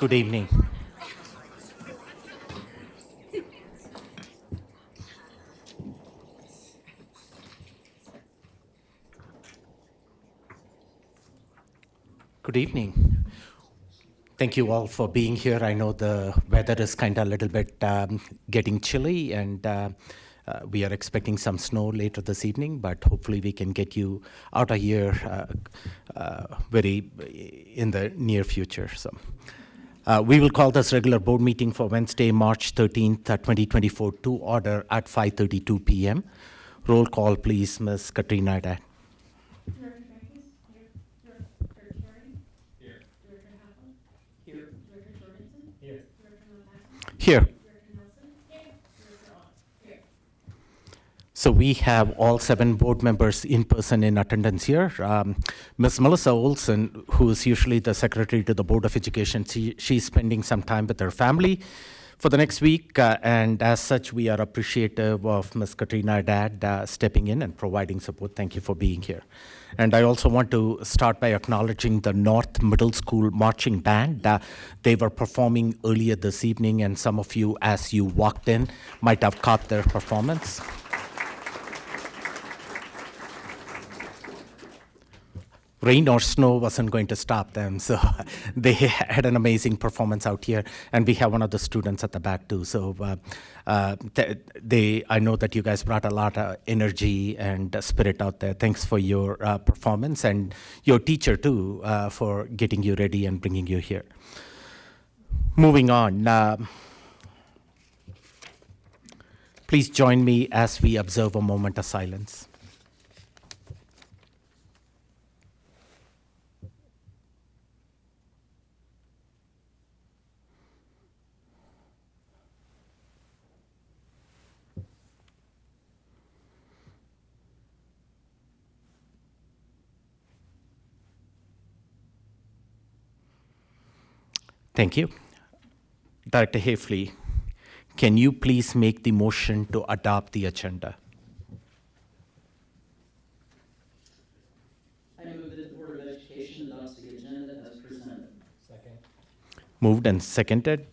Good evening. Good evening. Thank you all for being here. I know the weather is kind of a little bit getting chilly, and we are expecting some snow later this evening, but hopefully we can get you out of here very in the near future. So we will call this regular board meeting for Wednesday, March 13th, 2024 to order at 5:32 p.m. Roll call, please, Ms. Katrina Haddad. Here. So we have all 7 board members in person in attendance here. Ms. Melissa Olson, who is usually the secretary to the Board of Education, she's spending some time with her family for the next week, and as such, we are appreciative of Ms. Katrina Haddad stepping in and providing support. Thank you for being here. And I also want to start by acknowledging the North Middle School Marching Band. They were performing earlier this evening, and some of you, as you walked in, might have caught their performance. Rain or snow wasn't going to stop them, so they had an amazing performance out here, and we have one of the students at the back too. So I know that you guys brought a lot of energy and spirit out there. Thanks for your performance, and your teacher too for getting you ready and bringing you here. Moving on, please join me as we observe a moment of silence. Thank you. Director Hafley, can you please make the motion to adopt the agenda? I move that the Board of Education adopts the agenda as presented. Second. Moved and seconded.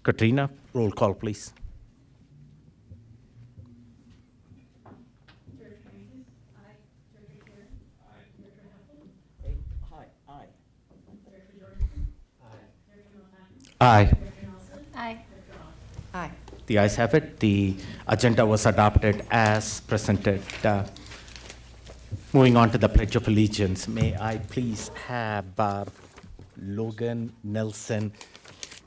Katrina, roll call, please. Aye. Aye. Aye. The ayes have it. The agenda was adopted as presented. Moving on to the Pledge of Allegiance, may I please have Logan Nelson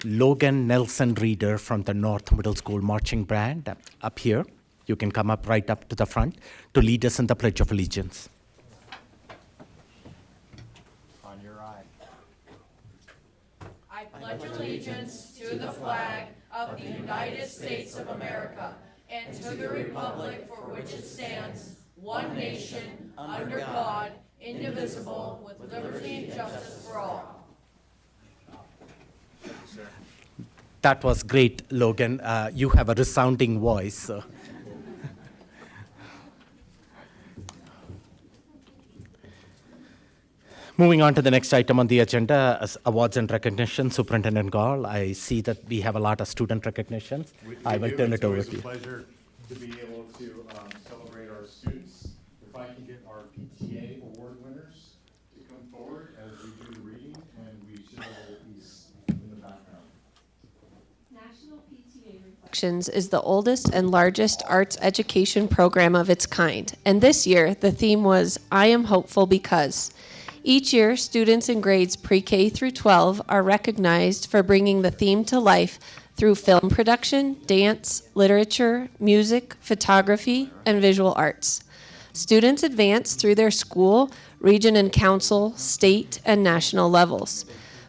Reader from the North Middle School Marching Band up here. You can come up right up to the front to lead us in the Pledge of Allegiance. On your right. I pledge allegiance to the flag of the United States of America and to the republic for which it stands, one nation, under God, indivisible, with liberty and justice for all. That was great, Logan. You have a resounding voice. So. Moving on to the next item on the agenda, awards and recognition. Superintendent Gall, I see that we have a lot of student recognitions. I will turn it over to you. It's always a pleasure to be able to celebrate our students. If I can get our PTA award winners to come forward as we do the reading, and we should have these in the background. National PTA Reflections is the oldest and largest arts education program of its kind, and this year the theme was I Am Hopeful Because. Each year, students in grades pre-K through 12 are recognized for bringing the theme to life through film production, dance, literature, music, photography, and visual arts. Students advance through their school, region and council, state, and national levels.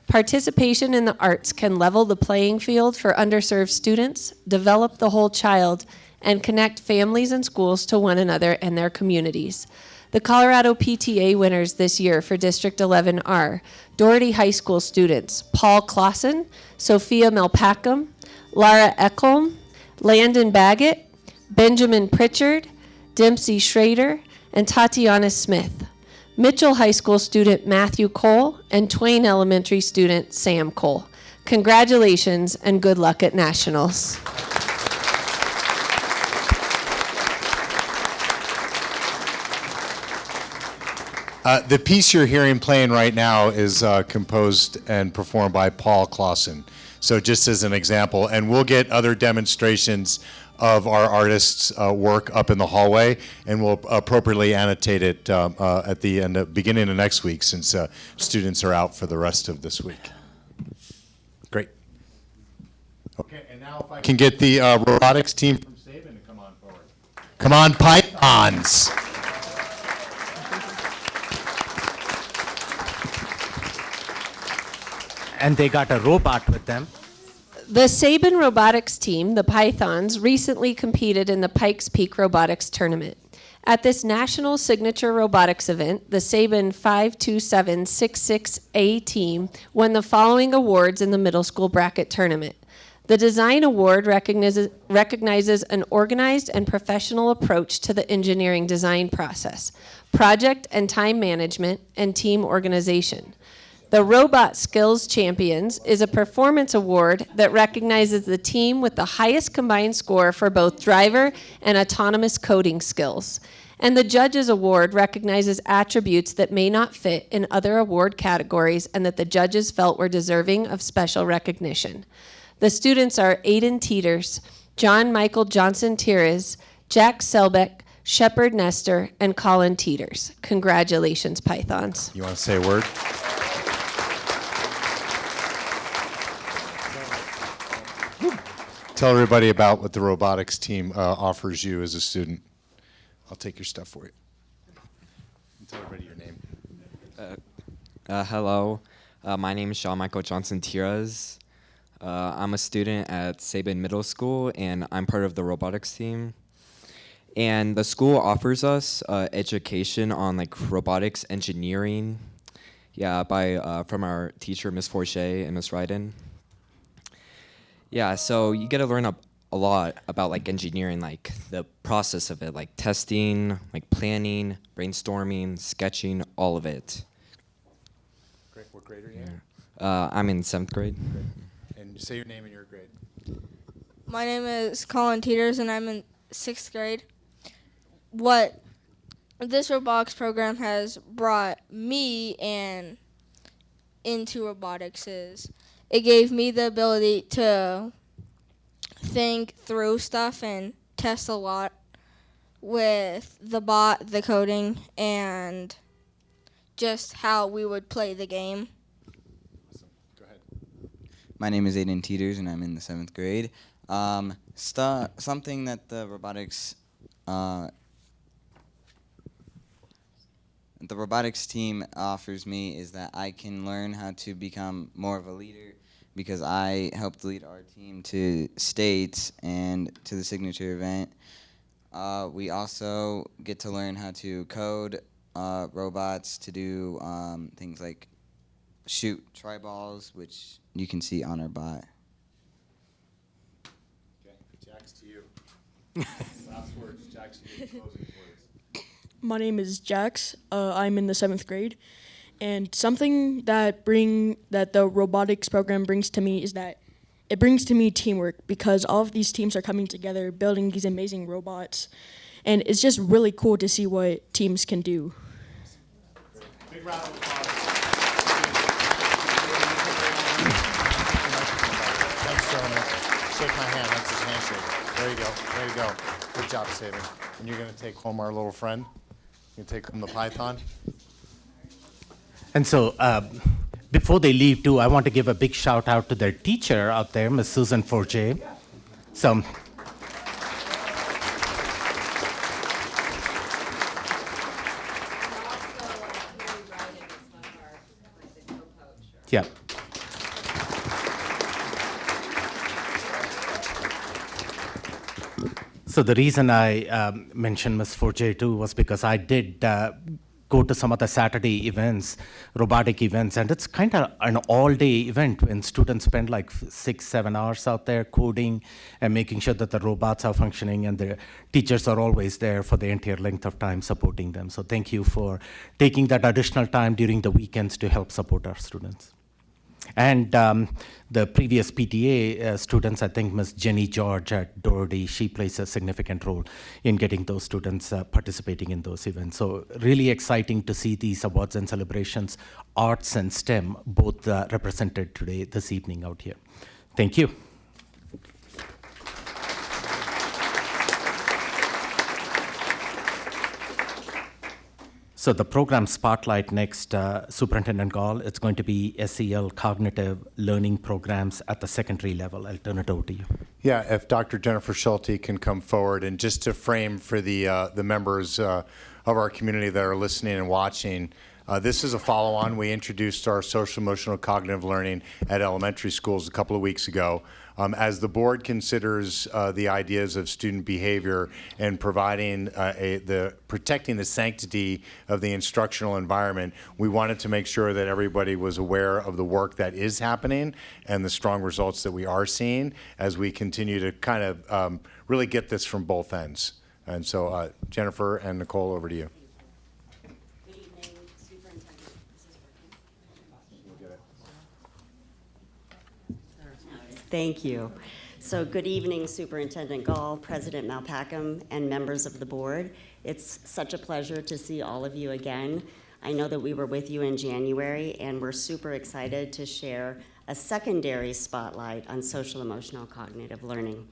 Participation in the arts can level the playing field for underserved students, develop the whole child, and connect families and schools to one another and their communities. The Colorado PTA winners this year for District 11 are Doherty High School students Paul Clausen, Sophia Melpacum, Lara Ekholm, Landon Baggett, Benjamin Pritchard, Dempsey Schrader, and Tatiana Smith. Mitchell High School student Matthew Cole and Twain Elementary student Sam Cole. Congratulations and good luck at nationals. The piece you're hearing playing right now is composed and performed by Paul Clausen. So just as an example, and we'll get other demonstrations of our artists' work up in the hallway, and we'll appropriately annotate it at the beginning of next week, since students are out for the rest of this week. Great. Okay, and now if I can get the robotics team from Saban to come on forward. Come on, Pythons. And they got a robot with them. The Saban robotics team, the Pythons, recently competed in the Pikes Peak Robotics Tournament. At this national signature robotics event, the Saban 52766A team won the following awards in the middle school bracket tournament. The Design Award recognizes an organized and professional approach to the engineering design process, project and time management, and team organization. The Robot Skills Champions is a performance award that recognizes the team with the highest combined score for both driver and autonomous coding skills. And the Judges Award recognizes attributes that may not fit in other award categories and that the judges felt were deserving of special recognition. The students are Aiden Teeters, John Michael Johnson Tires, Jack Selbeck, Shepard Nestor, and Colin Teeters. Congratulations, Pythons. You want to say a word? Tell everybody about what the robotics team offers you as a student. I'll take your stuff for you. Tell everybody your name. Hello, my name is Sean Michael Johnson Tiras. I'm a student at Saban Middle School, and I'm part of the robotics team. And the school offers us education on like robotics engineering, from our teacher, Miss Forget and Miss Ryden. Yeah, so you get to learn a lot about like engineering, like the process of it, like testing, like planning, brainstorming, sketching, all of it. Great. What grade are you in? I'm in 7th grade. And say your name and your grade. My name is Colin Teeters, and I'm in 6th grade. What this robotics program has brought me into robotics is it gave me the ability to think through stuff and test a lot with the bot, the coding, and just how we would play the game. Awesome. Go ahead. My name is Aiden Teeters, and I'm in the 7th grade. Something that the robotics team offers me is that I can learn how to become more of a leader, because I helped lead our team to states and to the signature event. We also get to learn how to code robots to do things like shoot tri-balls, which you can see on our bot. Okay, Jax, to you. Last words, Jax, you get closing words. My name is Jax. I'm in the 7th grade. And something that the robotics program brings to me is that it brings to me teamwork, because all of these teams are coming together, building these amazing robots. And it's just really cool to see what teams can do. Big round of applause. Thanks, gentlemen. Shake my hand. That's his handshake. There you go. There you go. Good job, Saban. And you're going to take home our little friend? You're going to take home the Python? And so before they leave too, I want to give a big shout out to their teacher out there, Miss Susan Forget. So yeah. So the reason I mentioned Ms. Forget too was because I did go to some of the Saturday events, robotic events, and it's kind of an all-day event when students spend like 6-7 hours out there coding and making sure that the robots are functioning, and the teachers are always there for the entire length of time supporting them. So thank you for taking that additional time during the weekends to help support our students. And the previous PTA students, I think Ms. Jenny George at Doherty, she plays a significant role in getting those students participating in those events. So really exciting to see these awards and celebrations, arts and STEM, both represented today, this evening out here. Thank you. So the program spotlight next, Superintendent Gall, it's going to be SEL cognitive learning programs at the secondary level. I'll turn it over to you. Yeah, if Dr. Jennifer Schulte can come forward, and just to frame for the members of our community that are listening and watching, this is a follow-on. We introduced our social emotional cognitive learning at elementary schools a couple of weeks ago. As the board considers the ideas of student behavior and providing protecting the sanctity of the instructional environment, we wanted to make sure that everybody was aware of the work that is happening and the strong results that we are seeing as we continue to kind of really get this from both ends. And so Jennifer and Nicole, over to you. Good evening, Superintendent. This is working. Thank you. So good evening, Superintendent Gall, President Malpacum, and members of the board. It's such a pleasure to see all of you again. I know that we were with you in January, and we're super excited to share a secondary spotlight on social emotional cognitive learning.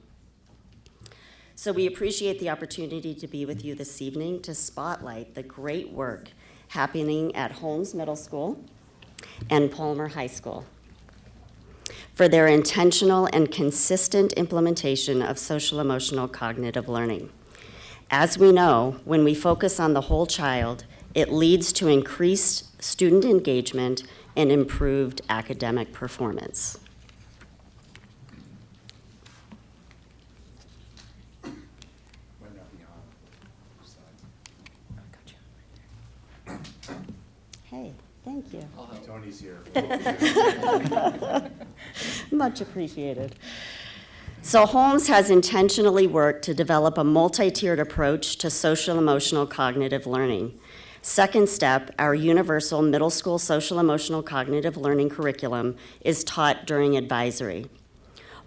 So we appreciate the opportunity to be with you this evening to spotlight the great work happening at Holmes Middle School and Palmer High School for their intentional and consistent implementation of social emotional cognitive learning. As we know, when we focus on the whole child, it leads to increased student engagement and improved academic performance. Hey, thank you. Tony's here. Much appreciated. So Holmes has intentionally worked to develop a multi-tiered approach to social emotional cognitive learning. Second step, our universal middle school social emotional cognitive learning curriculum is taught during advisory.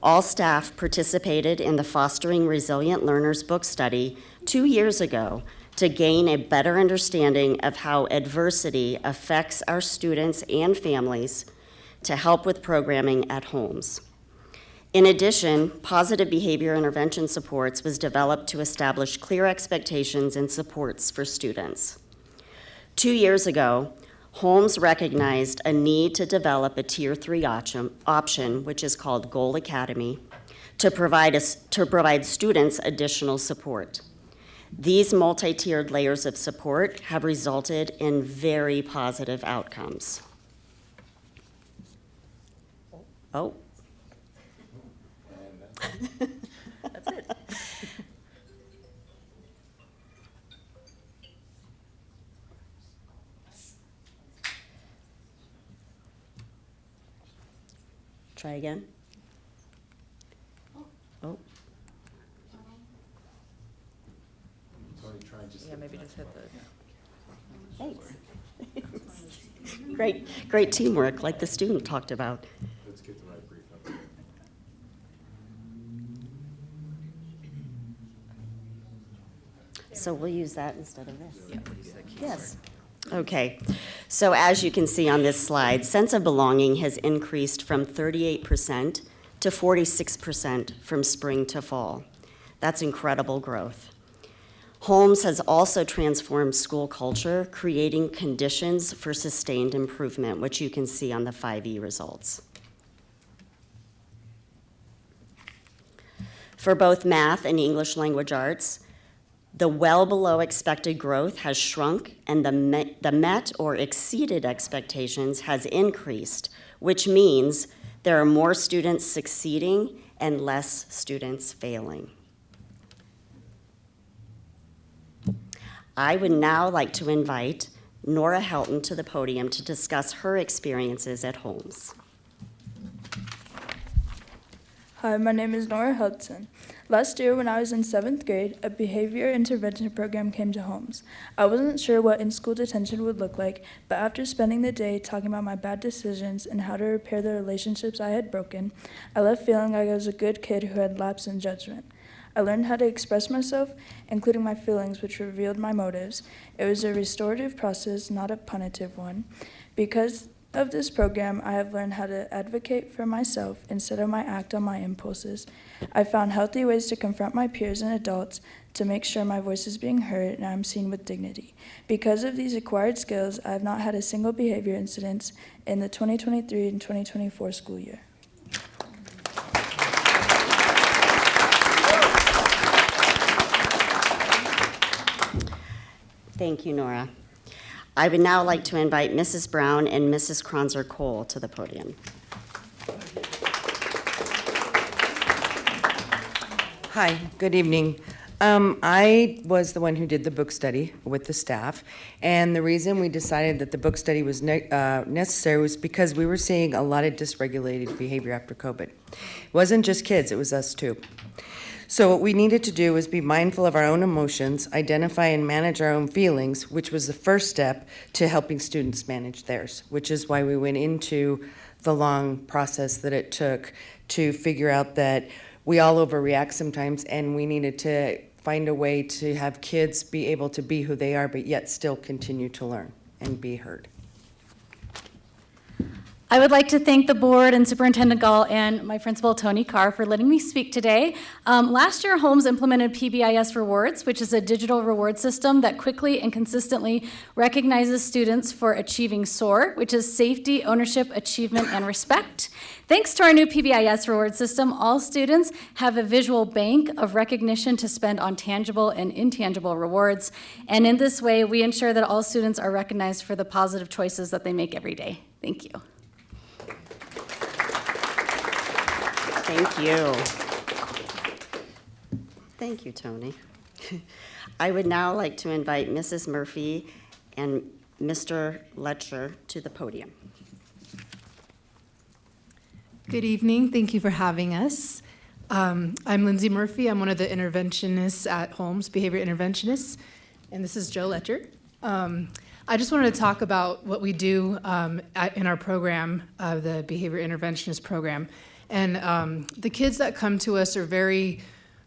All staff participated in the Fostering Resilient Learners book study 2 years ago to gain a better understanding of how adversity affects our students and families to help with programming at Holmes. In addition, positive behavior intervention supports was developed to establish clear expectations and supports for students. 2 years ago, Holmes recognized a need to develop a Tier 3 option, which is called Goal Academy, to provide students additional support. These multi-tiered layers of support have resulted in very positive outcomes. Oh. That's it. Try again. Oh. Yeah, maybe just hit the. Thanks. Great teamwork, like the student talked about. Let's get the right brief up. So we'll use that instead of this. Yeah, please, the keys. Yes. Okay. So as you can see on this slide, sense of belonging has increased from 38% to 46% from spring to fall. That's incredible growth. Holmes has also transformed school culture, creating conditions for sustained improvement, which you can see on the 5E results. For both math and English language arts, the well below expected growth has shrunk and the met or exceeded expectations has increased, which means there are more students succeeding and less students failing. I would now like to invite Nora Helton to the podium to discuss her experiences at Holmes. Hi, my name is Nora Hudson. Last year, when I was in 7th grade, a behavior intervention program came to Holmes. I wasn't sure what in-school detention would look like, but after spending the day talking about my bad decisions and how to repair the relationships I had broken, I left feeling like I was a good kid who had lapsed in judgment. I learned how to express myself, including my feelings, which revealed my motives. It was a restorative process, not a punitive one. Because of this program, I have learned how to advocate for myself instead of act on my impulses. I found healthy ways to confront my peers and adults to make sure my voice is being heard and I'm seen with dignity. Because of these acquired skills, I have not had a single behavior incident in the 2023 and 2024 school year. Thank you, Nora. I would now like to invite Mrs. Brown and Mrs. Kronzer-Cole to the podium. Hi, good evening. I was the one who did the book study with the staff, and the reason we decided that the book study was necessary was because we were seeing a lot of dysregulated behavior after COVID. It wasn't just kids, it was us too. So what we needed to do was be mindful of our own emotions, identify and manage our own feelings, which was the first step to helping students manage theirs, which is why we went into the long process that it took to figure out that we all overreact sometimes, and we needed to find a way to have kids be able to be who they are, but yet still continue to learn and be heard. I would like to thank the board and Superintendent Gall and my principal, Tony Carr, for letting me speak today. Last year, Holmes implemented PBIS Rewards, which is a digital reward system that quickly and consistently recognizes students for achieving SOAR, which is safety, ownership, achievement, and respect. Thanks to our new PBIS reward system, all students have a visual bank of recognition to spend on tangible and intangible rewards. And in this way, we ensure that all students are recognized for the positive choices that they make every day. Thank you. Thank you. Thank you, Tony. I would now like to invite Mrs. Murphy and Mr. Letcher to the podium. Good evening. Thank you for having us. I'm Lindsay Murphy. I'm one of the interventionists at Holmes, behavior interventionists, and this is Joe Letcher. I just wanted to talk about what we do in our program, the behavior interventionist program. And the kids that come to us are very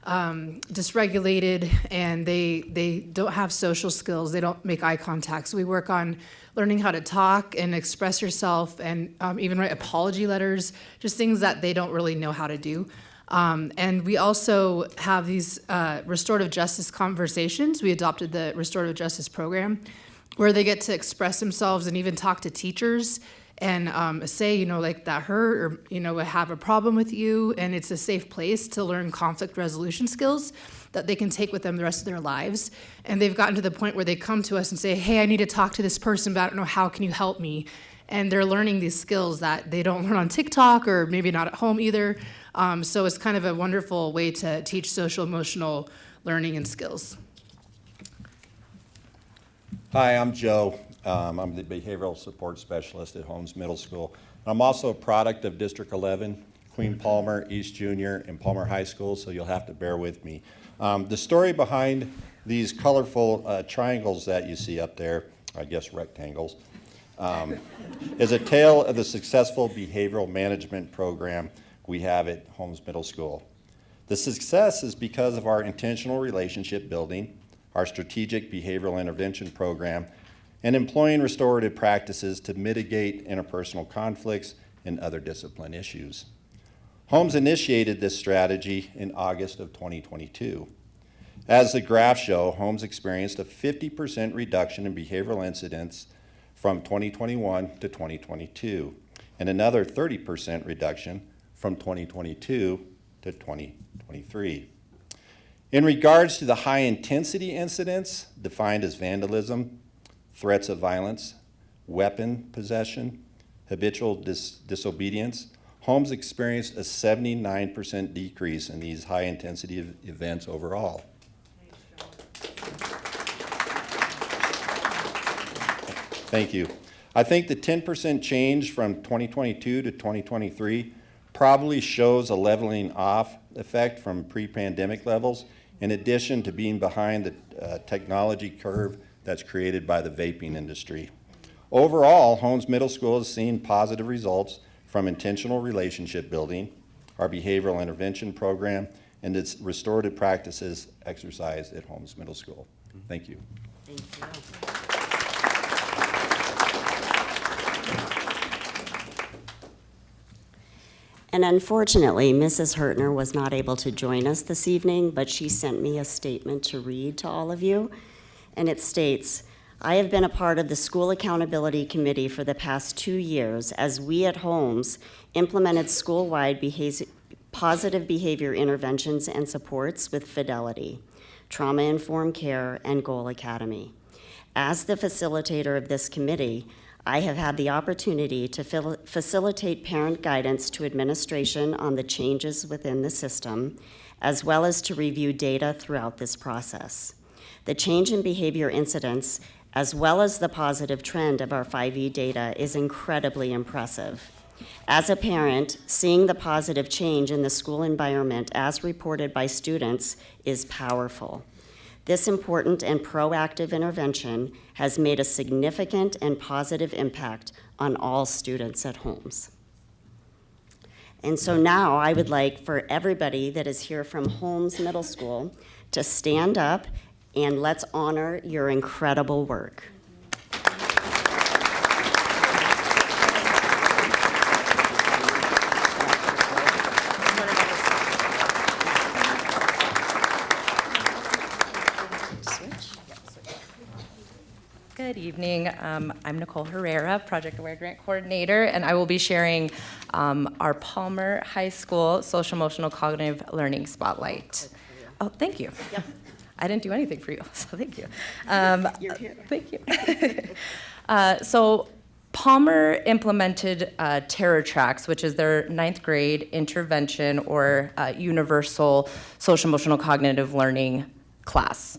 dysregulated, and they don't have social skills. They don't make eye contact. So we work on learning how to talk and express yourself, and even write apology letters, just things that they don't really know how to do. And we also have these restorative justice conversations. We adopted the restorative justice program, where they get to express themselves and even talk to teachers and say, like that hurt, or, have a problem with you. And it's a safe place to learn conflict resolution skills that they can take with them the rest of their lives. And they've gotten to the point where they come to us and say, hey, I need to talk to this person, but I don't know how, can you help me? And they're learning these skills that they don't learn on TikTok, or maybe not at home either. So it's kind of a wonderful way to teach social emotional learning and skills. Hi, I'm Joe. I'm the behavioral support specialist at Holmes Middle School. I'm also a product of District 11, Queen Palmer, East Junior, and Palmer High School, so you'll have to bear with me. The story behind these colorful triangles that you see up there, I guess rectangles, is a tale of the successful behavioral management program we have at Holmes Middle School. The success is because of our intentional relationship building, our strategic behavioral intervention program, and employing restorative practices to mitigate interpersonal conflicts and other discipline issues. Holmes initiated this strategy in August of 2022. As the graphs show, Holmes experienced a 50% reduction in behavioral incidents from 2021 to 2022, and another 30% reduction from 2022 to 2023. In regards to the high-intensity incidents, defined as vandalism, threats of violence, weapon possession, habitual disobedience, Holmes experienced a 79% decrease in these high-intensity events overall. Thank you. I think the 10% change from 2022 to 2023 probably shows a leveling off effect from pre-pandemic levels, in addition to being behind the technology curve that's created by the vaping industry. Overall, Holmes Middle School has seen positive results from intentional relationship building, our behavioral intervention program, and its restorative practices exercised at Holmes Middle School. Thank you. Thank you. And unfortunately, Mrs. Hertner was not able to join us this evening, but she sent me a statement to read to all of you. And it states, I have been a part of the School Accountability Committee for the past 2 years as we at Holmes implemented school-wide positive behavior interventions and supports with Fidelity, Trauma-Informed Care, and Goal Academy. As the facilitator of this committee, I have had the opportunity to facilitate parent guidance to administration on the changes within the system, as well as to review data throughout this process. The change in behavior incidents, as well as the positive trend of our 5E data, is incredibly impressive. As a parent, seeing the positive change in the school environment as reported by students is powerful. This important and proactive intervention has made a significant and positive impact on all students at Holmes. And so now I would like for everybody that is here from Holmes Middle School to stand up and let's honor your incredible work. Good evening. I'm Nicole Herrera, Project Aware Grant Coordinator, and I will be sharing our Palmer High School Social Emotional Cognitive Learning Spotlight. Oh, thank you. Yep. I didn't do anything for you, so thank you. You're here. Thank you. So Palmer implemented Terror Tracks, which is their 9th grade intervention or universal social emotional cognitive learning class.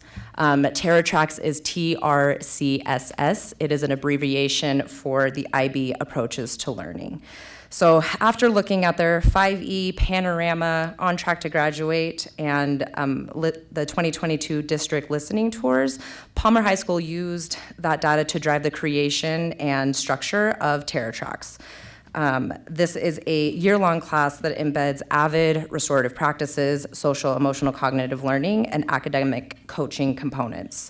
Terror Tracks is TRCSS. It is an abbreviation for the IB approaches to learning. So after looking at their 5E panorama, on track to graduate, and the 2022 district listening tours, Palmer High School used that data to drive the creation and structure of Terror Tracks. This is a year-long class that embeds AVID, restorative practices, social, emotional, cognitive learning, and academic coaching components.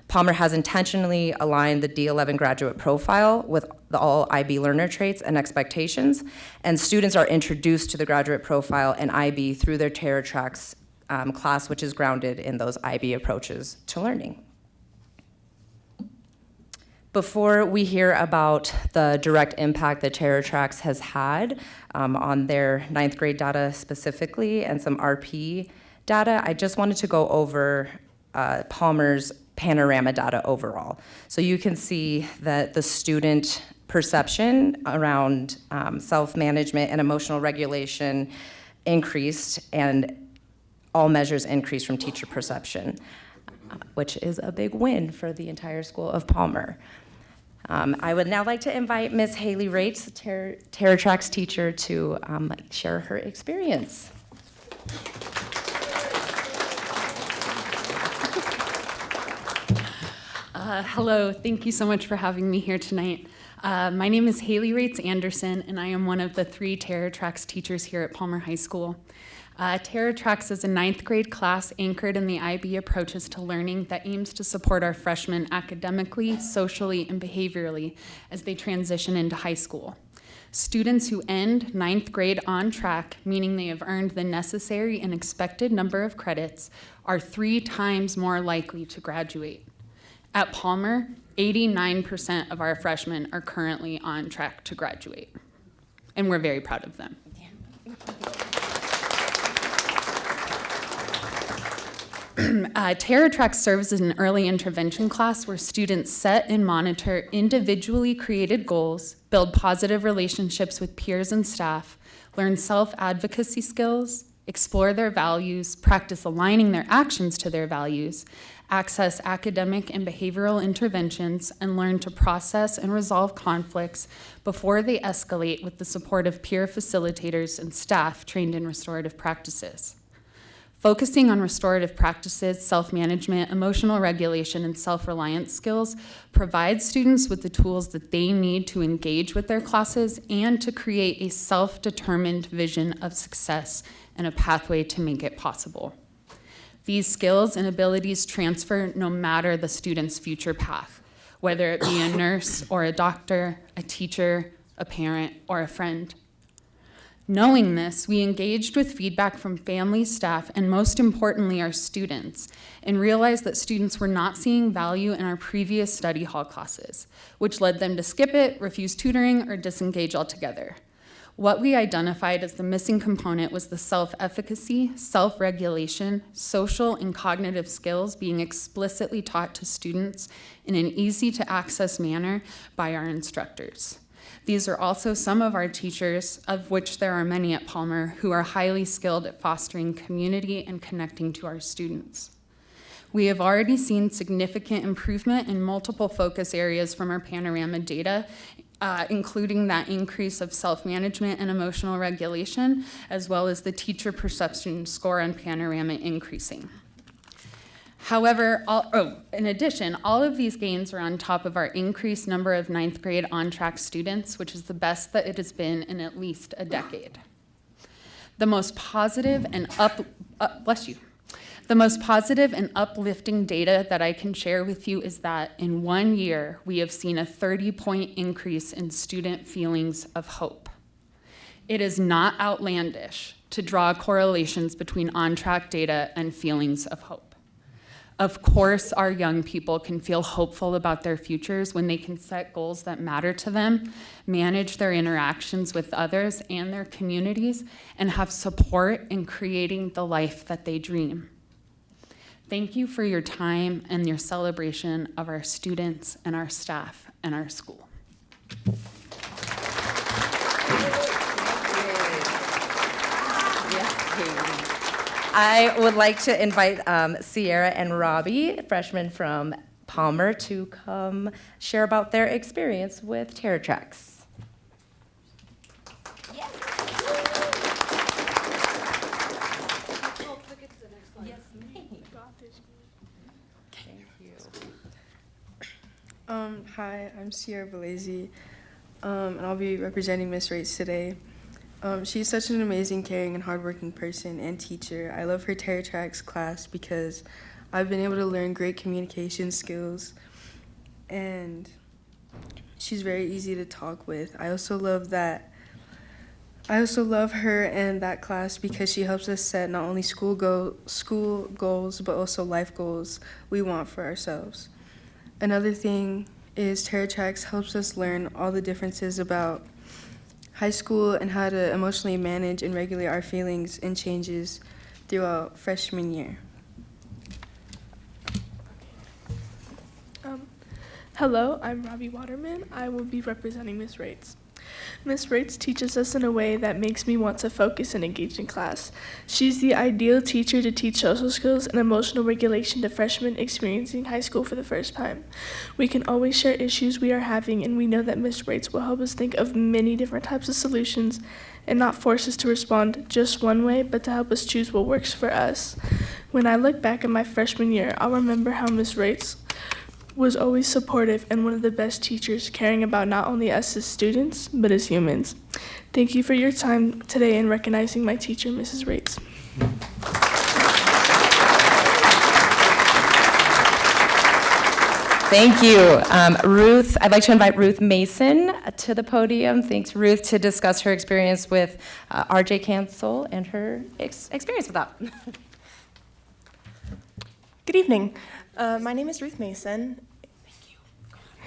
Palmer has intentionally aligned the D11 graduate profile with all IB learner traits and expectations, and students are introduced to the graduate profile and IB through their Terror Tracks class, which is grounded in those IB approaches to learning. Before we hear about the direct impact that Terror Tracks has had on their 9th grade data specifically and some RP data, I just wanted to go over Palmer's panorama data overall. So you can see that the student perception around self-management and emotional regulation increased, and all measures increased from teacher perception, which is a big win for the entire school of Palmer. I would now like to invite Ms. Haley Rates, Terror Tracks teacher, to share her experience. Hello, thank you so much for having me here tonight. My name is Haley Rates Anderson, and I am one of the 3 Terror Tracks teachers here at Palmer High School. Terror Tracks is a 9th grade class anchored in the IB approaches to learning that aims to support our freshmen academically, socially, and behaviorally as they transition into high school. Students who end 9th grade on track, meaning they have earned the necessary and expected number of credits, are 3 times more likely to graduate. At Palmer, 89% of our freshmen are currently on track to graduate, and we're very proud of them. Terror Tracks serves as an early intervention class where students set and monitor individually created goals, build positive relationships with peers and staff, learn self-advocacy skills, explore their values, practice aligning their actions to their values, access academic and behavioral interventions, and learn to process and resolve conflicts before they escalate with the support of peer facilitators and staff trained in restorative practices. Focusing on restorative practices, self-management, emotional regulation, and self-reliance skills provides students with the tools that they need to engage with their classes and to create a self-determined vision of success and a pathway to make it possible. These skills and abilities transfer no matter the student's future path, whether it be a nurse or a doctor, a teacher, a parent, or a friend. Knowing this, we engaged with feedback from family, staff, and most importantly, our students, and realized that students were not seeing value in our previous study hall classes, which led them to skip it, refuse tutoring, or disengage altogether. What we identified as the missing component was the self-efficacy, self-regulation, social and cognitive skills being explicitly taught to students in an easy-to-access manner by our instructors. These are also some of our teachers, of which there are many at Palmer, who are highly skilled at fostering community and connecting to our students. We have already seen significant improvement in multiple focus areas from our panorama data, including that increase of self-management and emotional regulation, as well as the teacher perception score on panorama increasing. However, in addition, all of these gains are on top of our increased number of 9th grade on-track students, which is the best that it has been in at least a decade. The most positive and uplifting data that I can share with you is that in 1 year, we have seen a 30-point increase in student feelings of hope. It is not outlandish to draw correlations between on-track data and feelings of hope. Of course, our young people can feel hopeful about their futures when they can set goals that matter to them, manage their interactions with others and their communities, and have support in creating the life that they dream. Thank you for your time and your celebration of our students and our staff and our school. I would like to invite Sierra and Robbie, freshmen from Palmer, to come share about their experience with Terror Tracks. Hi, I'm Sierra Belazy, and I'll be representing Miss Rates today. She's such an amazing, caring, and hardworking person and teacher. I love her Terror Tracks class because I've been able to learn great communication skills, and she's very easy to talk with. I also love her and that class because she helps us set not only school goals, but also life goals we want for ourselves. Another thing is Terror Tracks helps us learn all the differences about high school and how to emotionally manage and regulate our feelings and changes throughout freshman year. Hello, I'm Robbie Waterman. I will be representing Ms. Rates. Ms. Rates teaches us in a way that makes me want to focus and engage in class. She's the ideal teacher to teach social skills and emotional regulation to freshmen experiencing high school for the first time. We can always share issues we are having, and we know that Ms. Rates will help us think of many different types of solutions and not force us to respond just one way, but to help us choose what works for us. When I look back at my freshman year, I'll remember how Ms. Rates was always supportive and one of the best teachers, caring about not only us as students, but as humans. Thank you for your time today and recognizing my teacher, Mrs. Rates. Thank you. Ruth, I'd like to invite Ruth Mason to the podium. Thanks, Ruth, to discuss her experience with RJ Cancel and her experience with that. Good evening. My name is Ruth Mason.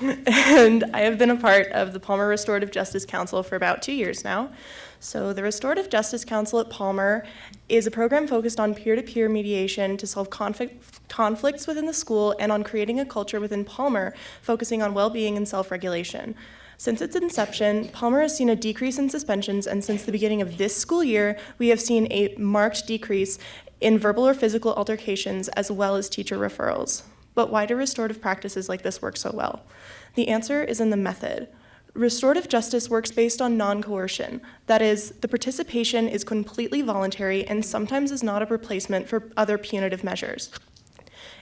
And I have been a part of the Palmer Restorative Justice Council for about 2 years now. So the Restorative Justice Council at Palmer is a program focused on peer-to-peer mediation to solve conflicts within the school and on creating a culture within Palmer focusing on well-being and self-regulation. Since its inception, Palmer has seen a decrease in suspensions, and since the beginning of this school year, we have seen a marked decrease in verbal or physical altercations as well as teacher referrals. But why do restorative practices like this work so well? The answer is in the method. Restorative justice works based on non-coercion. That is, the participation is completely voluntary and sometimes is not a replacement for other punitive measures.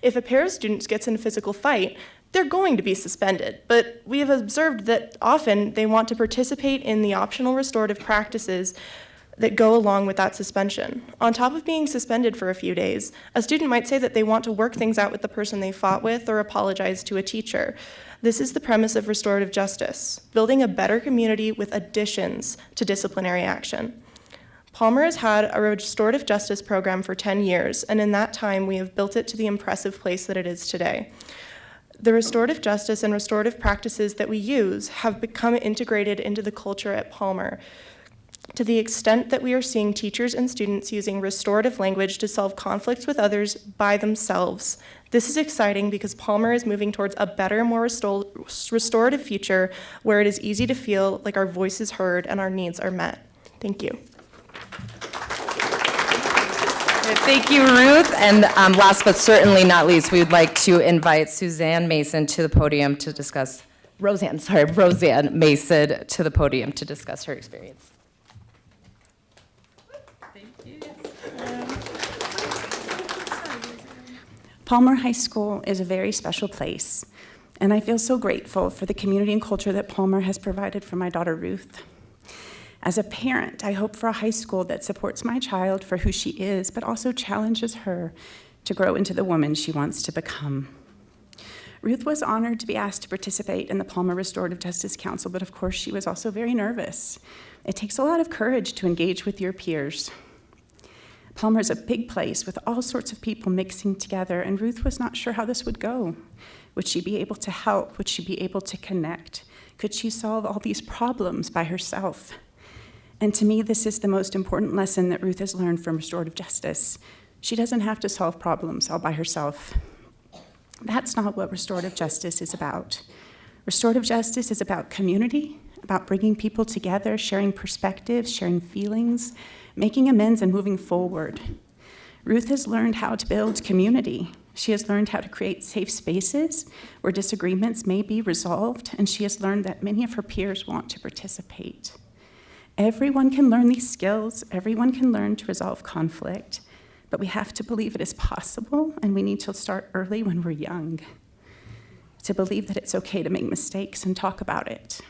If a pair of students gets in a physical fight, they're going to be suspended, but we have observed that often they want to participate in the optional restorative practices that go along with that suspension. On top of being suspended for a few days, a student might say that they want to work things out with the person they fought with or apologize to a teacher. This is the premise of restorative justice, building a better community with additions to disciplinary action. Palmer has had a restorative justice program for 10 years, and in that time, we have built it to the impressive place that it is today. The restorative justice and restorative practices that we use have become integrated into the culture at Palmer, to the extent that we are seeing teachers and students using restorative language to solve conflicts with others by themselves. This is exciting because Palmer is moving towards a better, more restorative future where it is easy to feel like our voice is heard and our needs are met. Thank you. Thank you, Ruth. And last but certainly not least, we would like to invite Suzanne Mason to the podium to discuss, Roseanne Mason to the podium to discuss her experience. Palmer High School is a very special place, and I feel so grateful for the community and culture that Palmer has provided for my daughter Ruth. As a parent, I hope for a high school that supports my child for who she is, but also challenges her to grow into the woman she wants to become. Ruth was honored to be asked to participate in the Palmer Restorative Justice Council, but of course she was also very nervous. It takes a lot of courage to engage with your peers. Palmer is a big place with all sorts of people mixing together, and Ruth was not sure how this would go. Would she be able to help? Would she be able to connect? Could she solve all these problems by herself? And to me, this is the most important lesson that Ruth has learned from restorative justice. She doesn't have to solve problems all by herself. That's not what restorative justice is about. Restorative justice is about community, about bringing people together, sharing perspectives, sharing feelings, making amends and moving forward. Ruth has learned how to build community. She has learned how to create safe spaces where disagreements may be resolved, and she has learned that many of her peers want to participate. Everyone can learn these skills, everyone can learn to resolve conflict, but we have to believe it is possible, and we need to start early when we're young, to believe that it's okay to make mistakes and talk about it.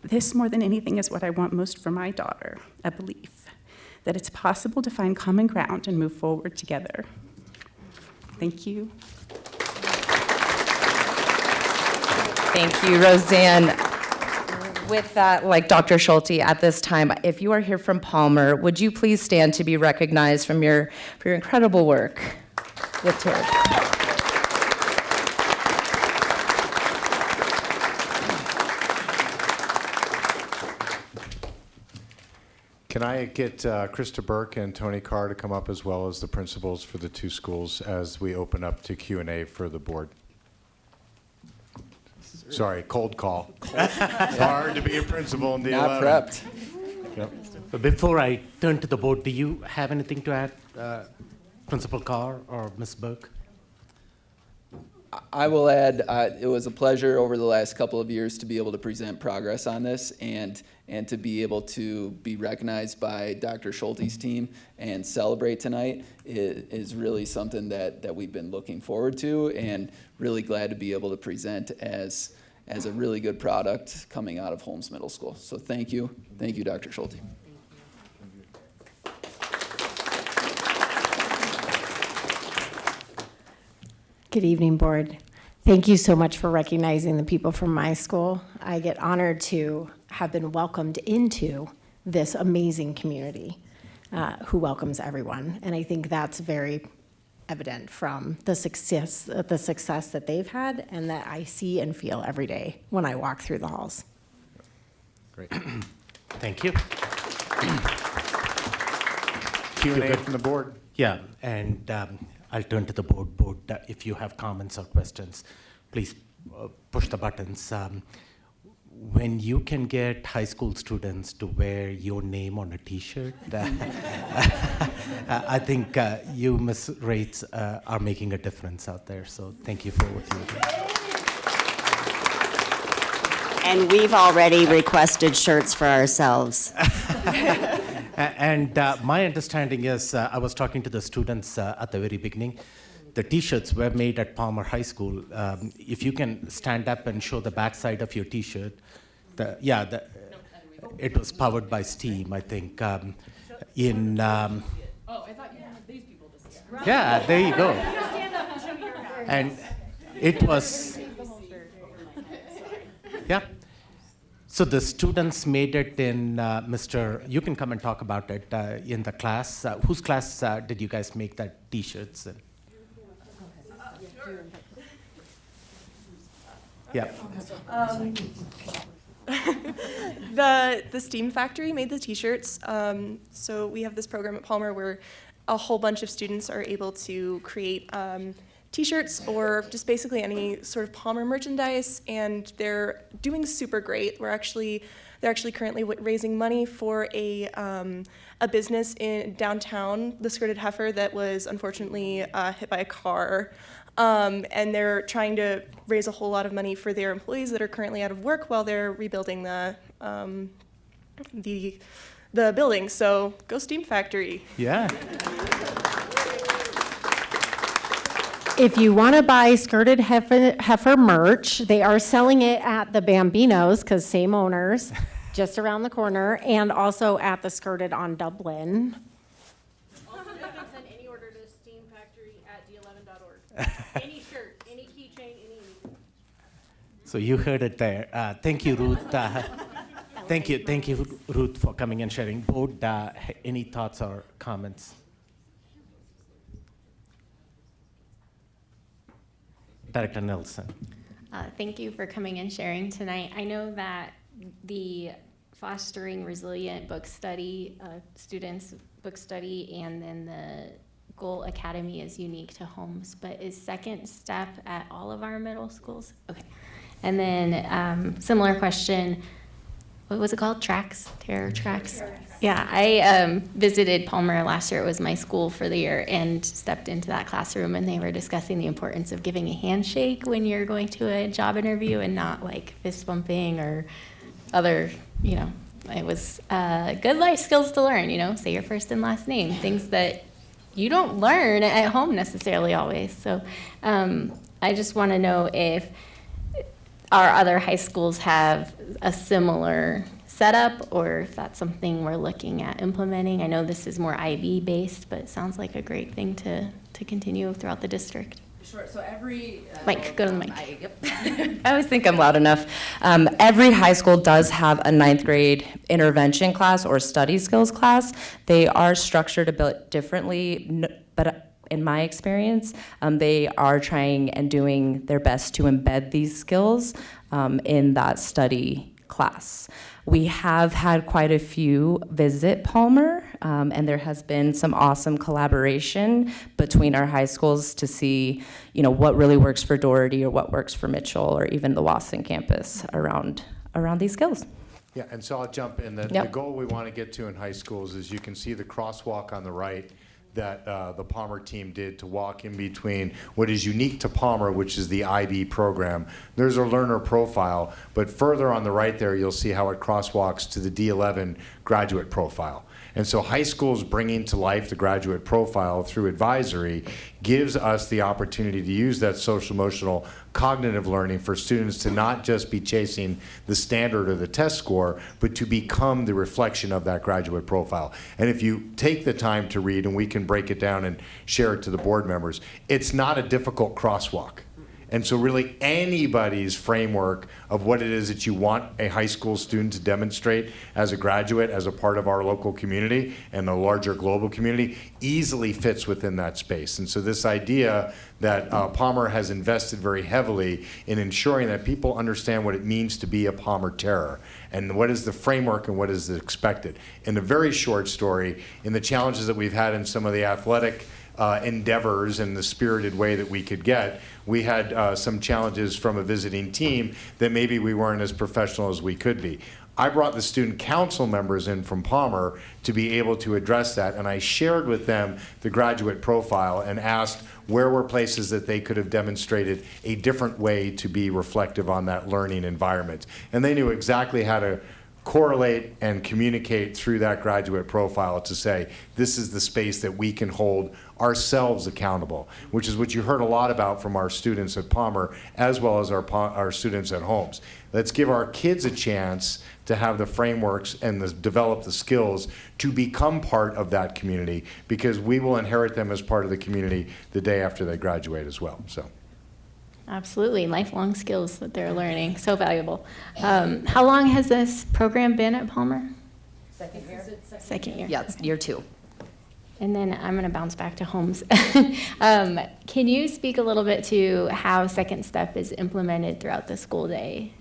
This, more than anything, is what I want most for my daughter, a belief that it's possible to find common ground and move forward together. Thank you. Thank you, Roseanne. With that, like Dr. Schulte, at this time, if you are here from Palmer, would you please stand to be recognized for your incredible work with Terry? Can I get Krista Burke and Tony Carr to come up, as well as the principals for the two schools, as we open up to Q&A for the board? Sorry, cold call. It's hard to be a principal in the Not 11. prepped. Yep. But before I turn to the board, do you have anything to add, Principal Carr or Ms. Burke? I will add, it was a pleasure over the last couple of years to be able to present progress on this and to be able to be recognized by Dr. Schulte's team and celebrate tonight is really something that we've been looking forward to, and really glad to be able to present as a really good product coming out of Holmes Middle School. So thank you, Dr. Schulte. Good evening, board. Thank you so much for recognizing the people from my school. I get honored to have been welcomed into this amazing community who welcomes everyone. And I think that's very evident from the success that they've had and that I see and feel every day when I walk through the halls. Great. Thank you. Q&A from the board. Yeah, and I'll turn to the board. If you have comments or questions, please push the buttons. when you can get high school students to wear your name on a T-shirt, I think you, Ms. Rates, are making a difference out there. So thank you for what you do. And we've already requested shirts for ourselves. And my understanding is, I was talking to the students at the very beginning, the T-shirts were made at Palmer High School. If you can stand up and show the backside of your T-shirt, it was powered by steam, I think. Oh, I thought you wanted these people to see it. Yeah, there you go. Stand up and show your back. And it was, yeah. So the students made it in, you can come and talk about it in the class. Whose class did you guys make that T-shirts in? Yeah. The STEAM Factory made the T-shirts. So we have this program at Palmer where a whole bunch of students are able to create T-shirts or just basically any sort of Palmer merchandise, and they're doing super great. They're actually currently raising money for a business in downtown, the Skirted Heifer, that was unfortunately hit by a car. And they're trying to raise a whole lot of money for their employees that are currently out of work while they're rebuilding the building. So go STEAM Factory. Yeah. If you want to buy Skirted Heifer merch, they are selling it at the Bambinos, because same owners, just around the corner, and also at the Skirted on Dublin. Any shirt, any keychain, any. So you heard it there. Thank you, Ruth. Thank you, Ruth, for coming and sharing. Board, any thoughts or comments? Director Nelson. Thank you for coming and sharing tonight. I know that the Fostering Resilient book study, students book study, and then the Goal Academy is unique to Holmes, but is Second Step at all of our middle schools? Okay. And then similar question, what was it called? Terror Tracks? Yeah, I visited Palmer last year. It was my school for the year, and stepped into that classroom, and they were discussing the importance of giving a handshake when you're going to a job interview and not like fist bumping or other, it was good life skills to learn, say your first and last name, things that you don't learn at home necessarily always. So I just want to know if our other high schools have a similar setup, or if that's something we're looking at implementing. I know this is more IB based, but it sounds like a great thing to continue throughout the district. Sure. So every Mike, go to the mic. I always think I'm loud enough. Every high school does have a 9th grade intervention class or study skills class. They are structured a bit differently, but in my experience, they are trying and doing their best to embed these skills in that study class. We have had quite a few visit Palmer, and there has been some awesome collaboration between our high schools to see, what really works for Doherty or what works for Mitchell or even the Wasson campus around these skills. Yeah, and so I'll jump in. The goal we want to get to in high schools is you can see the crosswalk on the right that the Palmer team did to walk in between what is unique to Palmer, which is the IB program. There's a learner profile, but further on the right there, you'll see how it crosswalks to the D11 graduate profile. And so high schools bringing to life the graduate profile through advisory gives us the opportunity to use that social emotional cognitive learning for students to not just be chasing the standard or the test score, but to become the reflection of that graduate profile. And if you take the time to read, and we can break it down and share it to the board members, it's not a difficult crosswalk. And so really anybody's framework of what it is that you want a high school student to demonstrate as a graduate, as a part of our local community and the larger global community, easily fits within that space. And so this idea that Palmer has invested very heavily in ensuring that people understand what it means to be a Palmer terror and what is the framework and what is expected. In a very short story, in the challenges that we've had in some of the athletic endeavors and the spirited way that we could get, we had some challenges from a visiting team that maybe we weren't as professional as we could be. I brought the student council members in from Palmer to be able to address that, and I shared with them the graduate profile and asked where were places that they could have demonstrated a different way to be reflective on that learning environment. And they knew exactly how to correlate and communicate through that graduate profile to say, this is the space that we can hold ourselves accountable, which is what you heard a lot about from our students at Palmer as well as our students at Holmes. Let's give our kids a chance to have the frameworks and develop the skills to become part of that community, because we will inherit them as part of the community the day after they graduate as well. So. Absolutely, lifelong skills that they're learning, so valuable. How long has this program been at Palmer? Second year. Second year. Yeah, it's year 2. And then I'm going to bounce back to Holmes. Can you speak a little bit to how Second Step is implemented throughout the school day?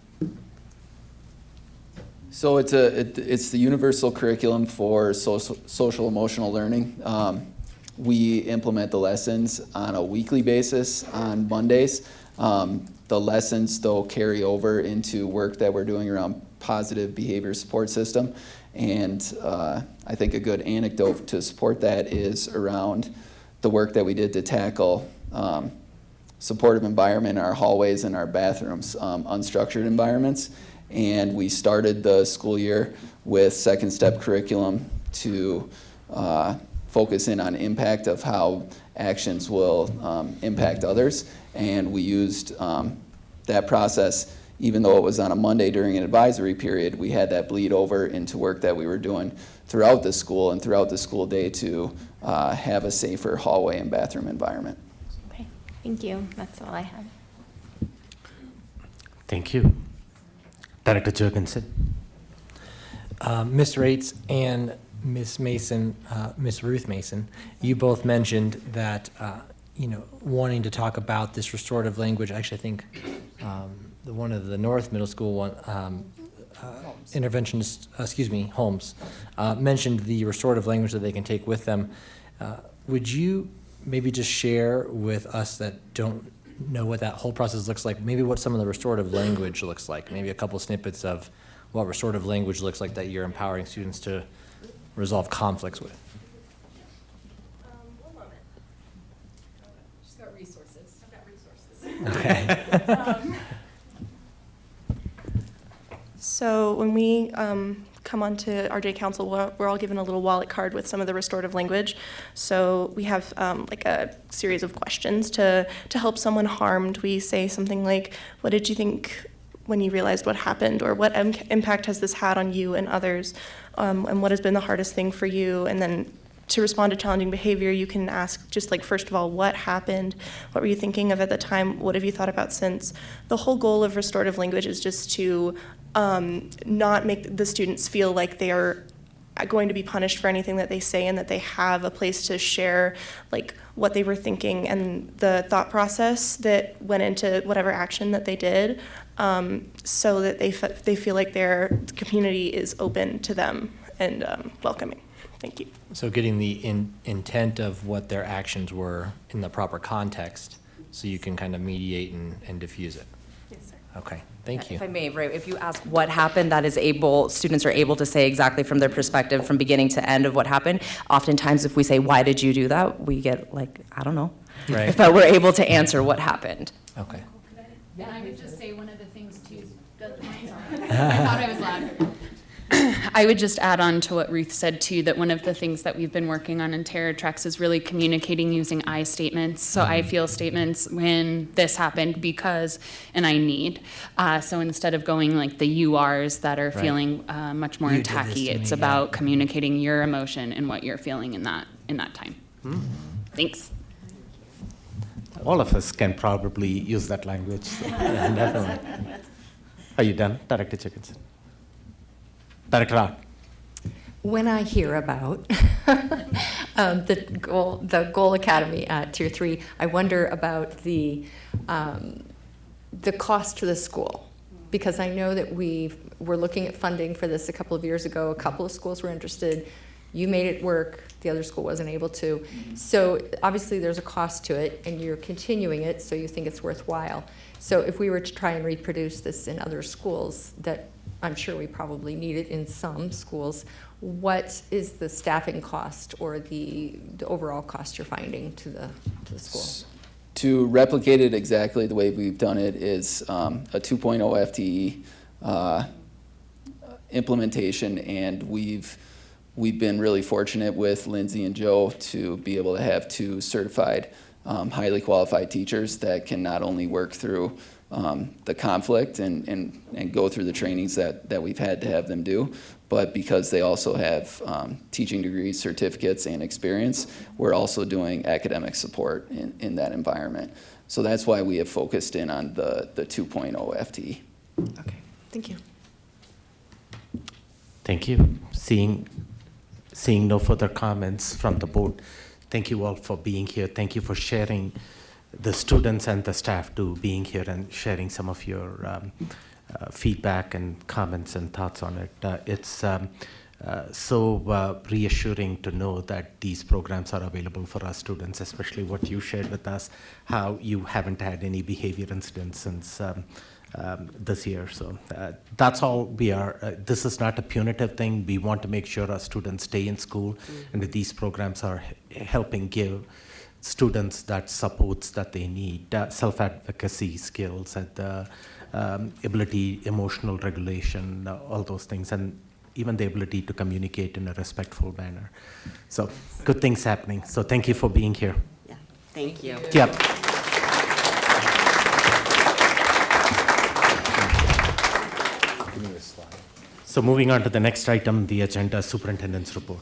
So it's the universal curriculum for social emotional learning. We implement the lessons on a weekly basis on Mondays. The lessons, though, carry over into work that we're doing around positive behavior support system. And I think a good anecdote to support that is around the work that we did to tackle supportive environment in our hallways and our bathrooms, unstructured environments. And we started the school year with Second Step curriculum to focus in on impact of how actions will impact others. And we used that process, even though it was on a Monday during an advisory period, we had that bleed over into work that we were doing throughout the school and throughout the school day to have a safer hallway and bathroom environment. Okay, thank you. That's all I have. Thank you. Director Jurgensen. Ms. Rates and Ms. Mason, Ms. Ruth Mason, you both mentioned that wanting to talk about this restorative language. Actually, I think one of the North Middle School interventionist, Holmes, mentioned the restorative language that they can take with them. Would you maybe just share with us that don't know what that whole process looks like, maybe what some of the restorative language looks like, maybe a couple snippets of what restorative language looks like that you're empowering students to resolve conflicts with? One moment. She's got resources. I've got resources. Okay. So when we come onto RJ Council, we're all given a little wallet card with some of the restorative language. So we have like a series of questions to help someone harmed. We say something like, what did you think when you realized what happened? Or what impact has this had on you and others? And what has been the hardest thing for you? And then to respond to challenging behavior, you can ask just like, first of all, what happened? What were you thinking of at the time? What have you thought about since? The whole goal of restorative language is just to not make the students feel like they are going to be punished for anything that they say, and that they have a place to share like what they were thinking and the thought process that went into whatever action that they did, so that they feel like their community is open to them and welcoming. Thank you. So getting the intent of what their actions were in the proper context, so you can kind of mediate and diffuse it. Yes, sir. Okay, thank you. If I may, right, if you ask what happened, that is students are able to say exactly from their perspective, from beginning to end of what happened. Oftentimes, if we say, why did you do that? We get like, I don't know. Right. But we're able to answer what happened. Okay. And I would just say one of the things too, I thought I was loud. I would just add on to what Ruth said too, that one of the things that we've been working on in Terror Tracks is really communicating using I statements. So I feel statements when this happened because, and I need. So instead of going like the URs that are feeling much more tacky, it's about communicating your emotion and what you're feeling in that time. Thanks. All of us can probably use that language. So, yeah, definitely. Are you done, Director Jurgensen? Director Art. When I hear about the Goal Academy at Tier 3, I wonder about the cost to the school, because I know that we were looking at funding for this a couple of years ago. A couple of schools were interested. You made it work, the other school wasn't able to. So obviously there's a cost to it, and you're continuing it, so you think it's worthwhile. So if we were to try and reproduce this in other schools, that I'm sure we probably need it in some schools, what is the staffing cost or the overall cost you're finding to the school? To replicate it exactly the way we've done it is a 2.0 FTE implementation, and we've been really fortunate with Lindsay and Joe to be able to have 2 certified, highly qualified teachers that can not only work through the conflict and go through the trainings that we've had to have them do, but because they also have teaching degrees, certificates, and experience, we're also doing academic support in that environment. So that's why we have focused in on the 2.0 FTE. Okay, thank you. Thank you. Seeing no further comments from the board, thank you all for being here. Thank you for sharing, the students and the staff to being here and sharing some of your feedback and comments and thoughts on it. It's so reassuring to know that these programs are available for our students, especially what you shared with us, how you haven't had any behavior incidents since this year. So that's all we are. This is not a punitive thing. We want to make sure our students stay in school, and that these programs are helping give students that supports that they need, self-advocacy skills, and the ability, emotional regulation, all those things, and even the ability to communicate in a respectful manner. So good things happening. So thank you for being here. Yeah, thank you. Yeah. So moving on to the next item, the agenda, superintendent's report.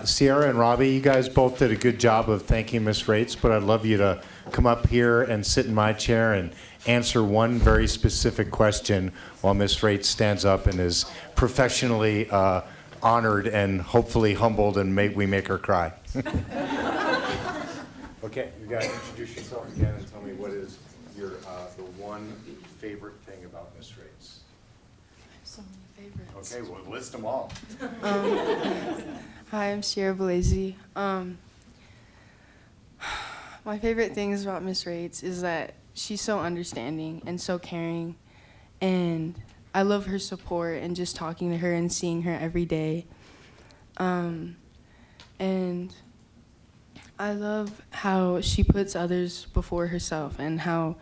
Sierra and Robbie, you guys both did a good job of thanking Ms. Rates, but I'd love you to come up here and sit in my chair and answer one very specific question while Ms. Rates stands up and is professionally honored and hopefully humbled, and we make her cry. Okay, you guys introduce yourself again and tell me what is your the one favorite thing about Ms. Rates. So many favorites. Okay, well, list them all. Hi, I'm Sierra Blasey. My favorite things about Miss Rates is that she's so understanding and so caring, and I love her support and just talking to her and seeing her every day. And I love how she puts others before herself, and how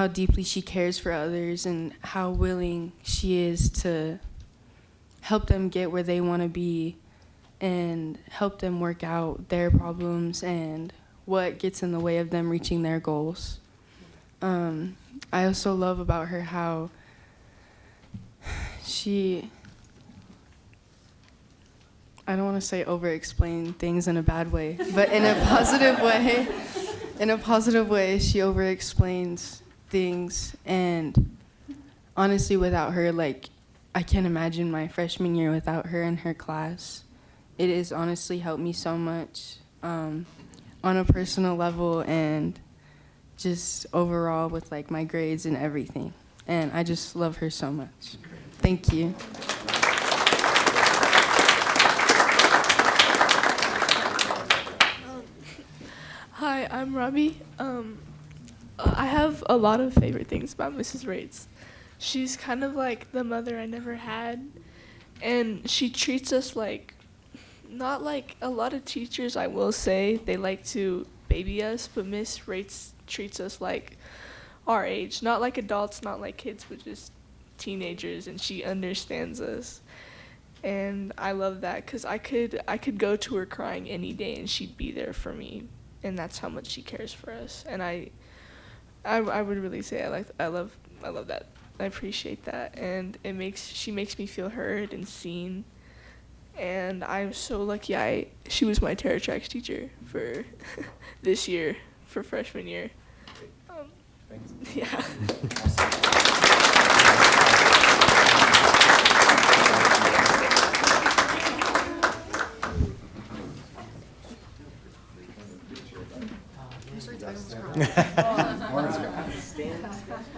deeply she cares for others, and how willing she is to help them get where they want to be and help them work out their problems and what gets in the way of them reaching their goals. I also love about her how she, I don't want to say over-explain things in a bad way, but in a positive way, she over-explains things. And honestly, without her, like, I can't imagine my freshman year without her in her class. It has honestly helped me so much on a personal level and just overall with like my grades and everything. And I just love her so much. Thank you. Hi, I'm Robbie. I have a lot of favorite things about Mrs. Rates. She's kind of like the mother I never had, and she treats us like, not like a lot of teachers, I will say, they like to baby us, but Miss Rates treats us like our age, not like adults, not like kids, but just teenagers, and she understands us. And I love that, because I could go to her crying any day and she'd be there for me, and that's how much she cares for us. And I would really say I love that. I appreciate that, and she makes me feel heard and seen. And I'm so lucky she was my Terra Tracks teacher for this year, for freshman year. Yeah.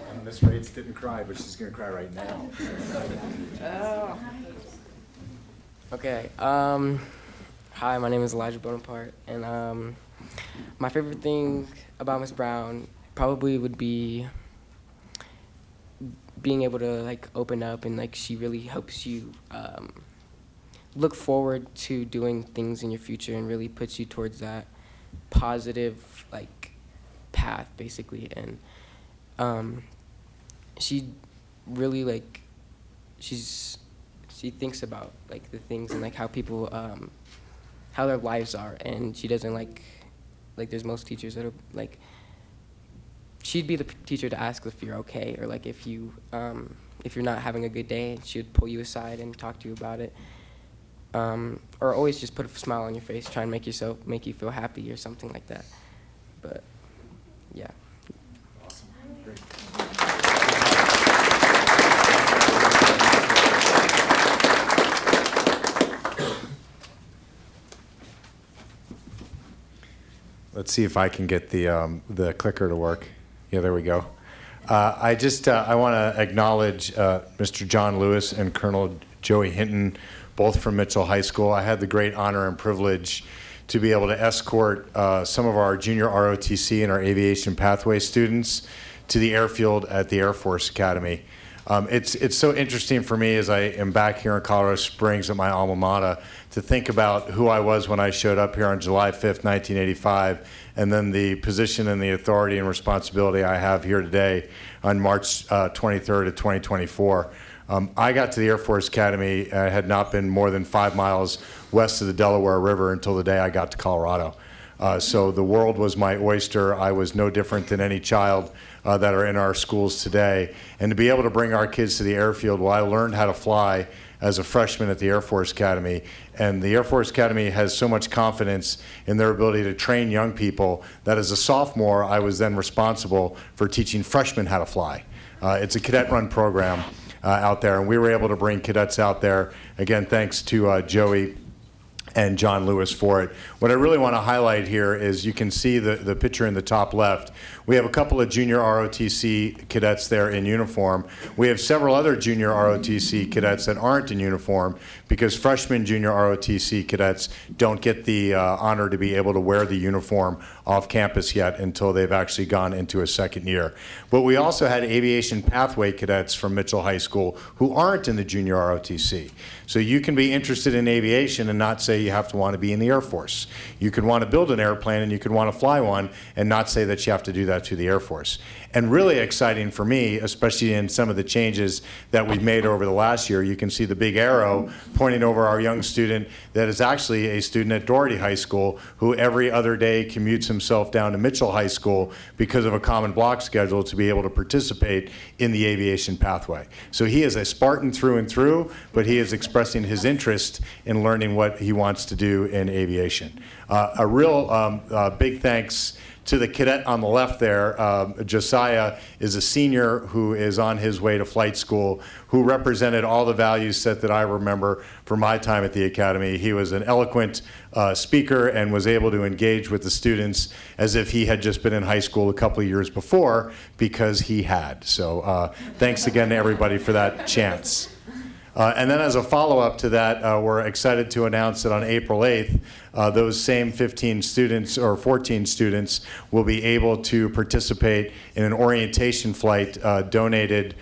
And Miss Rates didn't cry, but she's going to cry right now. Okay. Hi, my name is Elijah Bonaparte, and my favorite thing about Miss Brown probably would be being able to like open up, and like she really helps you look forward to doing things in your future and really puts you towards that positive like path basically. And she really like she thinks about like the things and like how people how their lives are, and she doesn't like there's most teachers that are like, she'd be the teacher to ask if you're okay, or like if you're not having a good day, she would pull you aside and talk to you about it, or always just put a smile on your face, try and make you feel happy or something like that. But yeah. Awesome. Great. Let's see if I can get the clicker to work. Yeah, there we go. I want to acknowledge Mr. John Lewis and Colonel Joey Hinton, both from Mitchell High School. I had the great honor and privilege to be able to escort some of our junior ROTC and our aviation pathway students to the airfield at the Air Force Academy. It's so interesting for me as I am back here in Colorado Springs at my alma mater to think about who I was when I showed up here on July 5th, 1985, and then the position and the authority and responsibility I have here today on March 23rd of 2024. I got to the Air Force Academy. I had not been more than 5 miles west of the Delaware River until the day I got to Colorado. So the world was my oyster. I was no different than any child that are in our schools today. And to be able to bring our kids to the airfield, well, I learned how to fly as a freshman at the Air Force Academy. And the Air Force Academy has so much confidence in their ability to train young people that as a sophomore, I was then responsible for teaching freshmen how to fly. It's a cadet-run program out there, and we were able to bring cadets out there. Again, thanks to Joey and John Lewis for it. What I really want to highlight here is you can see the picture in the top left. We have a couple of junior ROTC cadets there in uniform. We have several other junior ROTC cadets that aren't in uniform because freshman junior ROTC cadets don't get the honor to be able to wear the uniform off campus yet until they've actually gone into a second year. But we also had aviation pathway cadets from Mitchell High School who aren't in the junior ROTC. So you can be interested in aviation and not say you have to want to be in the Air Force. You could want to build an airplane and you could want to fly one and not say that you have to do that to the Air Force. And really exciting for me, especially in some of the changes that we've made over the last year, you can see the big arrow pointing over our young student that is actually a student at Doherty High School who every other day commutes himself down to Mitchell High School because of a common block schedule to be able to participate in the aviation pathway. So he is a Spartan through and through, but he is expressing his interest in learning what he wants to do in aviation. A real big thanks to the cadet on the left there. Josiah is a senior who is on his way to flight school, who represented all the values set that I remember from my time at the academy. He was an eloquent speaker and was able to engage with the students as if he had just been in high school a couple of years before, because he had. So thanks again to everybody for that chance. And then as a follow-up to that, we're excited to announce that on April 8th, those same 15 students or 14 students will be able to participate in an orientation flight donated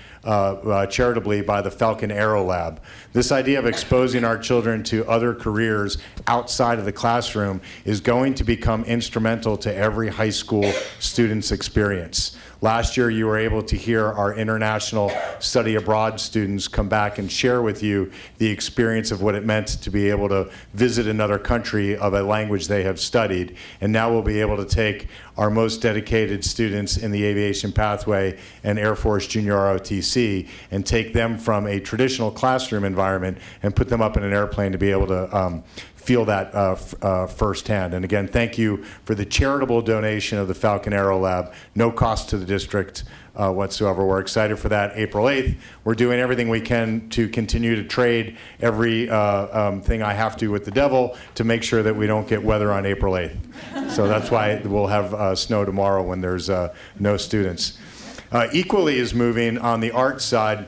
charitably by the Falcon Aero Lab. This idea of exposing our children to other careers outside of the classroom is going to become instrumental to every high school student's experience. Last year, you were able to hear our international study abroad students come back and share with you the experience of what it meant to be able to visit another country of a language they have studied. And now we'll be able to take our most dedicated students in the aviation pathway and Air Force Junior ROTC and take them from a traditional classroom environment and put them up in an airplane to be able to feel that firsthand. And again, thank you for the charitable donation of the Falcon Aero Lab. No cost to the district whatsoever. We're excited for that. April 8th, we're doing everything we can to continue to trade every thing I have to with the devil to make sure that we don't get weather on April 8th. So that's why we'll have snow tomorrow when there's no students. Equally as moving on the art side,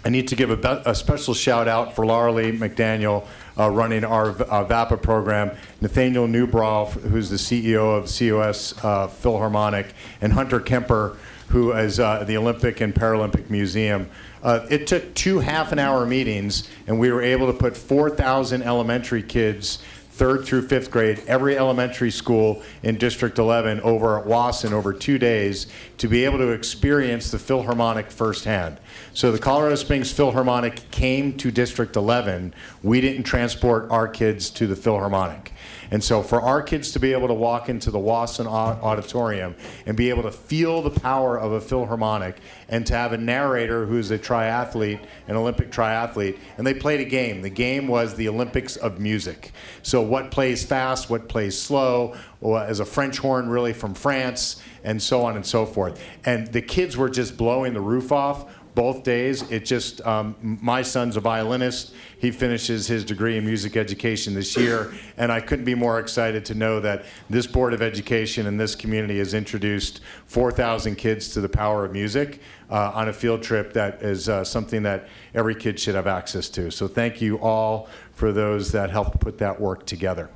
I need to give a special shout out for Laura Lee McDaniel, running our VAPA program, Nathaniel Newbraw, who's the CEO of COS Philharmonic, and Hunter Kemper, who is the Olympic and Paralympic Museum. It took 2 half-an-hour meetings, and we were able to put 4,000 elementary kids, 3rd through 5th grade, every elementary school in District 11 over at Wasson over 2 days to be able to experience the Philharmonic firsthand. So the Colorado Springs Philharmonic came to District 11. We didn't transport our kids to the Philharmonic. And so for our kids to be able to walk into the Wasson Auditorium and be able to feel the power of a Philharmonic and to have a narrator who's a triathlete, an Olympic triathlete, and they played a game. The game was the Olympics of music. So what plays fast, what plays slow, as a French horn really from France, and so on and so forth. And the kids were just blowing the roof off both days. It just, my son's a violinist. He finishes his degree in music education this year, and I couldn't be more excited to know that this Board of Education and this community has introduced 4,000 kids to the power of music on a field trip that is something that every kid should have access to. So thank you all for those that helped put that work together.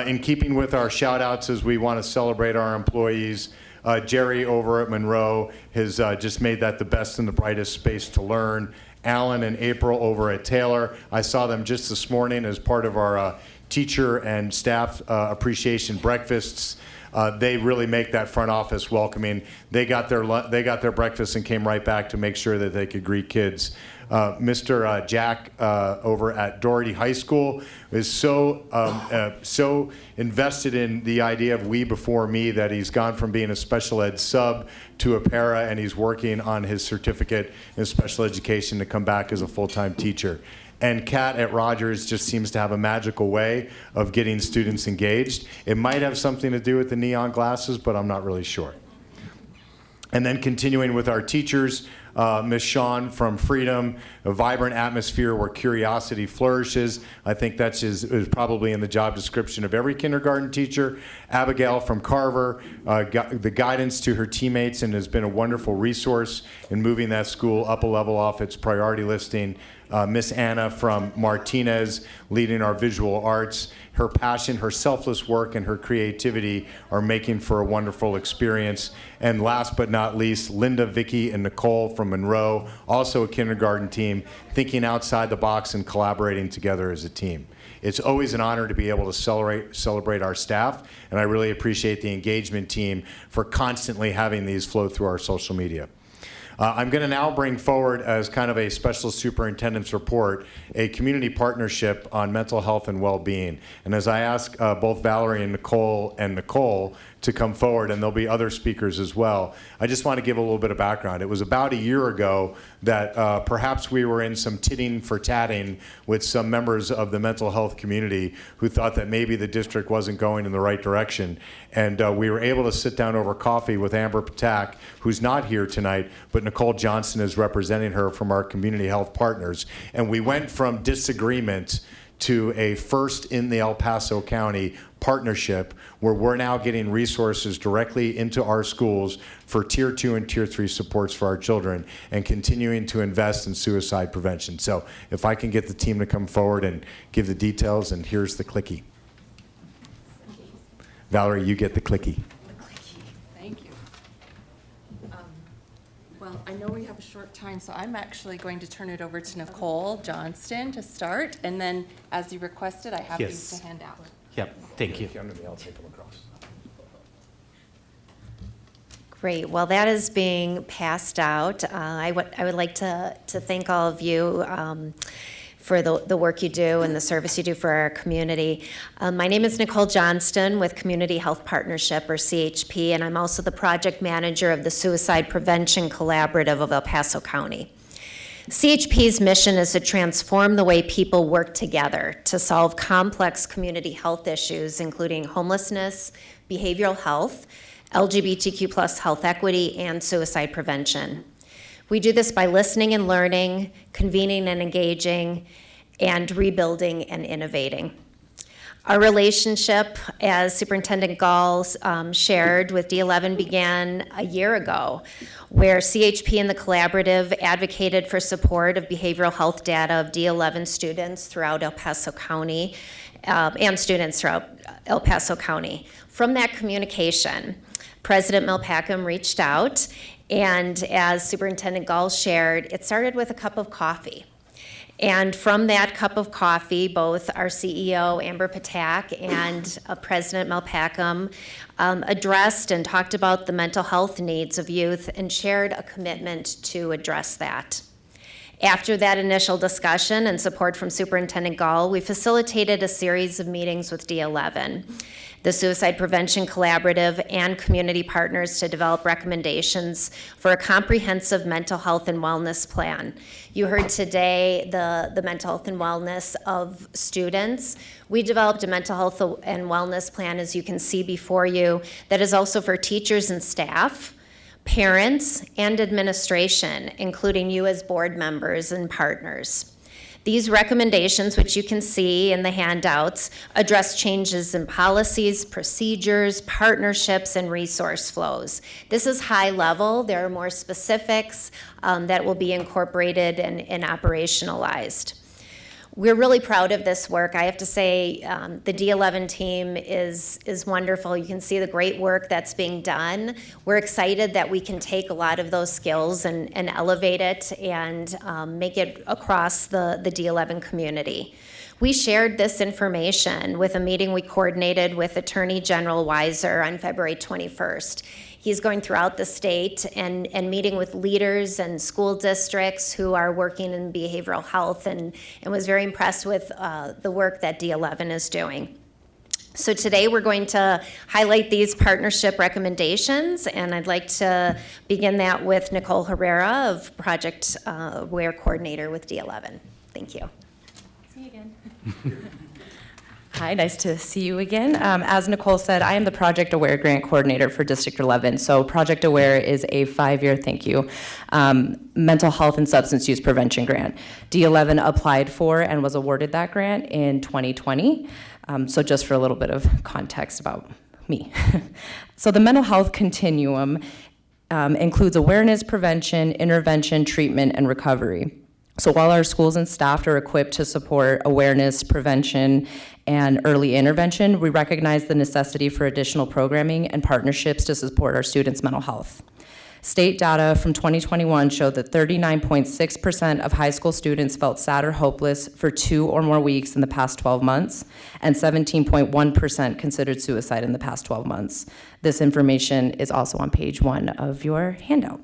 In keeping with our shout outs as we want to celebrate our employees, Jerry over at Monroe has just made that the best and the brightest space to learn. Alan and April over at Taylor, I saw them just this morning as part of our teacher and staff appreciation breakfasts. They really make that front office welcoming. They got their breakfast and came right back to make sure that they could greet kids. Mr. Jack over at Doherty High School is so invested in the idea of we before me that he's gone from being a special ed sub to a para, and he's working on his certificate in special education to come back as a full-time teacher. And Kat at Rogers just seems to have a magical way of getting students engaged. It might have something to do with the neon glasses, but I'm not really sure. And then continuing with our teachers, Ms. Shawn from Freedom, a vibrant atmosphere where curiosity flourishes. I think that's is probably in the job description of every kindergarten teacher. Abigail from Carver, the guidance to her teammates and has been a wonderful resource in moving that school up a level off its priority listing. Miss Anna from Martinez, leading our visual arts. Her passion, her selfless work, and her creativity are making for a wonderful experience. And last but not least, Linda, Vicky, and Nicole from Monroe, also a kindergarten team, thinking outside the box and collaborating together as a team. It's always an honor to be able to celebrate our staff, and I really appreciate the engagement team for constantly having these flow through our social media. I'm going to now bring forward, as kind of a special superintendent's report, a community partnership on mental health and well-being. And as I ask both Valerie and Nicole to come forward, and there'll be other speakers as well, I just want to give a little bit of background. It was about a year ago that perhaps we were in some titting for tatting with some members of the mental health community who thought that maybe the district wasn't going in the right direction. And we were able to sit down over coffee with Amber Patak, who's not here tonight, but Nicole Johnson is representing her from our community health partners. And we went from disagreement to a first in the El Paso County partnership where we're now getting resources directly into our schools for Tier 2 and Tier 3 supports for our children and continuing to invest in suicide prevention. So if I can get the team to come forward and give the details, and here's the clicky. Valerie, you get the clicky. Thank you. Well, I know we have a short time, so I'm actually going to turn it over to Nicole Johnston to start, and then, as you requested, I have these to hand out. Yep, thank you. I'll take them across. Great. Well, that is being passed out. I would like to thank all of you for the work you do and the service you do for our community. My name is Nicole Johnston with Community Health Partnership, or CHP, and I'm also the project manager of the Suicide Prevention Collaborative of El Paso County. CHP's mission is to transform the way people work together to solve complex community health issues, including homelessness, behavioral health, LGBTQ+ health equity, and suicide prevention. We do this by listening and learning, convening and engaging, and rebuilding and innovating. Our relationship, as Superintendent Gall shared with D11, began a year ago, where CHP and the collaborative advocated for support of behavioral health data of D11 students throughout El Paso County and students throughout El Paso County. From that communication, President Milpacum reached out, and as Superintendent Gall shared, it started with a cup of coffee. And from that cup of coffee, both our CEO, Amber Patak, and President Milpacum addressed and talked about the mental health needs of youth and shared a commitment to address that. After that initial discussion and support from Superintendent Gall, we facilitated a series of meetings with D11, the Suicide Prevention Collaborative, and community partners to develop recommendations for a comprehensive mental health and wellness plan. You heard today the mental health and wellness of students. We developed a mental health and wellness plan, as you can see before you, that is also for teachers and staff, parents, and administration, including you as board members and partners. These recommendations, which you can see in the handouts, address changes in policies, procedures, partnerships, and resource flows. This is high level. There are more specifics that will be incorporated and operationalized. We're really proud of this work. I have to say the D11 team is wonderful. You can see the great work that's being done. We're excited that we can take a lot of those skills and elevate it and make it across the D11 community. We shared this information with a meeting we coordinated with Attorney General Weiser on February 21st. He's going throughout the state and meeting with leaders and school districts who are working in behavioral health and was very impressed with the work that D11 is doing. So today we're going to highlight these partnership recommendations, and I'd like to begin that with Nicole Herrera of Project Aware Coordinator with D11. Thank you. See you again. Hi, nice to see you again. As Nicole said, I am the Project Aware Grant Coordinator for District 11. So Project Aware is a 5-year, thank you, mental health and substance use prevention grant. D11 applied for and was awarded that grant in 2020. So just for a little bit of context about me. So the mental health continuum includes awareness, prevention, intervention, treatment, and recovery. So while our schools and staff are equipped to support awareness, prevention, and early intervention, we recognize the necessity for additional programming and partnerships to support our students' mental health. State data from 2021 showed that 39.6% of high school students felt sad or hopeless for 2 or more weeks in the past 12 months, and 17.1% considered suicide in the past 12 months. This information is also on page 1 of your handout.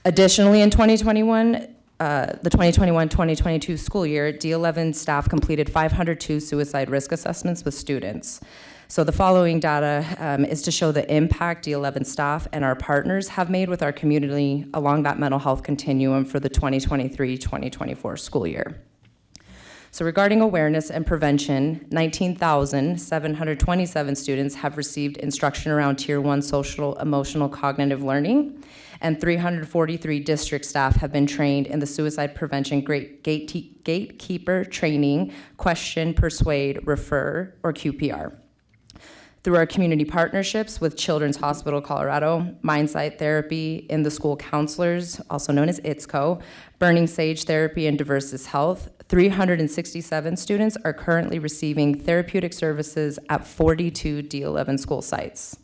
Additionally, in 2021, the 2021-2022 school year, D11 staff completed 502 suicide risk assessments with students. So the following data is to show the impact D11 staff and our partners have made with our community along that mental health continuum for the 2023-2024 school year. So regarding awareness and prevention, 19,727 students have received instruction around Tier 1 social, emotional, cognitive learning, and 343 district staff have been trained in the suicide prevention gatekeeper training, question, persuade, refer, or QPR. Through our community partnerships with Children's Hospital Colorado, Mindsight Therapy, In the School Counselors, also known as ITSCO, Burning Sage Therapy, and Diversis Health, 367 students are currently receiving therapeutic services at 42 D11 school sites.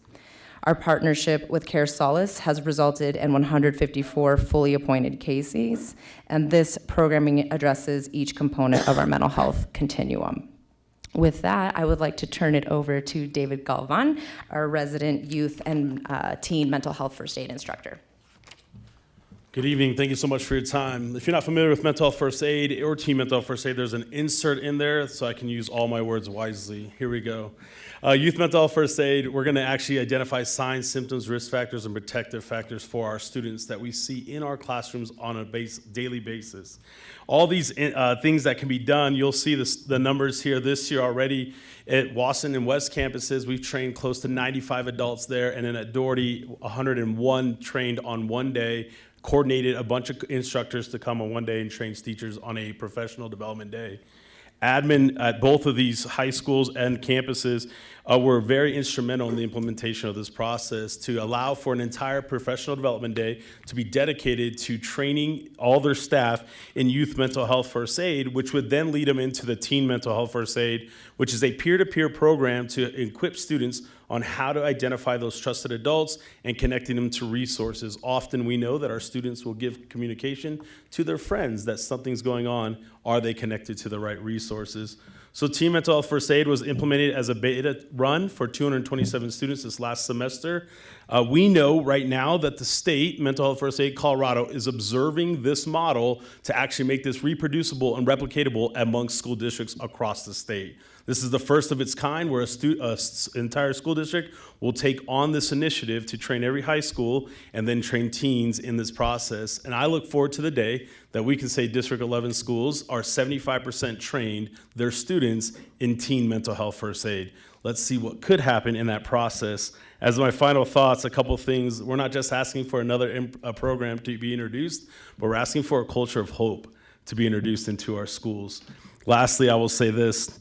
Our partnership with Care Solace has resulted in 154 fully appointed cases, and this programming addresses each component of our mental health continuum. With that, I would like to turn it over to David Galvan, our resident youth and teen mental health first aid instructor. Good evening. Thank you so much for your time. If you're not familiar with mental health first aid or teen mental health first aid, there's an insert in there so I can use all my words wisely. Here we go. Youth mental health first aid, we're going to actually identify signs, symptoms, risk factors, and protective factors for our students that we see in our classrooms on a daily basis. All these things that can be done, you'll see the numbers here this year already. At Wasson and West campuses, we've trained close to 95 adults there, and then at Doherty, 101 trained on one day, coordinated a bunch of instructors to come on one day and train teachers on a professional development day. Admin at both of these high schools and campuses were very instrumental in the implementation of this process to allow for an entire professional development day to be dedicated to training all their staff in youth mental health first aid, which would then lead them into the teen mental health first aid, which is a peer-to-peer program to equip students on how to identify those trusted adults and connecting them to resources. Often we know that our students will give communication to their friends that something's going on. Are they connected to the right resources? So Teen Mental Health First Aid was implemented as a beta run for 227 students this last semester. We know right now that the state, Mental Health First Aid Colorado, is observing this model to actually make this reproducible and replicatable amongst school districts across the state. This is the first of its kind where an entire school district will take on this initiative to train every high school and then train teens in this process. And I look forward to the day that we can say District 11 schools are 75% trained their students in teen mental health first aid. Let's see what could happen in that process. As my final thoughts, a couple things. We're not just asking for another program to be introduced, but we're asking for a culture of hope to be introduced into our schools. Lastly, I will say this.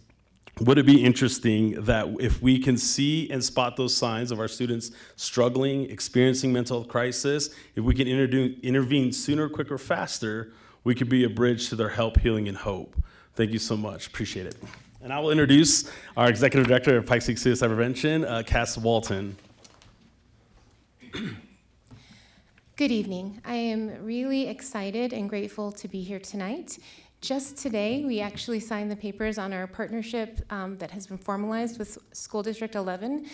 Would it be interesting that if we can see and spot those signs of our students struggling, experiencing mental health crisis, if we can intervene sooner, quicker, faster, we could be a bridge to their help, healing, and hope. Thank you so much. Appreciate it. And I will introduce our Executive Director of Pikes Peak Suicide Prevention, Cass Walton. Good evening. I am really excited and grateful to be here tonight. Just today, we actually signed the papers on our partnership that has been formalized with School District 11,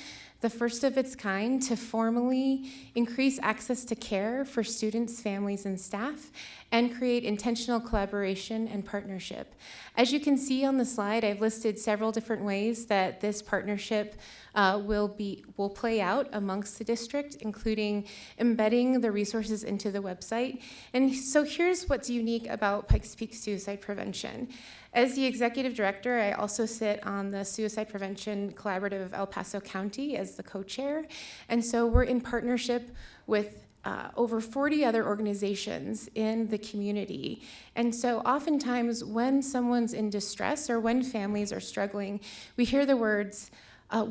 the first of its kind to formally increase access to care for students, families, and staff, and create intentional collaboration and partnership. As you can see on the slide, I've listed several different ways that this partnership will play out amongst the district, including embedding the resources into the website. And so here's what's unique about Pikes Peak Suicide Prevention. As the executive director, I also sit on the Suicide Prevention Collaborative of El Paso County as the co-chair. And so we're in partnership with over 40 other organizations in the community. And so oftentimes when someone's in distress or when families are struggling, we hear the words,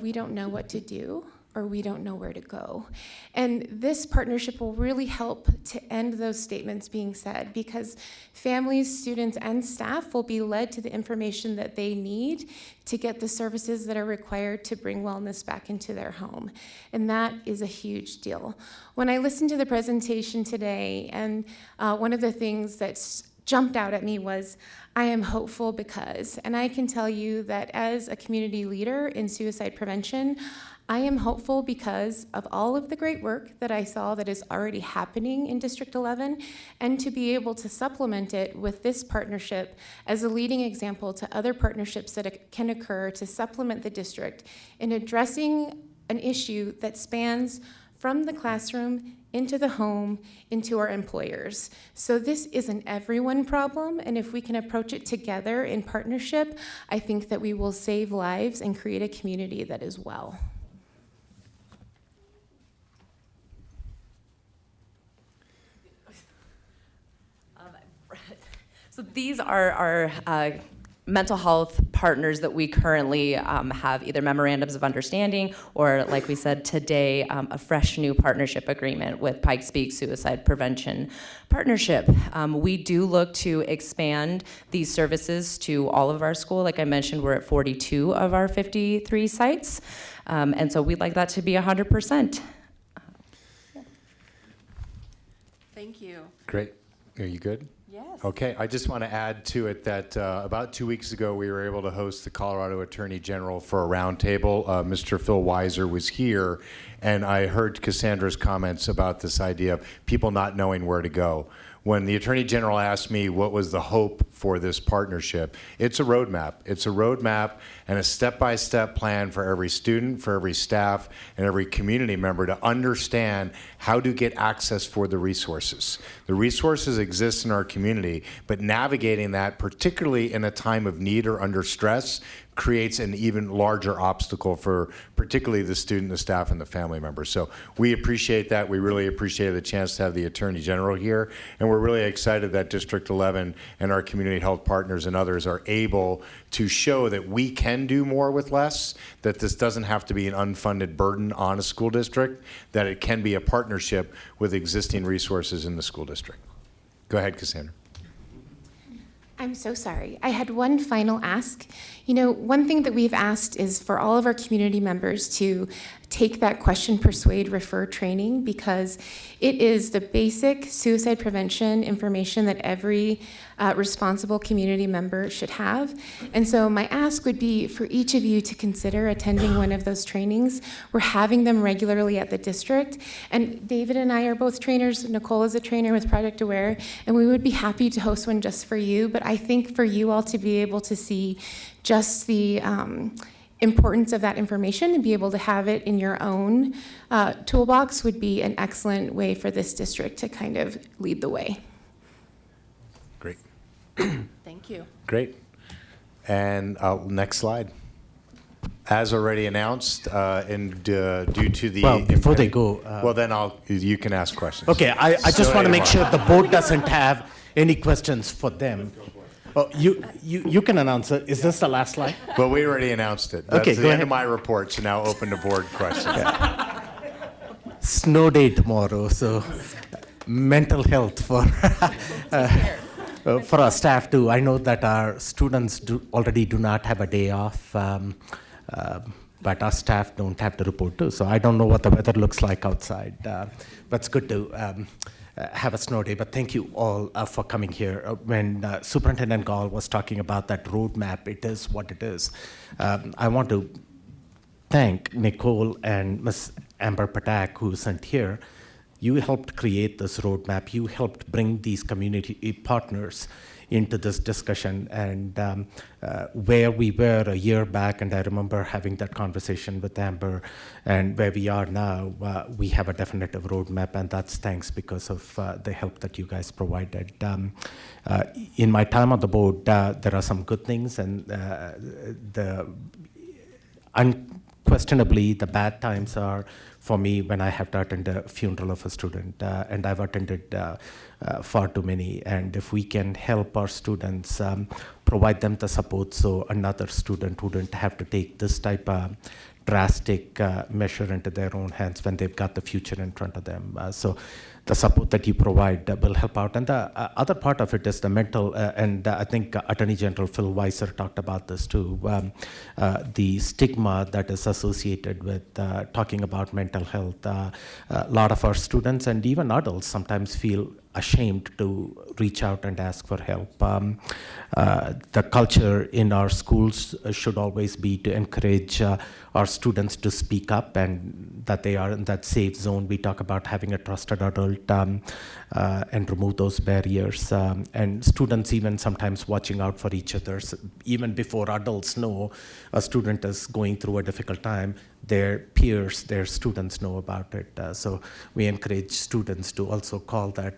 we don't know what to do, or we don't know where to go. And this partnership will really help to end those statements being said, because families, students, and staff will be led to the information that they need to get the services that are required to bring wellness back into their home. And that is a huge deal. When I listened to the presentation today, and one of the things that's jumped out at me was, I am hopeful because, and I can tell you that as a community leader in suicide prevention, I am hopeful because of all of the great work that I saw that is already happening in District 11, and to be able to supplement it with this partnership as a leading example to other partnerships that can occur to supplement the district in addressing an issue that spans from the classroom into the home, into our employers. So this is an everyone problem, and if we can approach it together in partnership, I think that we will save lives and create a community that is well. So these are our mental health partners that we currently have either memorandums of understanding or, like we said today, a fresh new partnership agreement with Pikes Peak Suicide Prevention Partnership. We do look to expand these services to all of our school. Like I mentioned, we're at 42 of our 53 sites, and so we'd like that to be 100%. Thank you. Great. Are you good? Yes. Okay, I just want to add to it that about 2 weeks ago, we were able to host the Colorado Attorney General for a roundtable. Mr. Phil Weiser was here, and I heard Cassandra's comments about this idea of people not knowing where to go. When the Attorney General asked me what was the hope for this partnership, it's a roadmap. It's a roadmap and a step-by-step plan for every student, for every staff, and every community member to understand how to get access for the resources. The resources exist in our community, but navigating that, particularly in a time of need or under stress, creates an even larger obstacle for particularly the student, the staff, and the family members. So we appreciate that. We really appreciate the chance to have the Attorney General here, and we're really excited that District 11 and our community health partners and others are able to show that we can do more with less, that this doesn't have to be an unfunded burden on a school district, that it can be a partnership with existing resources in the school district. Go ahead, Cassandra. I'm so sorry. I had one final ask. You know, one thing that we've asked is for all of our community members to take that question, persuade, refer training, because it is the basic suicide prevention information that every responsible community member should have. And so my ask would be for each of you to consider attending one of those trainings. We're having them regularly at the district. And David and I are both trainers. Nicole is a trainer with Project Aware, and we would be happy to host one just for you. But I think for you all to be able to see just the importance of that information and be able to have it in your own toolbox would be an excellent way for this district to kind of lead the way. Great. Thank you. Great. And next slide. As already announced, and due to the... Well, before they go... well, then you can ask questions. Okay, I just want to make sure the board doesn't have any questions for them. Oh, you can announce it. Is this the last slide? Well, we already announced it. That's Okay, the go end ahead. of my report, so now open to board questions. Snow day tomorrow, so mental health for our staff too. I know that our students already do not have a day off, but our staff don't have to report too. So I don't know what the weather looks like outside. But it's good to have a snow day. But thank you all for coming here. When Superintendent Gall was talking about that roadmap, it is what it is. I want to thank Nicole and Ms. Amber Patak, who isn't here. You helped create this roadmap. You helped bring these community partners into this discussion, and where we were a year back, and I remember having that conversation with Amber, and where we are now, we have a definitive roadmap, and that's thanks because of the help that you guys provided. In my time on the board, there are some good things, and unquestionably, the bad times are for me when I have to attend a funeral of a student, and I've attended far too many. And if we can help our students, provide them the support so another student wouldn't have to take this type of drastic measure into their own hands when they've got the future in front of them. So the support that you provide will help out. And the other part of it is the mental, and I think Attorney General Phil Weiser talked about this too, the stigma that is associated with talking about mental health. A lot of our students and even adults sometimes feel ashamed to reach out and ask for help. The culture in our schools should always be to encourage our students to speak up, and that they are in that safe zone. We talk about having a trusted adult and remove those barriers. And students even sometimes watching out for each other. Even before adults know a student is going through a difficult time, their peers, their students know about it. So we encourage students to also call that.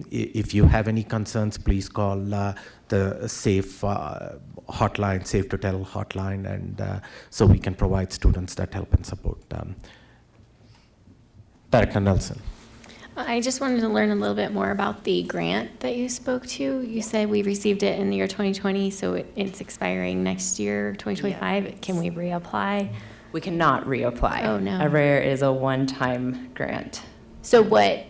If you have any concerns, please call the SAFE hotline, Safe to Tell hotline, and so we can provide students that help and support. Director Nelson. I just wanted to learn a little bit more about the grant that you spoke to. You said we received it in the year 2020, so it's expiring next year, 2025. Yes. Can we reapply? We cannot reapply. Oh, no. Every is a one-time grant. So what,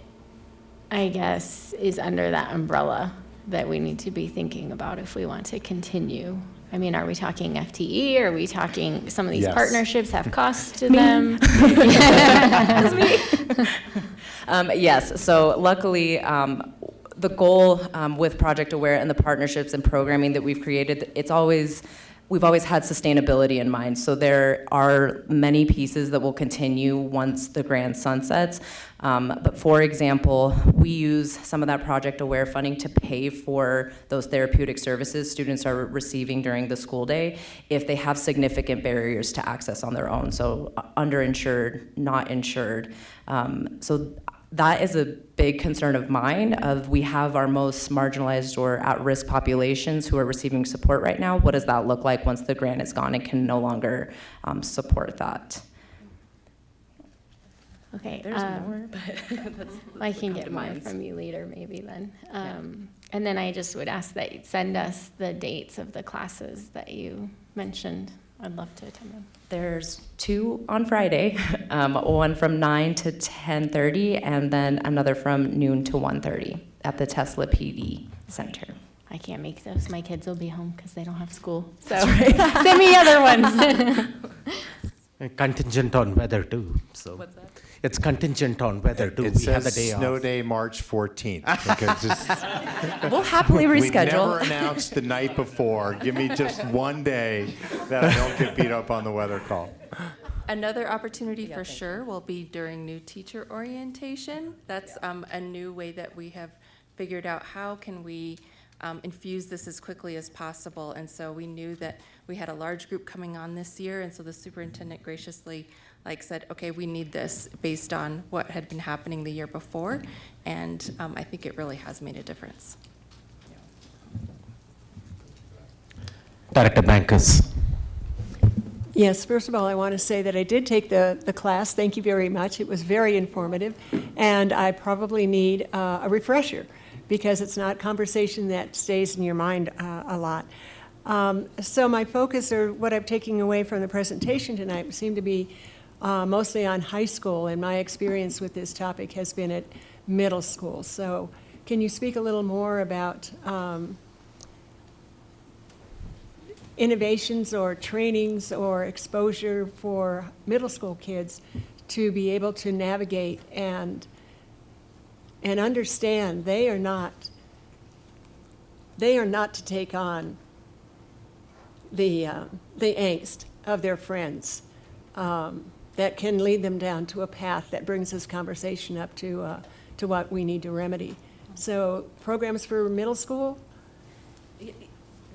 I guess, is under that umbrella that we need to be thinking about if we want to continue? I mean, are we talking FTE? Are we talking some of these Yes. partnerships have costs to them? Yes, so luckily, the goal with Project Aware and the partnerships and programming that we've created, we've always had sustainability in mind. So there are many pieces that will continue once the grant sunsets. But for example, we use some of that Project Aware funding to pay for those therapeutic services students are receiving during the school day if they have significant barriers to access on their own. So underinsured, not insured. So that is a big concern of mine. We have our most marginalized or at-risk populations who are receiving support right now. What does that look like once the grant is gone and can no longer support that? Okay. There's more, but that's I can get to more mind. from you later, maybe then. And then I just would ask that you send us the dates of the classes that you mentioned. I'd love to attend them. There's 2 on Friday, one from 9 to 10:30, and then another from noon to 1:30 at the Tesla PD Center. I can't make those. My kids will be home because they don't have school. So send me other ones. Contingent on weather too. So What's that? it's contingent on weather too. It We have the says day snow off. day, March 14th. Because it's- We'll happily we reschedule. never announce the night before. Give me just one day that I don't get beat up on the weather call. Another opportunity for sure will be during new teacher orientation. That's a new way that we have figured out how can we infuse this as quickly as possible. And so we knew that we had a large group coming on this year, and so the superintendent graciously said, okay, we need this based on what had been happening the year before, and I think it really has made a difference. Director Bankus. Yes, first of all, I want to say that I did take the class. Thank you very much. It was very informative, and I probably need a refresher because it's not conversation that stays in your mind a lot. So my focus, or what I'm taking away from the presentation tonight, seemed to be mostly on high school, and my experience with this topic has been at middle school. So can you speak a little more about innovations or trainings or exposure for middle school kids to be able to navigate and understand they are not to take on the angst of their friends that can lead them down to a path that brings this conversation up to what we need to remedy. So programs for middle school.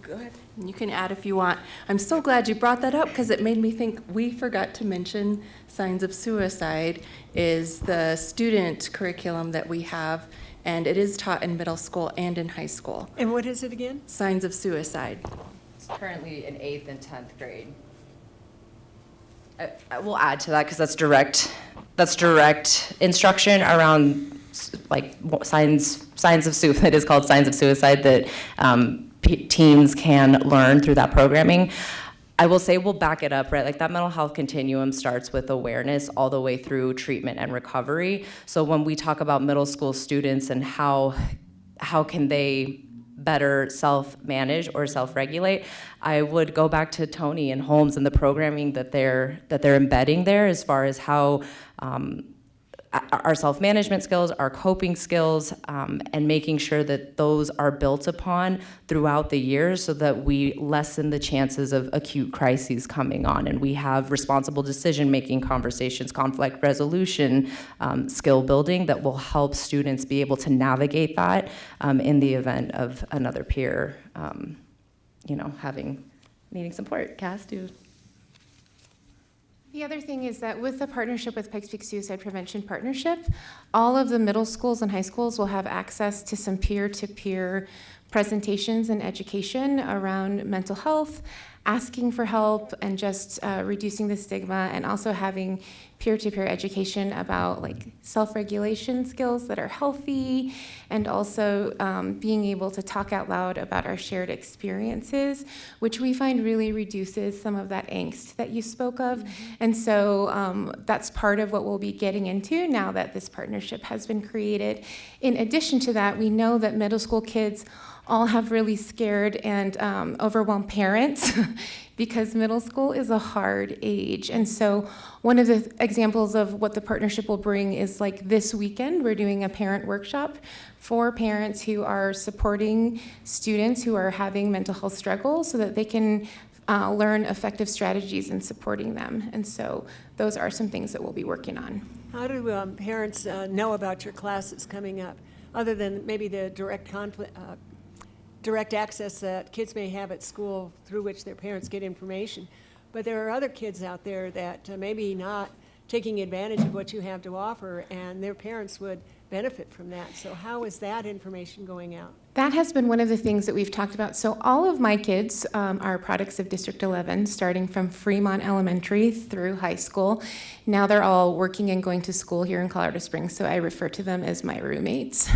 Go ahead. You can add if you want. I'm so glad you brought that up because it made me think we forgot to mention Signs of Suicide is the student curriculum that we have, and it is taught in middle school and in high school. And what is it again? Signs of Suicide. It's currently in 8th and 10th grade. I will add to that because that's direct instruction around signs of suicide. It is called Signs of Suicide that teens can learn through that programming. I will say we'll back it up, right? Like that mental health continuum starts with awareness all the way through treatment and recovery. So when we talk about middle school students and how can they better self-manage or self-regulate, I would go back to Tony and Holmes and the programming that they're embedding there as far as how our self-management skills, our coping skills, and making sure that those are built upon throughout the years so that we lessen the chances of acute crises coming on. And we have responsible decision-making conversations, conflict resolution, skill building that will help students be able to navigate that in the event of another peer, needing support. Cass, do. The other thing is that with the partnership with Pikes Peak Suicide Prevention Partnership, all of the middle schools and high schools will have access to some peer-to-peer presentations and education around mental health, asking for help, and just reducing the stigma, and also having peer-to-peer education about self-regulation skills that are healthy, and also being able to talk out loud about our shared experiences, which we find really reduces some of that angst that you spoke of. And so that's part of what we'll be getting into now that this partnership has been created. In addition to that, we know that middle school kids all have really scared and overwhelmed parents because middle school is a hard age. And so one of the examples of what the partnership will bring is this weekend, we're doing a parent workshop for parents who are supporting students who are having mental health struggles so that they can learn effective strategies in supporting them. And so those are some things that we'll be working on. How do parents know about your classes coming up, other than maybe the direct access that kids may have at school through which their parents get information? But there are other kids out there that maybe not taking advantage of what you have to offer, and their parents would benefit from that. So how is that information going out? That has been one of the things that we've talked about. So all of my kids are products of District 11, starting from Fremont Elementary through high school. Now they're all working and going to school here in Colorado Springs, so I refer to them as my roommates.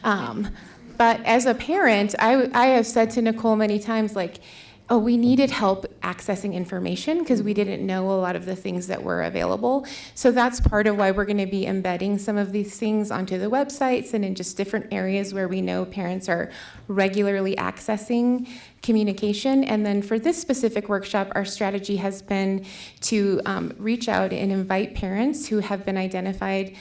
But as a parent, I have said to Nicole many times, like, oh, we needed help accessing information because we didn't know a lot of the things that were available. So that's part of why we're going to be embedding some of these things onto the websites and in just different areas where we know parents are regularly accessing communication. And then for this specific workshop, our strategy has been to reach out and invite parents who have been identified,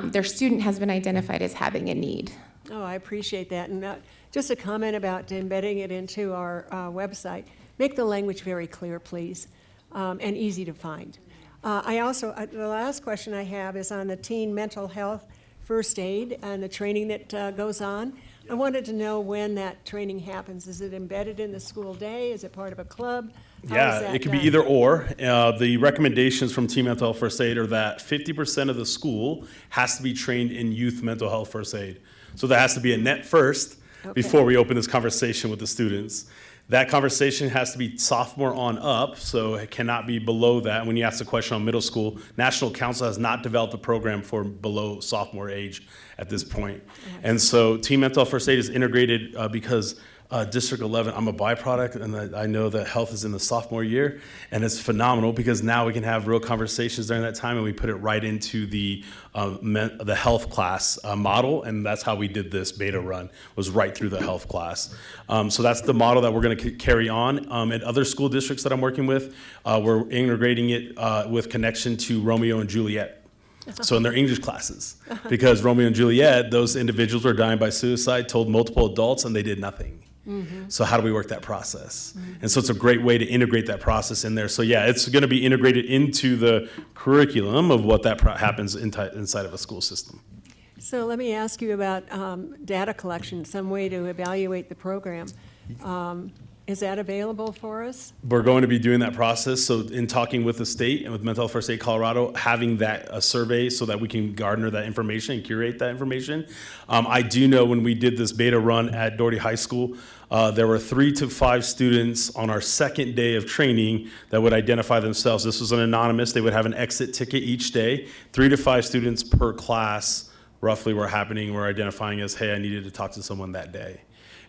their student has been identified as having a need. Oh, I appreciate that. And just a comment about embedding it into our website. Make the language very clear, please, and easy to find. I also, the last question I have is on the teen mental health first aid and the training that goes on. I wanted to know when that training happens. Is it embedded in the school day? Is it part of a club? Yeah, it could be either or. The recommendations from Teen Mental Health First Aid are that 50% of the school has to be trained in youth mental health first aid. So there has to be a net first before we open this conversation with the students. That conversation has to be sophomore on up, so it cannot be below that. When you ask the question on middle school, National Council has not developed a program for below sophomore age at this point. And so Teen Mental Health First Aid is integrated because District 11, I'm a byproduct, and I know that health is in the sophomore year, and it's phenomenal because now we can have real conversations during that time, and we put it right into the health class model, and that's how we did this beta run, was right through the health class. So that's the model that we're going to carry on. At other school districts that I'm working with, we're integrating it with connection to Romeo and Juliet. So in their English classes, because Romeo and Juliet, those individuals were dying by suicide, told multiple adults, and they did nothing. So how do we work that process? And so it's a great way to integrate that process in there. So yeah, it's going to be integrated into the curriculum of what that happens inside of a school system. So let me ask you about data collection, some way to evaluate the program. Is that available for us? We're going to be doing that process. So in talking with the state and with Mental Health First Aid Colorado, having that a survey so that we can garner that information and curate that information. I do know when we did this beta run at Doherty High School, there were 3 to 5 students on our second day of training that would identify themselves. This was an anonymous. They would have an exit ticket each day. 3 to 5 students per class roughly were identifying as, hey, I needed to talk to someone that day.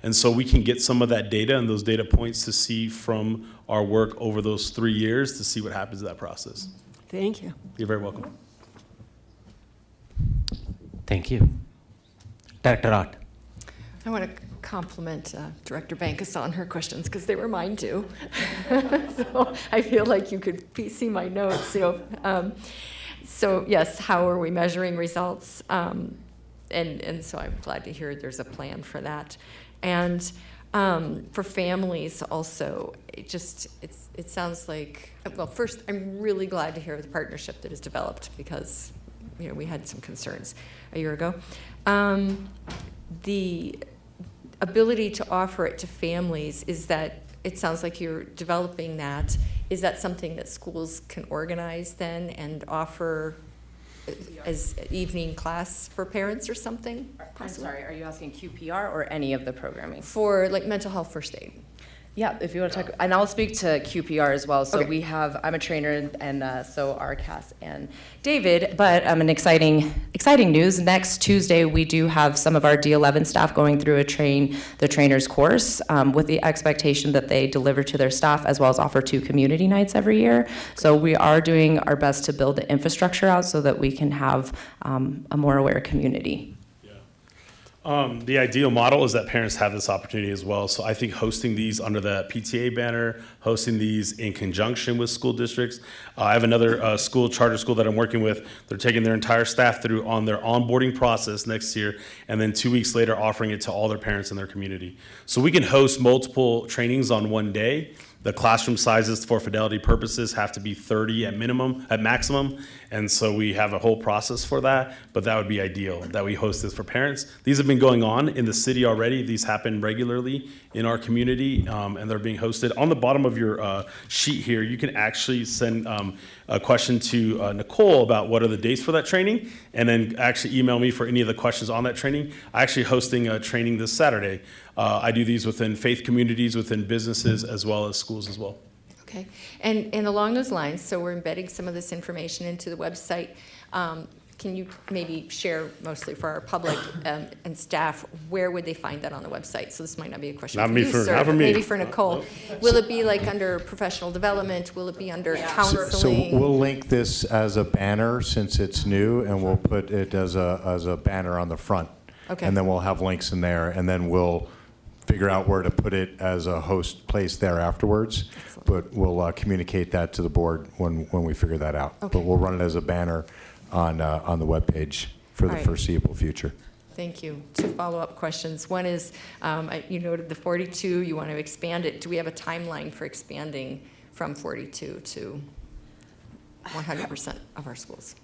And so we can get some of that data and those data points to see from our work over those 3 years to see what happens in that process. Thank you. You're very welcome. Thank you. Director Ott. I want to compliment Director Bankus on her questions because they were mine too. So I feel like you could see my notes. So yes, how are we measuring results? And so I'm glad to hear there's a plan for that. And for families also, it sounds like, well, first, I'm really glad to hear the partnership that is developed because, we had some concerns a year ago. The ability to offer it to families, it sounds like you're developing that. Is that something that schools can organize then and offer as evening class for parents or something? I'm sorry, are you asking QPR or any of the programming? For like mental health first aid. Yeah, if you want to talk, and I'll speak to QPR as well. So Okay. I'm a trainer, and so are Cass and David. But an exciting news. Next Tuesday, we do have some of our D11 staff going through the trainer's course with the expectation that they deliver to their staff as well as offer 2 community nights every year. So we are doing our best to build the infrastructure out so that we can have a more aware community. The ideal model is that parents have this opportunity as well. So I think hosting these under the PTA banner, hosting these in conjunction with school districts. I have another charter school that I'm working with. They're taking their entire staff through on their onboarding process next year, and then 2 weeks later offering it to all their parents in their community. So we can host multiple trainings on one day, The classroom sizes for fidelity purposes have to be 30 at maximum. And so we have a whole process for that, but that would be ideal that we host this for parents. These have been going on in the city already. These happen regularly in our community, and they're being hosted. On the bottom of your sheet here, you can actually send a question to Nicole about what are the dates for that training, and then actually email me for any of the questions on that training. I'm actually hosting a training this Saturday. I do these within faith communities, within businesses, as well as schools as well. Okay, and along those lines, so we're embedding some of this information into the website. Can you maybe share, mostly for our public and staff, where would they find that on the website? So this might not be a question Not for me you, for- sir, not for but me. maybe for Nicole. Will it be like under professional development? Will it be under So counseling? we'll link this as a banner since it's new, and we'll put it as a banner on the front. Okay. And then we'll have links in there, and then we'll figure out where to put it as a host place there afterwards. But we'll communicate that to the board when we figure that out. Okay. But we'll run it as a banner on the webpage for All the right. foreseeable future. Thank you. Two follow-up questions. One is, you noted the 42, you want to expand it. Do we have a timeline for expanding from 42 to 100% of our schools?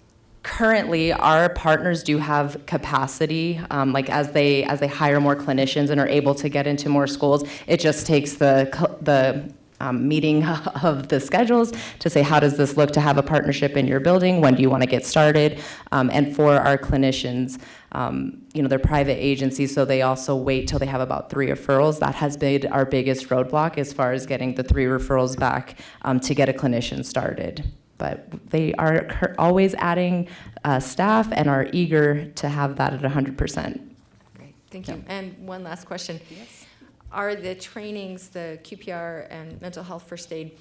Currently, our partners do have capacity, like as they hire more clinicians and are able to get into more schools. It just takes the meeting of the schedules to say, how does this look to have a partnership in your building? When do you want to get started? And for our clinicians, they're private agencies, so they also wait till they have about 3 referrals. That has been our biggest roadblock as far as getting the 3 referrals back to get a clinician started. But they are always adding staff and are eager to have that at 100%. Great, thank you. And one last question. Yes. Are the trainings, the QPR and mental health first aid,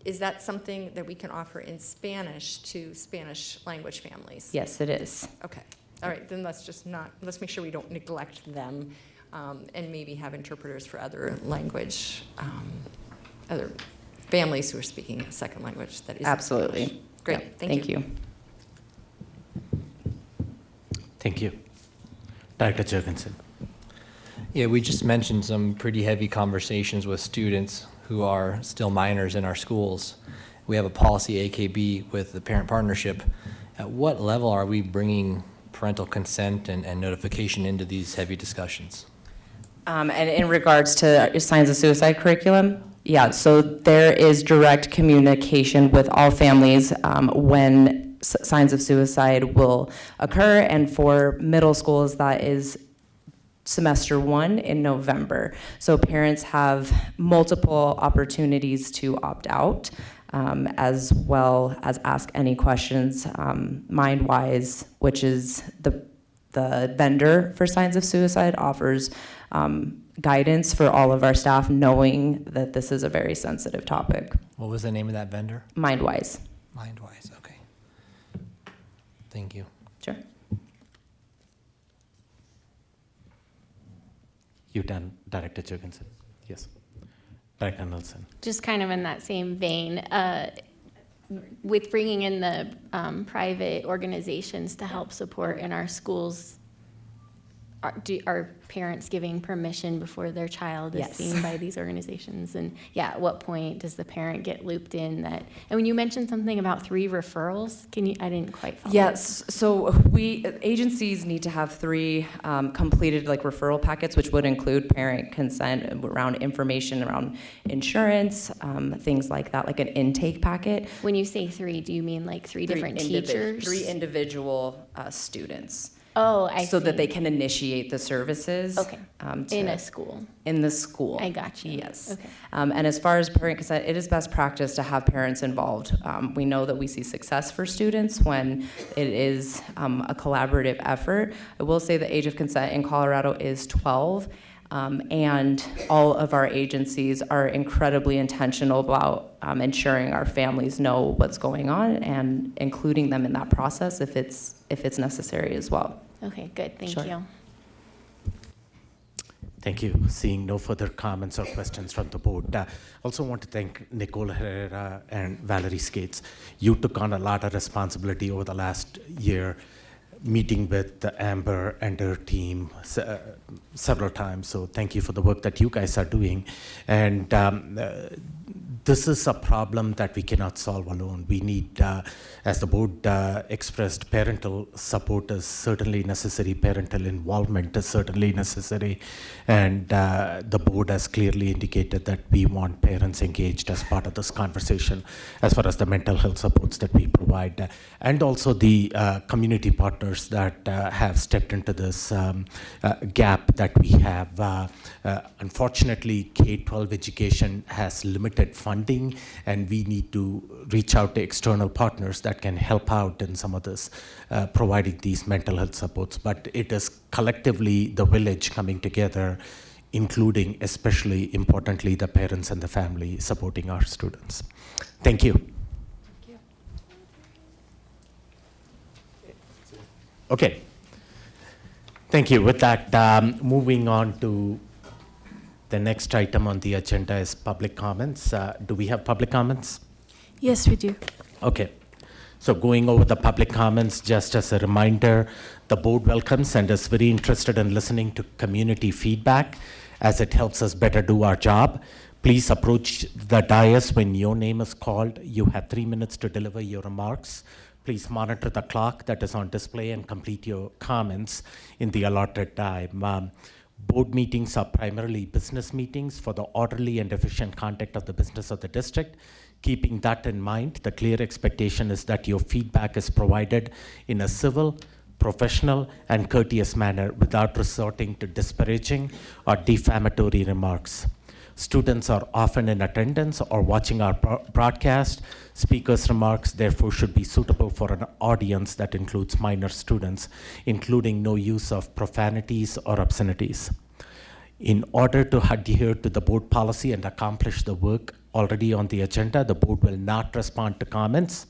is that something that we can offer in Spanish to Spanish language families? Yes, it is. Okay, all right, then let's make sure we don't neglect them, and maybe have interpreters for other language, other families who are speaking a second language that is Absolutely. Spanish. Great, Yep, thank you. Thank you. Director Jurgensen. Yeah, we just mentioned some pretty heavy conversations with students who are still minors in our schools. We have a policy, AKB, with the parent partnership. At what level are we bringing parental consent and notification into these heavy discussions? And in regards to signs of suicide curriculum, yeah, so there is direct communication with all families when signs of suicide will occur, and for middle schools, that is semester 1 in November. So parents have multiple opportunities to opt out, as well as ask any questions. MindWise, which is the vendor for signs of suicide, offers guidance for all of our staff, knowing that this is a very sensitive topic. What was the name of that vendor? MindWise. MindWise, okay. Thank you. Sure. You done, Director Jurgensen? Yes. Director Nelson. Just kind of in that same vein, with bringing in the private organizations to help support in our schools, are parents giving permission before their child is Yes. seen by these organizations? And yeah, at what point does the parent get looped in that? And when you mentioned something about 3 referrals, I didn't quite follow. Yes, so agencies need to have 3 completed referral packets, which would include parent consent around information around insurance, things like that, like an intake packet. When you say 3, do you mean like 3 different teachers? 3 individual students. Oh, I see. So that they can initiate the services. Okay. In a school. In the school. I got you. Yes. Okay. And as far as parent consent, it is best practice to have parents involved. We know that we see success for students when it is a collaborative effort. I will say the age of consent in Colorado is 12. And all of our agencies are incredibly intentional about ensuring our families know what's going on and including them in that process if it's necessary as well. Okay, good. Thank Sure. you. Thank you. Seeing no further comments or questions from the board. Also want to thank Nicole Herrera and Valerie Skates. You took on a lot of responsibility over the last year, meeting with Amber and her team several times. So thank you for the work that you guys are doing. And this is a problem that we cannot solve alone. We need, as the board expressed, parental support is certainly necessary, parental involvement is certainly necessary, and the board has clearly indicated that we want parents engaged as part of this conversation as far as the mental health supports that we provide, and also the community partners that have stepped into this gap that we have. Unfortunately, K-12 education has limited funding, and we need to reach out to external partners that can help out in some of this, providing these mental health supports. But it is collectively the village coming together, including, especially importantly, the parents and the family supporting our students. Thank you. Okay. Thank you. With that, moving on to the next item on the agenda is public comments. Do we have public comments? Yes, we do. Okay. So going over the public comments, just as a reminder, the board welcomes and is very interested in listening to community feedback as it helps us better do our job. Please approach the dais when your name is called. You have 3 minutes to deliver your remarks. Please monitor the clock that is on display and complete your comments in the allotted time. Board meetings are primarily business meetings for the orderly and efficient conduct of the business of the district. Keeping that in mind, the clear expectation is that your feedback is provided in a civil, professional, and courteous manner without resorting to disparaging or defamatory remarks. Students are often in attendance or watching our broadcast. Speakers' remarks, therefore, should be suitable for an audience that includes minor students, including no use of profanities or obscenities. In order to adhere to the board policy and accomplish the work already on the agenda, the board will not respond to comments,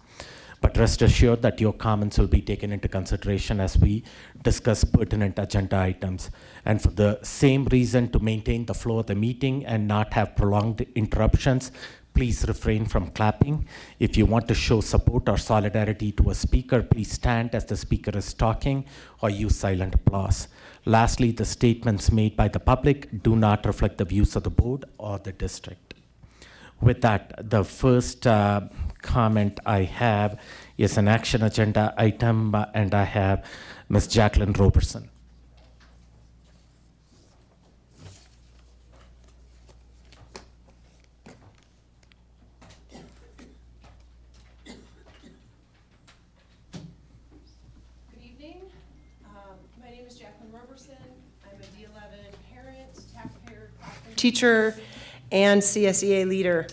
but rest assured that your comments will be taken into consideration as we discuss pertinent agenda items. And for the same reason, to maintain the flow of the meeting and not have prolonged interruptions, please refrain from clapping. If you want to show support or solidarity to a speaker, please stand as the speaker is talking or use silent applause. Lastly, the statements made by the public do not reflect the views of the board or the district. With that, the first comment I have is an action agenda item, and I have Ms. Jacqueline Roberson. Good evening. My name is Jacqueline Roberson. I'm a D11 parent, taxpayer, teacher, and CSEA leader.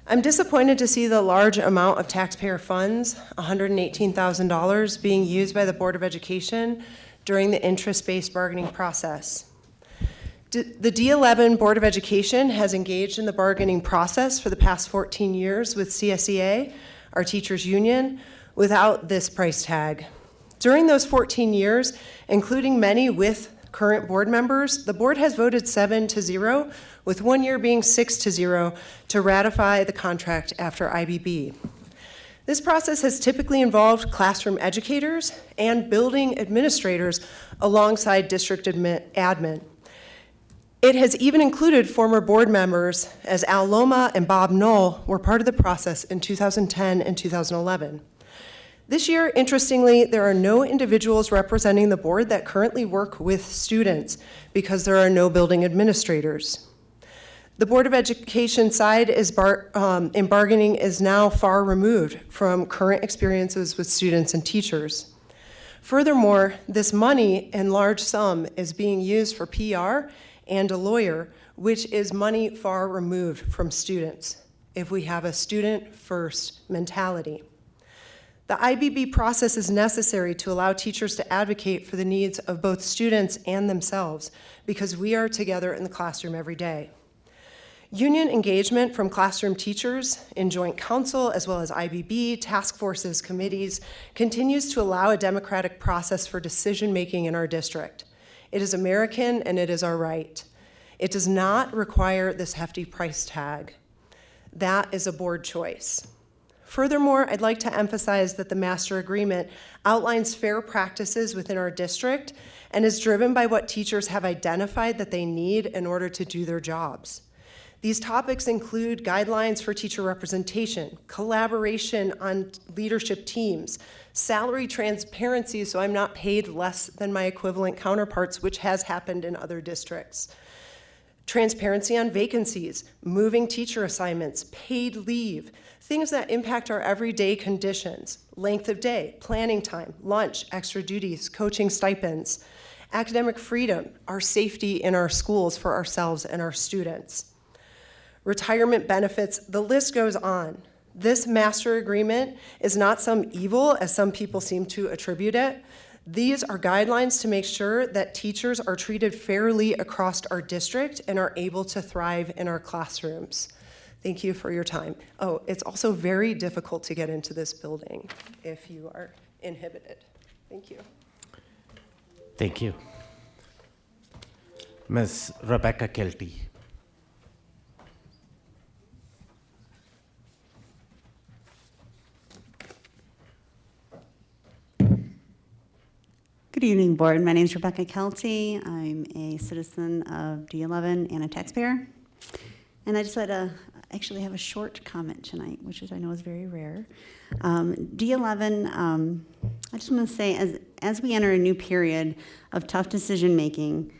I'm disappointed to see the large amount of taxpayer funds, $118,000, being used by the Board of Education during the interest-based bargaining process. The D11 Board of Education has engaged in the bargaining process for the past 14 years with CSEA, our teachers union, without this price tag. During those 14 years, including many with current board members, the board has voted 7-0, with 1 year being 6-0, to ratify the contract after IBB. This process has typically involved classroom educators and building administrators alongside district admin. It has even included former board members, as Al Loma and Bob Knoll were part of the process in 2010 and 2011. This year, interestingly, there are no individuals representing the board that currently work with students because there are no building administrators. The Board of Education side in bargaining is now far removed from current experiences with students and teachers. Furthermore, this money in large sum is being used for PR and a lawyer, which is money far removed from students if we have a student-first mentality. The IBB process is necessary to allow teachers to advocate for the needs of both students and themselves, because we are together in the classroom every day. Union engagement from classroom teachers in joint council, as well as IBB, task forces, committees, continues to allow a democratic process for decision-making in our district. It is American and it is our right. It does not require this hefty price tag. That is a board choice. Furthermore, I'd like to emphasize that the master agreement outlines fair practices within our district and is driven by what teachers have identified that they need in order to do their jobs. These topics include guidelines for teacher representation, collaboration on leadership teams, salary transparency so I'm not paid less than my equivalent counterparts, which has happened in other districts, transparency on vacancies, moving teacher assignments, paid leave, things that impact our everyday conditions, length of day, planning time, lunch, extra duties, coaching stipends, academic freedom, our safety in our schools for ourselves and our students, retirement benefits, the list goes on. This master agreement is not some evil, as some people seem to attribute it. These are guidelines to make sure that teachers are treated fairly across our district and are able to thrive in our classrooms. Thank you for your time. Oh, it's also very difficult to get into this building if you are inhibited. Thank you. Thank you. Ms. Rebecca Kelty. Good evening, Board. My name is Rebecca Kelty. I'm a citizen of D11 and a taxpayer. And I just had to actually have a short comment tonight, which I know is very rare. D11, I just want to say, as we enter a new period of tough decision making,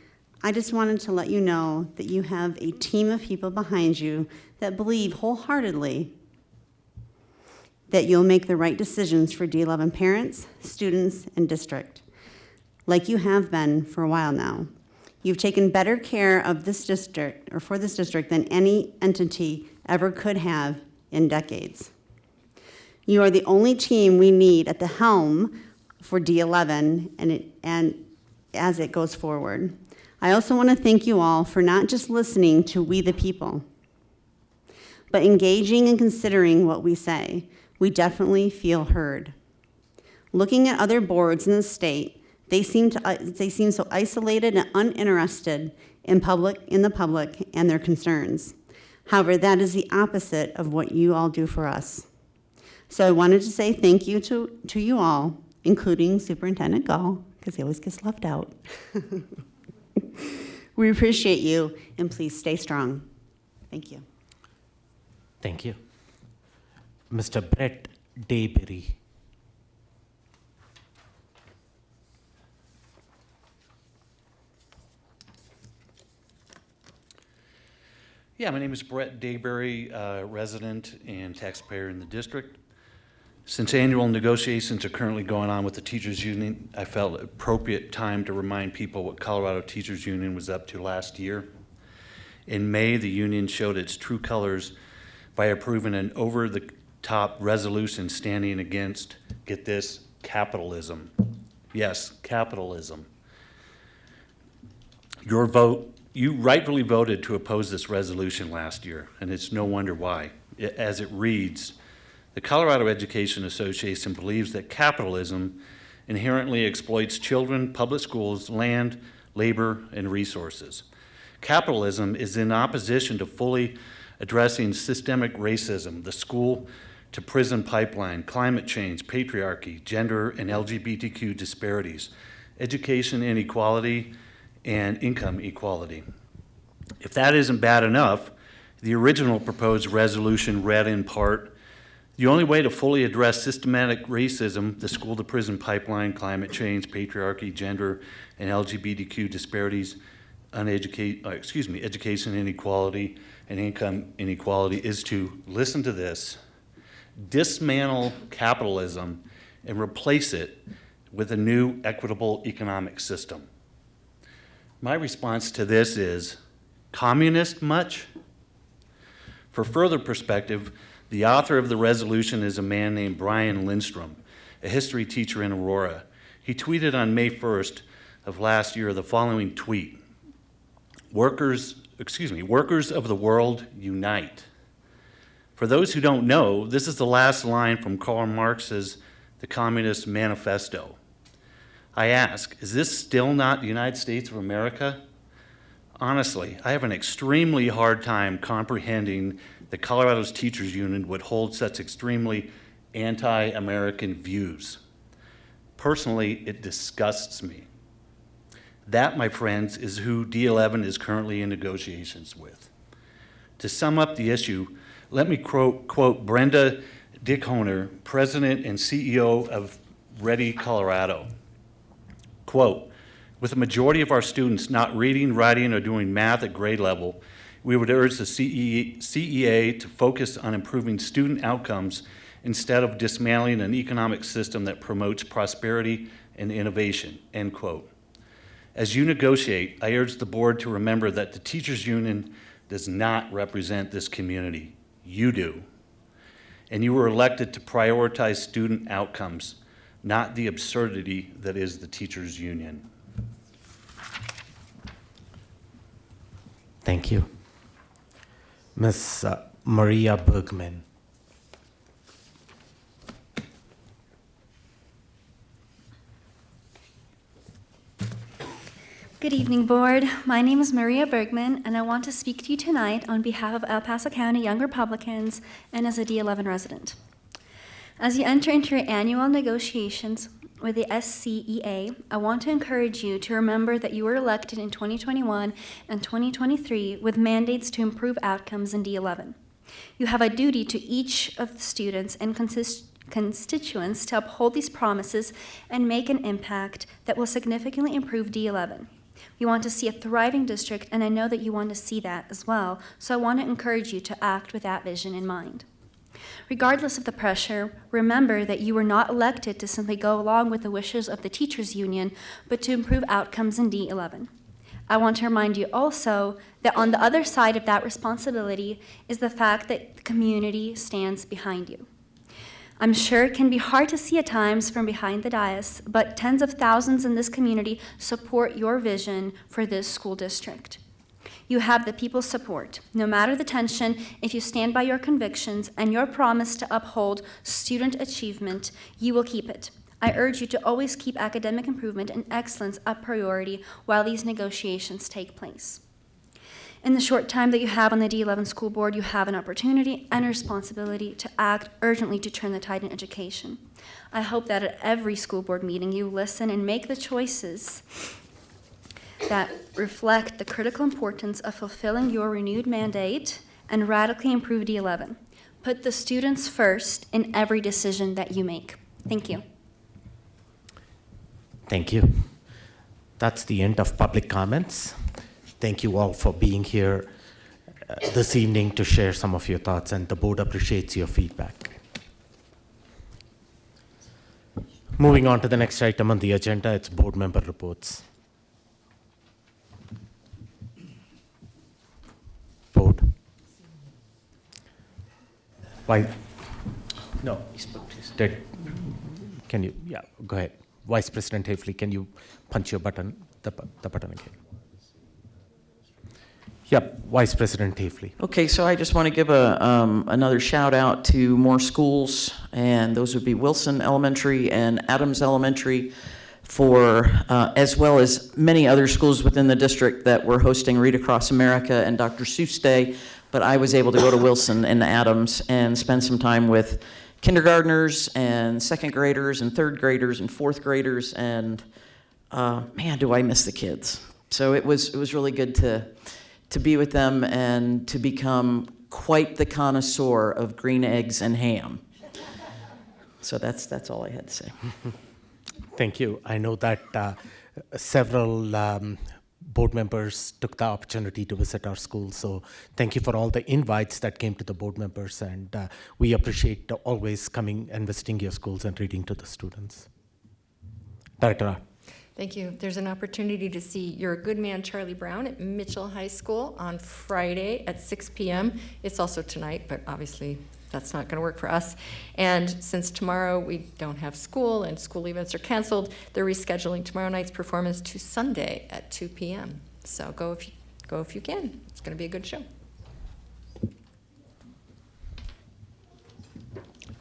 I just wanted to let you know that you have a team of people behind you that believe wholeheartedly that you'll make the right decisions for D11 parents, students, and district, like you have been for a while now. You've taken better care of this district, or for this district, than any entity ever could have in decades. You are the only team we need at the helm for D11 and as it goes forward. I also want to thank you all for not just listening to we the people, but engaging and considering what we say. We definitely feel heard. Looking at other boards in the state, they seem so isolated and uninterested in the public and their concerns. However, that is the opposite of what you all do for us. So I wanted to say thank you to you all, including Superintendent Gall, because he always gets left out. We appreciate you, and please stay strong. Thank you. Thank you. Mr. Brett Dayberry. Yeah, my name is Brett Dayberry, resident and taxpayer in the district. Since annual negotiations are currently going on with the teachers union, I felt it appropriate time to remind people what Colorado Teachers Union was up to last year. In May, the union showed its true colors by approving an over-the-top resolution standing against, get this, capitalism. Yes, capitalism. You rightfully voted to oppose this resolution last year, and it's no wonder why. As it reads, the Colorado Education Association believes that capitalism inherently exploits children, public schools, land, labor, and resources. Capitalism is in opposition to fully addressing systemic racism, the school-to-prison pipeline, climate change, patriarchy, gender and LGBTQ disparities, education inequality, and income equality. If that isn't bad enough, the original proposed resolution read in part, the only way to fully address systematic racism, the school-to-prison pipeline, climate change, patriarchy, gender, and LGBTQ disparities, education inequality, and income inequality is to, listen to this, dismantle capitalism and replace it with a new equitable economic system. My response to this is, communist much? For further perspective, the author of the resolution is a man named Brian Lindstrom, a history teacher in Aurora. He tweeted on May 1st of last year the following tweet, workers of the world, unite. For those who don't know, this is the last line from Karl Marx's The Communist Manifesto. I ask, is this still not the United States of America? Honestly, I have an extremely hard time comprehending that Colorado's Teachers Union would hold such extremely anti-American views. Personally, it disgusts me. That, my friends, is who D11 is currently in negotiations with. To sum up the issue, let me quote Brenda Dickhoner, President and CEO of Ready, Colorado. Quote, with a majority of our students not reading, writing, or doing math at grade level, we would urge the CEA to focus on improving student outcomes instead of dismantling an economic system that promotes prosperity and innovation, end quote. As you negotiate, I urge the board to remember that the teachers union does not represent this community. You do. And you were elected to prioritize student outcomes, not the absurdity that is the teachers union. Thank you. Ms. Maria Bergman. Good evening, Board. My name is Maria Bergman, and I want to speak to you tonight on behalf of El Paso County Young Republicans and as a D11 resident. As you enter into your annual negotiations with the SCEA, I want to encourage you to remember that you were elected in 2021 and 2023 with mandates to improve outcomes in D11. You have a duty to each of the students and constituents to uphold these promises and make an impact that will significantly improve D11. You want to see a thriving district, and I know that you want to see that as well, so I want to encourage you to act with that vision in mind. Regardless of the pressure, remember that you were not elected to simply go along with the wishes of the teachers union, but to improve outcomes in D11. I want to remind you also that on the other side of that responsibility is the fact that the community stands behind you. I'm sure it can be hard to see at times from behind the dais, but tens of thousands in this community support your vision for this school district. You have the people's support. No matter the tension, if you stand by your convictions and your promise to uphold student achievement, you will keep it. I urge you to always keep academic improvement and excellence a priority while these negotiations take place. In the short time that you have on the D11 school board, you have an opportunity and a responsibility to act urgently to turn the tide in education. I hope that at every school board meeting you listen and make the choices that reflect the critical importance of fulfilling your renewed mandate and radically improve D11. Put the students first in every decision that you make. Thank you. Thank you. That's the end of public comments. Thank you all for being here this evening to share some of your thoughts, and the board appreciates your feedback. Moving on to the next item on the agenda, it's board member reports. Board. Why? No, can you, yeah, go ahead. Vice President Hafley, can you punch your button, the button again? Yep, Vice President Hafley. Okay, so I just want to give another shout out to more schools, and those would be Wilson Elementary and Adams Elementary, for as well as many other schools within the district that were hosting Read Across America and Dr. Seuss Day, but I was able to go to Wilson and Adams and spend some time with kindergartners and second graders and third graders and fourth graders, and man, do I miss the kids. So it was really good to be with them and to become quite the connoisseur of green eggs and ham. So that's all I had to say. Thank you. I know that several board members took the opportunity to visit our school, so thank you for all the invites that came to the board members, and we appreciate always coming and visiting your schools and reading to the students. Director. Thank you. There's an opportunity to see your good man, Charlie Brown, at Mitchell High School on Friday at 6 p.m. It's also tonight, but obviously that's not going to work for us. And since tomorrow we don't have school and school events are canceled, they're rescheduling tomorrow night's performance to Sunday at 2 p.m. So go if you can. It's going to be a good show.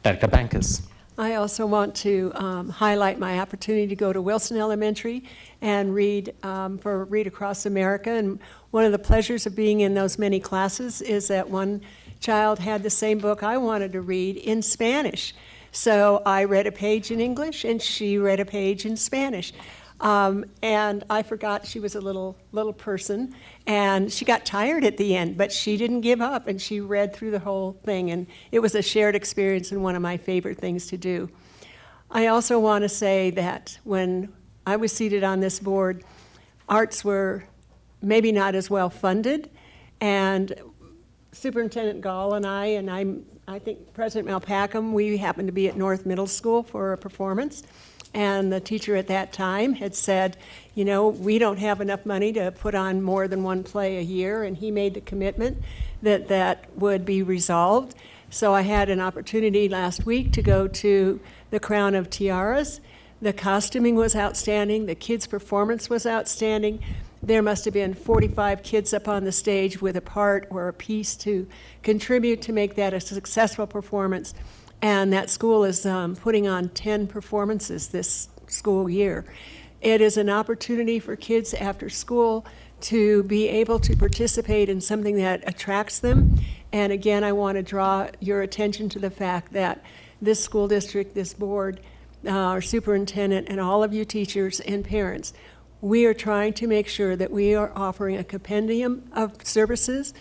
Director Bankus. I also want to highlight my opportunity to go to Wilson Elementary and read for Read Across America. And one of the pleasures of being in those many classes is that one child had the same book I wanted to read in Spanish. So I read a page in English and she read a page in Spanish. And I forgot she was a little person, and she got tired at the end, but she didn't give up, and she read through the whole thing, and it was a shared experience and one of my favorite things to do. I also want to say that when I was seated on this board, arts were maybe not as well funded, and Superintendent Gall and I think President Malpacum, we happened to be at North Middle School for a performance, and the teacher at that time had said, you know, we don't have enough money to put on more than one play a year, and he made the commitment that that would be resolved. So I had an opportunity last week to go to the Crown of Tiaras. The costuming was outstanding, the kids' performance was outstanding. There must have been 45 kids up on the stage with a part or a piece to contribute to make that a successful performance. And that school is putting on 10 performances this school year. It is an opportunity for kids after school to be able to participate in something that attracts them. And again, I want to draw your attention to the fact that this school district, this board, our superintendent, and all of you teachers and parents, we are trying to make sure that we are offering a compendium of services,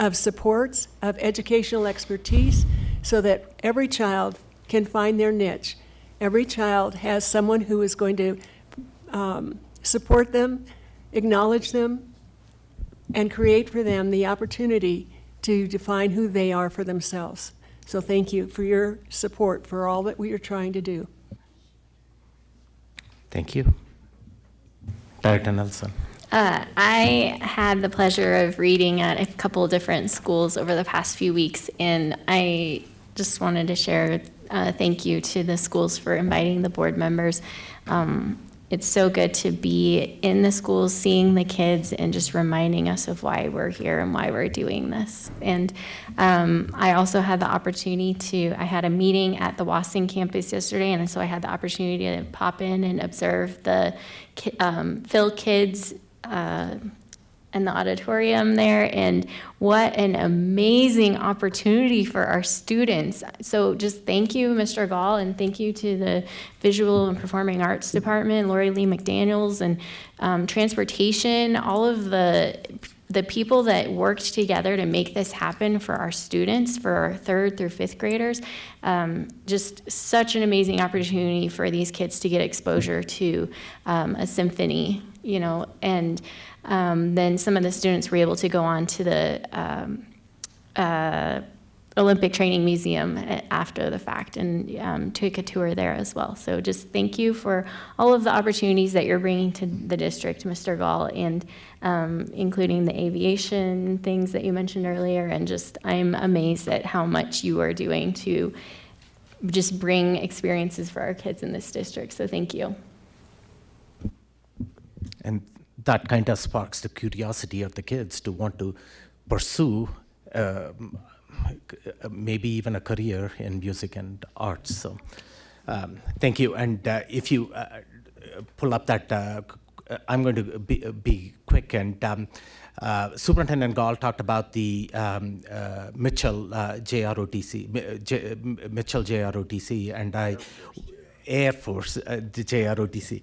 of supports, of educational expertise, so that every child can find their niche. Every child has someone who is going to support them, acknowledge them, and create for them the opportunity to define who they are for themselves. So thank you for your support for all that we are trying to do. Thank you. Director Nelson. I had the pleasure of reading at a couple of different schools over the past few weeks, and I just wanted to share thank you to the schools for inviting the board members. It's so good to be in the schools, seeing the kids, and just reminding us of why we're here and why we're doing this. And I also had the opportunity I had a meeting at the Wasson campus yesterday, and so I had the opportunity to pop in and observe the Phil kids in the auditorium there, and what an amazing opportunity for our students. So just thank you, Mr. Gall, and thank you to the Visual and Performing Arts Department, Lori Lee McDaniels, and Transportation, all of the people that worked together to make this happen for our students, for our 3rd through 5th graders. Just such an amazing opportunity for these kids to get exposure to a symphony, you know, and then some of the students were able to go on to the Olympic Training Museum after the fact and take a tour there as well. So just thank you for all of the opportunities that you're bringing to the district, Mr. Gall, and including the aviation things that you mentioned earlier. And just I'm amazed at how much you are doing to just bring experiences for our kids in this district. So thank you. And that kind of sparks the curiosity of the kids to want to pursue maybe even a career in music and arts. So thank you. And if you pull up that, I'm going to be quick. And Superintendent Gall talked about the Mitchell JROTC, Mitchell JROTC, and Air Force, the JROTC.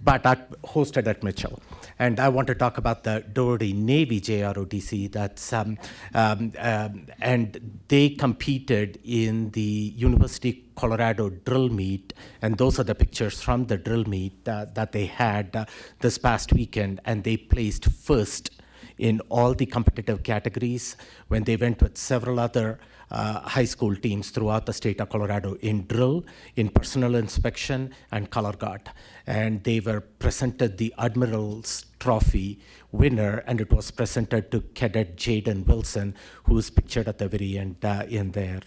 But hosted at Mitchell. And I want to talk about the Doherty Navy JROTC. That's and they competed in the University of Colorado drill meet, and those are the pictures from the drill meet that they had this past weekend, and they placed first in all the competitive categories when they went with several other high school teams throughout the state of Colorado in drill, in personnel inspection, and color guard. And they were presented the Admiral's Trophy winner, and it was presented to Cadet Jaden Wilson, who is pictured at the very end in there.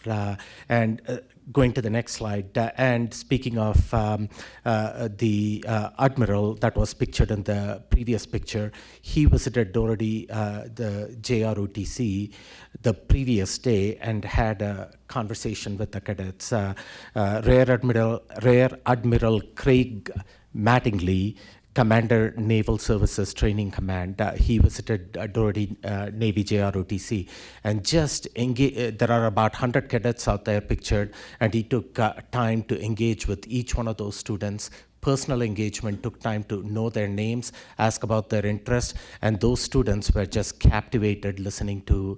Going to the next slide, and speaking of the Admiral that was pictured in the previous picture, he visited Doherty, the JROTC, the previous day and had a conversation with the cadets. Rear Admiral Craig Mattingly, Commander Naval Services Training Command, he visited Doherty Navy JROTC, and just there are about 100 cadets out there pictured, and he took time to engage with each one of those students, personal engagement, took time to know their names, ask about their interests, and those students were just captivated listening to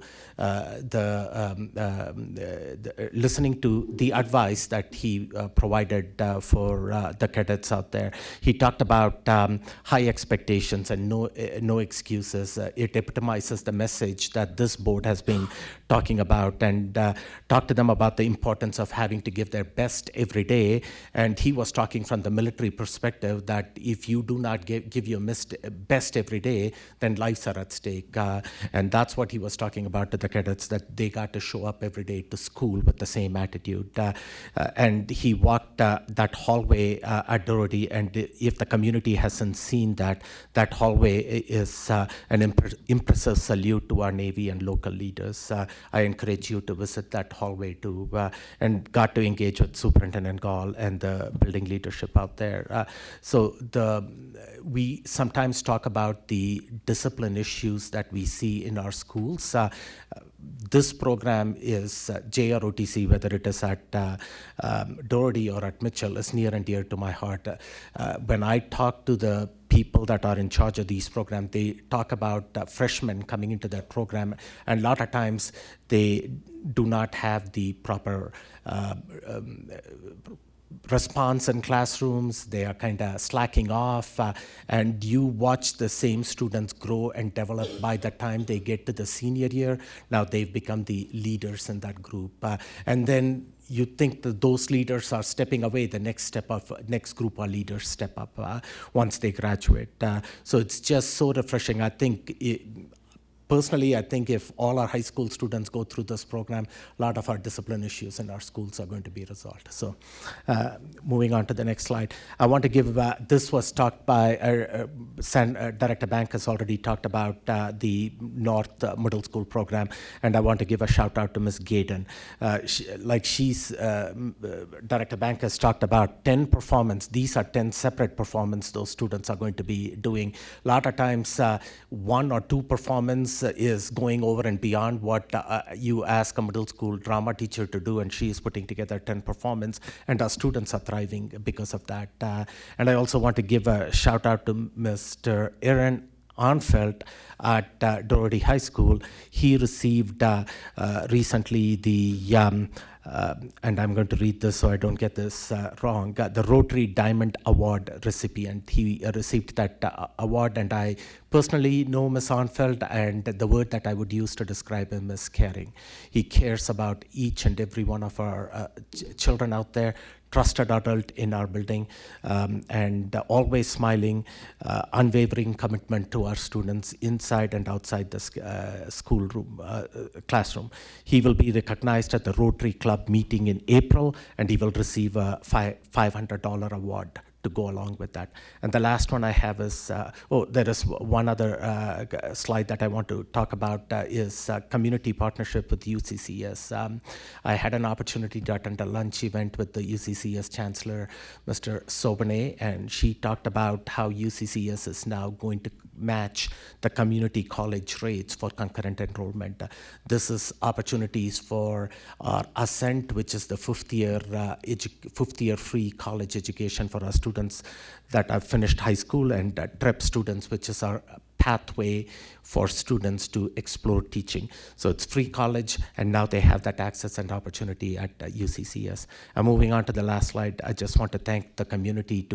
listening to the advice that he provided for the cadets out there. He talked about high expectations and no excuses. It epitomizes the message that this board has been talking about, and talked to them about the importance of having to give their best every day. And he was talking from the military perspective that if you do not give your best every day, then lives are at stake. And that's what he was talking about to the cadets, that they got to show up every day to school with the same attitude. And he walked that hallway at Doherty, and if the community hasn't seen that, that hallway is an impressive salute to our Navy and local leaders. I encourage you to visit that hallway too, and got to engage with Superintendent Gall and the building leadership out there. So we sometimes talk about the discipline issues that we see in our schools. This program is JROTC, whether it is at Doherty or at Mitchell, is near and dear to my heart. When I talk to the people that are in charge of these programs, they talk about freshmen coming into that program, and a lot of times they do not have the proper response in classrooms. They are kind of slacking off, and you watch the same students grow and develop. By the time they get to the senior year, now they've become the leaders in that group. And then you think that those leaders are stepping away, the next group of leaders step up once they graduate. So it's just so refreshing. I think personally, I think if all our high school students go through this program, a lot of our discipline issues in our schools are going to be resolved. So moving on to the next slide, I want to give, this was talked by, Director Bank has already talked about the North Middle School program, and I want to give a shout out to Ms. Gaydon. Director Bank has talked about 10 performance. These are 10 separate performance those students are going to be doing. A lot of times, 1 or 2 performance is going over and beyond what you ask a middle school drama teacher to do, and she is putting together 10 performance, and our students are thriving because of that. And I also want to give a shout out to Mr. Aaron Arnfeld at Doherty High School. He received recently the and I'm going to read this so I don't get this wrong, the Rotary Diamond Award recipient. He received that award, and I personally know Ms. Arnfeld, and the word that I would use to describe him is caring. He cares about each and every one of our children out there, trusted adult in our building, and always smiling, unwavering commitment to our students inside and outside the schoolroom, classroom. He will be recognized at the Rotary Club meeting in April, and he will receive a $500 award to go along with that. And the last one I have is, there is one other slide that I want to talk about is community partnership with UCCS. I had an opportunity to attend a lunch event with the UCCS Chancellor, Mr. Sobane, and she talked about how UCCS is now going to match the community college rates for concurrent enrollment. This is opportunities for our Ascent, which is the fifth year free college education for our students that have finished high school, and TREP students, which is our pathway for students to explore teaching. So it's free college, and now they have that access and opportunity at UCCS. And moving on to the last slide, I just want to thank the community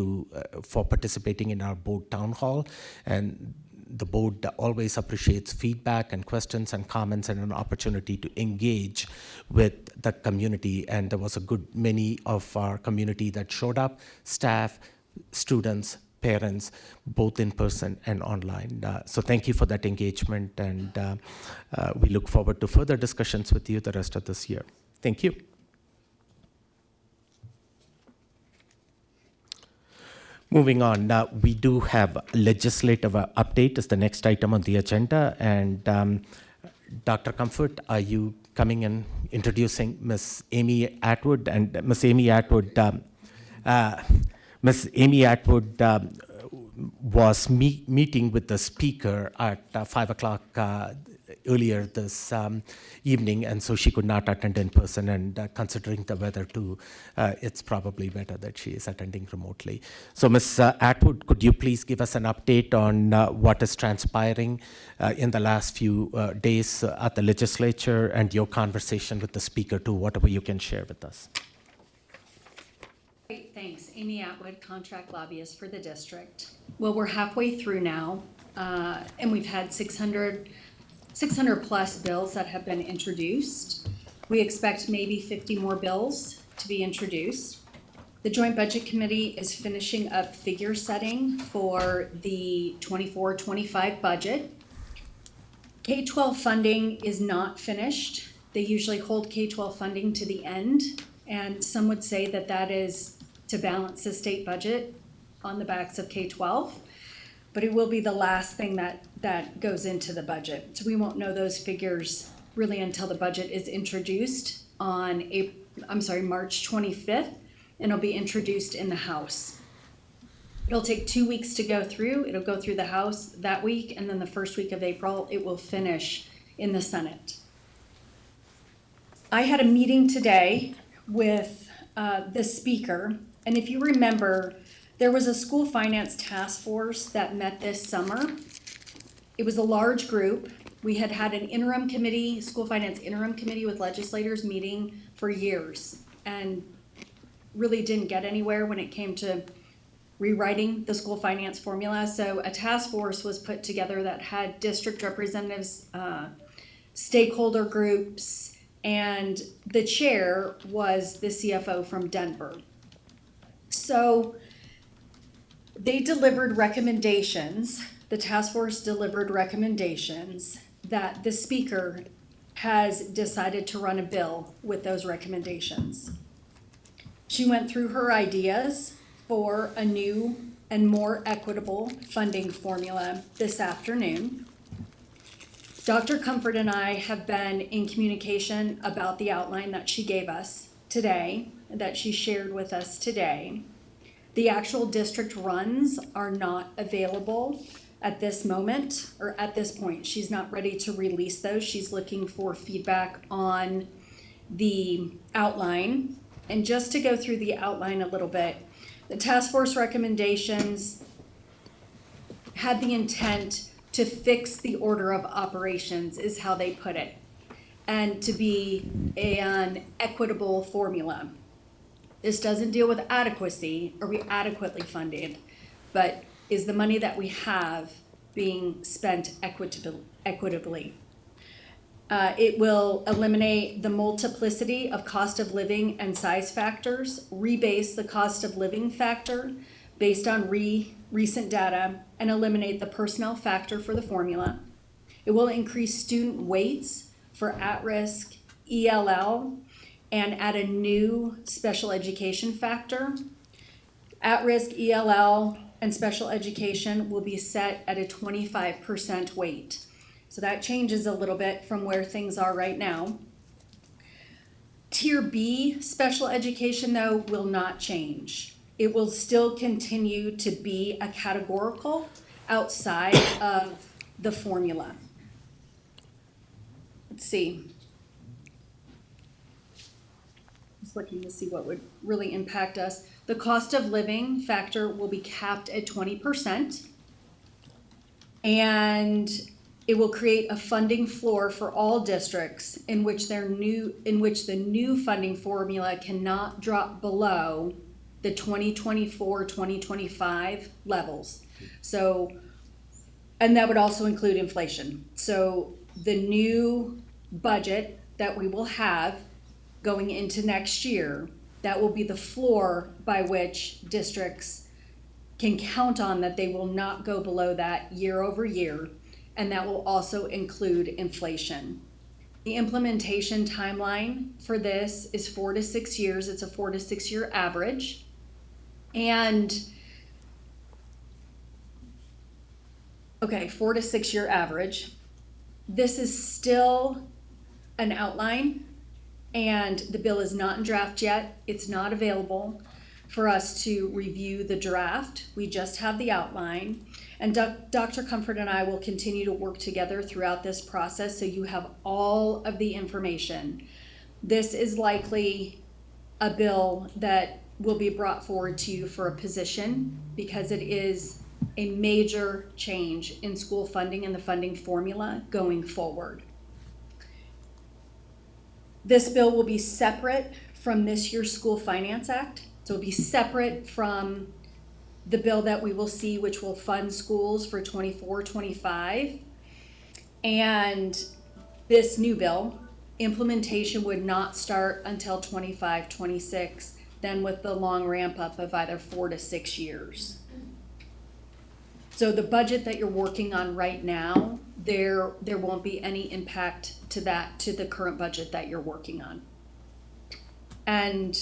for participating in our board town hall. And the board always appreciates feedback and questions and comments and an opportunity to engage with the community. And there was a good many of our community that showed up, staff, students, parents, both in person and online. So thank you for that engagement, and we look forward to further discussions with you the rest of this year. Thank you. Moving on, we do have legislative update is the next item on the agenda, and Dr. Comfort, are you coming and introducing Ms. Amy Atwood? And Ms. Amy Atwood, was meeting with the speaker at 5 o'clock earlier this evening, and so she could not attend in person. And considering the weather too, it's probably better that she is attending remotely. So, Ms. Atwood, could you please give us an update on what is transpiring in the last few days at the legislature and your conversation with the speaker too, whatever you can share with us? Great, thanks. Amy Atwood, contract lobbyist for the district. Well, we're halfway through now, and we've had 600 plus bills that have been introduced. We expect maybe 50 more bills to be introduced. The Joint Budget Committee is finishing up figure setting for the 24-25 budget. K-12 funding is not finished. They usually hold K-12 funding to the end, and some would say that that is to balance the state budget on the backs of K-12, but it will be the last thing that goes into the budget. So we won't know those figures really until the budget is introduced on March 25th, and it'll be introduced in the House. It'll take 2 weeks to go through. It'll go through the House that week, and then the first week of April, it will finish in the Senate. I had a meeting today with the speaker, and if you remember, there was a school finance task force that met this summer. It was a large group. We had an interim committee, school finance interim committee with legislators meeting for years and really didn't get anywhere when it came to rewriting the school finance formula. So a task force was put together that had district representatives, stakeholder groups, and the chair was the CFO from Denver. So they delivered recommendations, the task force delivered recommendations that the speaker has decided to run a bill with those recommendations. She went through her ideas for a new and more equitable funding formula this afternoon. Dr. Comfort and I have been in communication about the outline that she gave us today, that she shared with us today. The actual district runs are not available at this moment, or at this point. She's not ready to release those. She's looking for feedback on the outline. And just to go through the outline a little bit, the task force recommendations had the intent to fix the order of operations, is how they put it, and to be an equitable formula. This doesn't deal with adequacy, are we adequately funded, but is the money that we have being spent equitably? It will eliminate the multiplicity of cost of living and size factors, rebase the cost of living factor based on recent data, and eliminate the personnel factor for the formula. It will increase student weights for at-risk ELL and add a new special education factor. At-risk ELL and special education will be set at a 25% weight. So that changes a little bit from where things are right now. Tier B special education, though, will not change. It will still continue to be a categorical outside of the formula. Let's see. Just looking to see what would really impact us. The cost of living factor will be capped at 20%. And it will create a funding floor for all districts in which the new funding formula cannot drop below the 2024-2025 levels. So, and that would also include inflation. So the new budget that we will have going into next year, that will be the floor by which districts can count on that they will not go below that year over year, and that will also include inflation. The implementation timeline for this is 4 to 6 years. It's a 4 to 6 year average. And, okay, 4 to 6 year average. This is still an outline, and the bill is not in draft yet. It's not available for us to review the draft. We just have the outline. And Dr. Comfort and I will continue to work together throughout this process so you have all of the information. This is likely a bill that will be brought forward to you for a position because it is a major change in school funding and the funding formula going forward. This bill will be separate from this year's School Finance Act. So it'll be separate from the bill that we will see, which will fund schools for 24-25. And this new bill, implementation would not start until 25-26, then with the long ramp up of either 4 to 6 years. So the budget that you're working on right now, there won't be any impact to the current budget that you're working on. And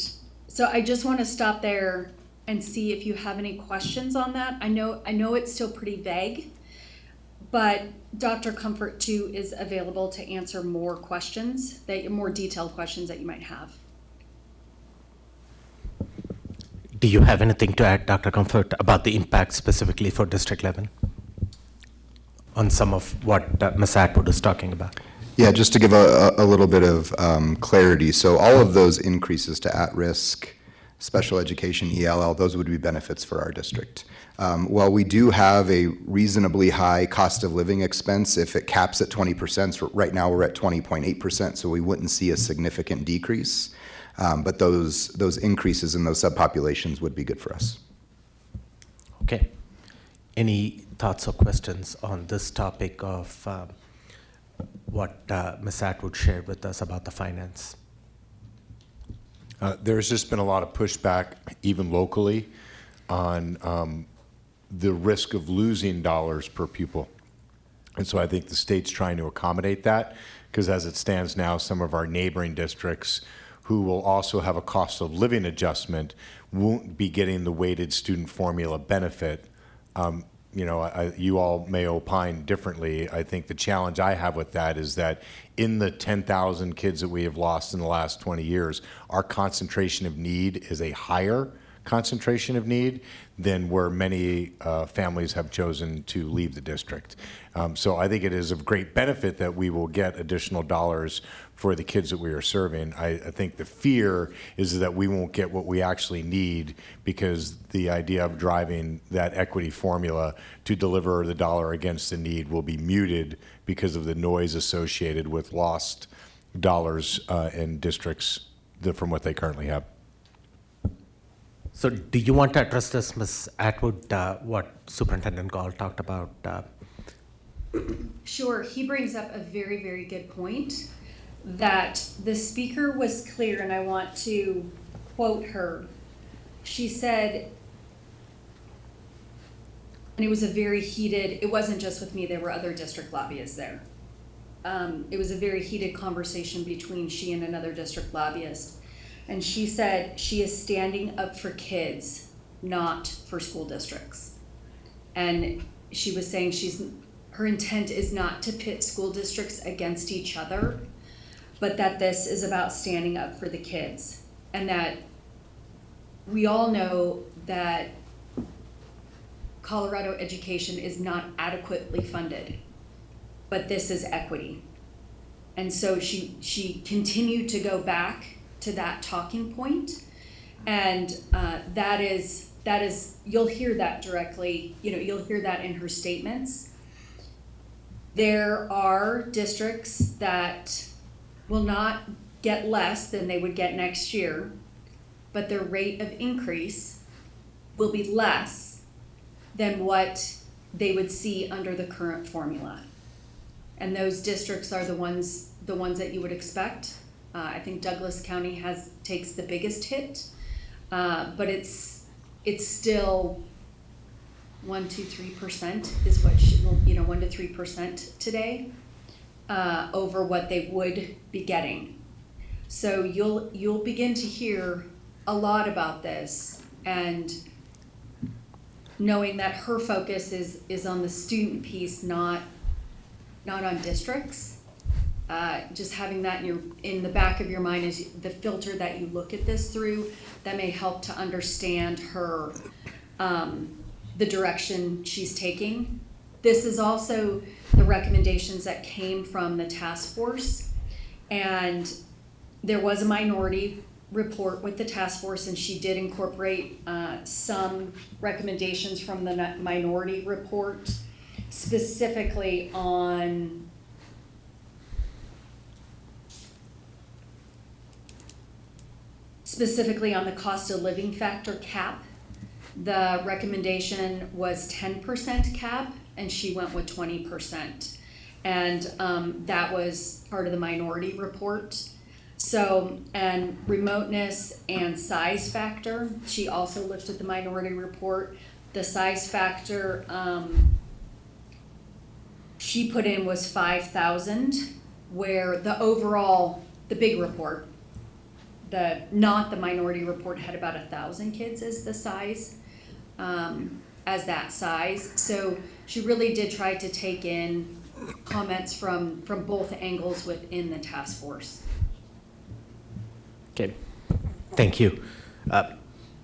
so I just want to stop there and see if you have any questions on that. I know it's still pretty vague, but Dr. Comfort too is available to answer more questions, more detailed questions that you might have. Do you have anything to add, Dr. Comfort, about the impact specifically for District 11 on some of what Ms. Atwood is talking about? Yeah, just to give a little bit of clarity. So all of those increases to at-risk, special education, ELL, those would be benefits for our district. While we do have a reasonably high cost of living expense, if it caps at 20%, so right now we're at 20.8%, so we wouldn't see a significant decrease. But those increases in those subpopulations would be good for us. Okay. Any thoughts or questions on this topic of what Ms. Atwood shared with us about the finance? There's just been a lot of pushback, even locally, on the risk of losing dollars per pupil. And so I think the state's trying to accommodate that, because as it stands now, some of our neighboring districts who will also have a cost of living adjustment won't be getting the weighted student formula benefit. You all may opine differently. I think the challenge I have with that is that in the 10,000 kids that we have lost in the last 20 years, our concentration of need is a higher concentration of need than where many families have chosen to leave the district. So I think it is of great benefit that we will get additional dollars for the kids that we are serving. I think the fear is that we won't get what we actually need, because the idea of driving that equity formula to deliver the dollar against the need will be muted because of the noise associated with lost dollars in districts from what they currently have. So do you want to address this, Ms. Atwood, what Superintendent Gall talked about? Sure, he brings up a very, very good point, that the speaker was clear, and I want to quote her. She said, and it was a very heated, it wasn't just with me, there were other district lobbyists there. It was a very heated conversation between she and another district lobbyist. And she said she is standing up for kids, not for school districts. And she was saying her intent is not to pit school districts against each other, but that this is about standing up for the kids. And that we all know that Colorado education is not adequately funded, but this is equity. And so she continued to go back to that talking point, and that is you'll hear that directly, you'll hear that in her statements. There are districts that will not get less than they would get next year, but their rate of increase will be less than what they would see under the current formula. And those districts are the ones that you would expect. I think Douglas County takes the biggest hit, but it's still 1 to 3% is what 1 to 3% today over what they would be getting. So you'll begin to hear a lot about this, and knowing that her focus is on the student piece, not on districts. Just having that in the back of your mind is the filter that you look at this through, that may help to understand her the direction she's taking. This is also the recommendations that came from the task force. And there was a minority report with the task force, and she did incorporate some recommendations from the minority report, specifically on the cost of living factor cap. The recommendation was 10% cap, and she went with 20%. And that was part of the minority report. So, and remoteness and size factor, she also looked at the minority report. The size factor she put in was 5,000, where the overall, the big report, not the minority report, had about 1,000 kids as the size, as that size. So she really did try to take in comments from both angles within the task force. Okay, thank you.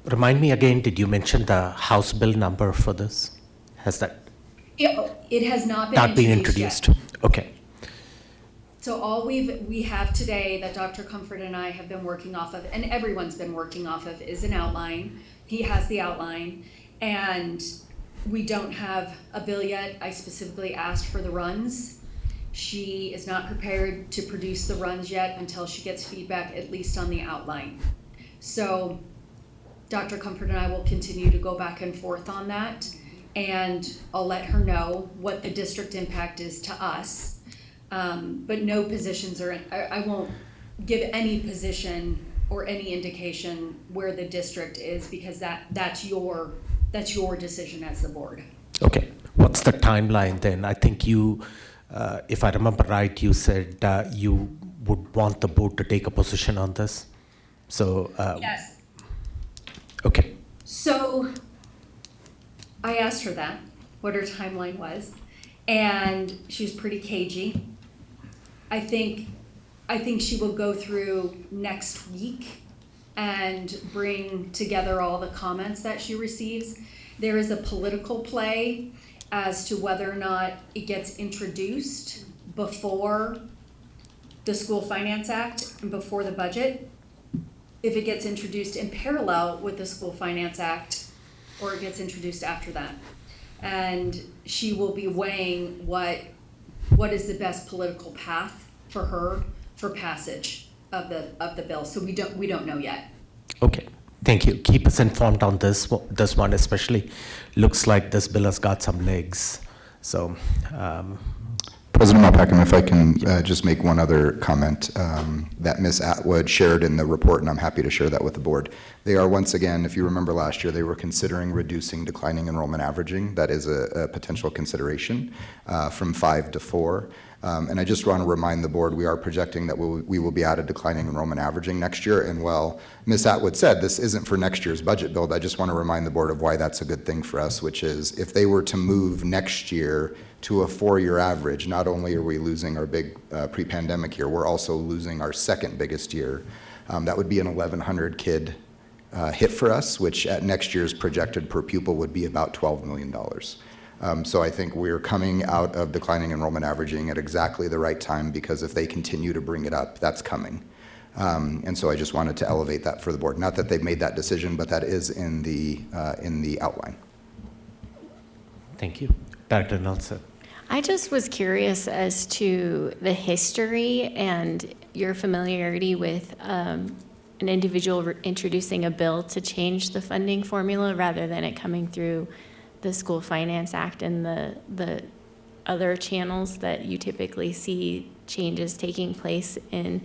Remind me again, did you mention the House bill number for this? Has that It has not been introduced yet? yet. Okay. So all we have today that Dr. Comfort and I have been working off of, and everyone's been working off of, is an outline. He has the outline, and we don't have a bill yet. I specifically asked for the runs. She is not prepared to produce the runs yet until she gets feedback, at least on the outline. So Dr. Comfort and I will continue to go back and forth on that, and I'll let her know what the district impact is to us. But no positions are, I won't give any position or any indication where the district is, because that's your decision as the board. Okay, what's the timeline then? I think you, if I remember right, you said you would want the board to take a position on this. So Yes. Okay. So I asked her that, what her timeline was, and she was pretty cagey. I think she will go through next week and bring together all the comments that she receives. There is a political play as to whether or not it gets introduced before the School Finance Act and before the budget. If it gets introduced in parallel with the School Finance Act, or it gets introduced after that. And she will be weighing what is the best political path for her for passage of the bill. So we don't know yet. Okay, thank you. Keep us informed on this one especially. Looks like this bill has got some legs. So, President Malpacum, if I can just make one other comment that Ms. Atwood shared in the report, and I'm happy to share that with the board. They are, once again, if you remember last year, they were considering reducing declining enrollment averaging. That is a potential consideration from 5 to 4. And I just want to remind the board, we are projecting that we will be at a declining enrollment averaging next year. And while Ms. Atwood said this isn't for next year's budget build, I just want to remind the board of why that's a good thing for us, which is if they were to move next year to a 4-year average, not only are we losing our big pre-pandemic year, we're also losing our second biggest year. That would be an 1,100 kid hit for us, which at next year's projected per pupil would be about $12 million. So I think we're coming out of declining enrollment averaging at exactly the right time, because if they continue to bring it up, that's coming. And so I just wanted to elevate that for the board. Not that they've made that decision, but that is in the outline. Thank you. Dr. Nelson. I just was curious as to the history and your familiarity with an individual introducing a bill to change the funding formula rather than it coming through the School Finance Act and the other channels that you typically see changes taking place in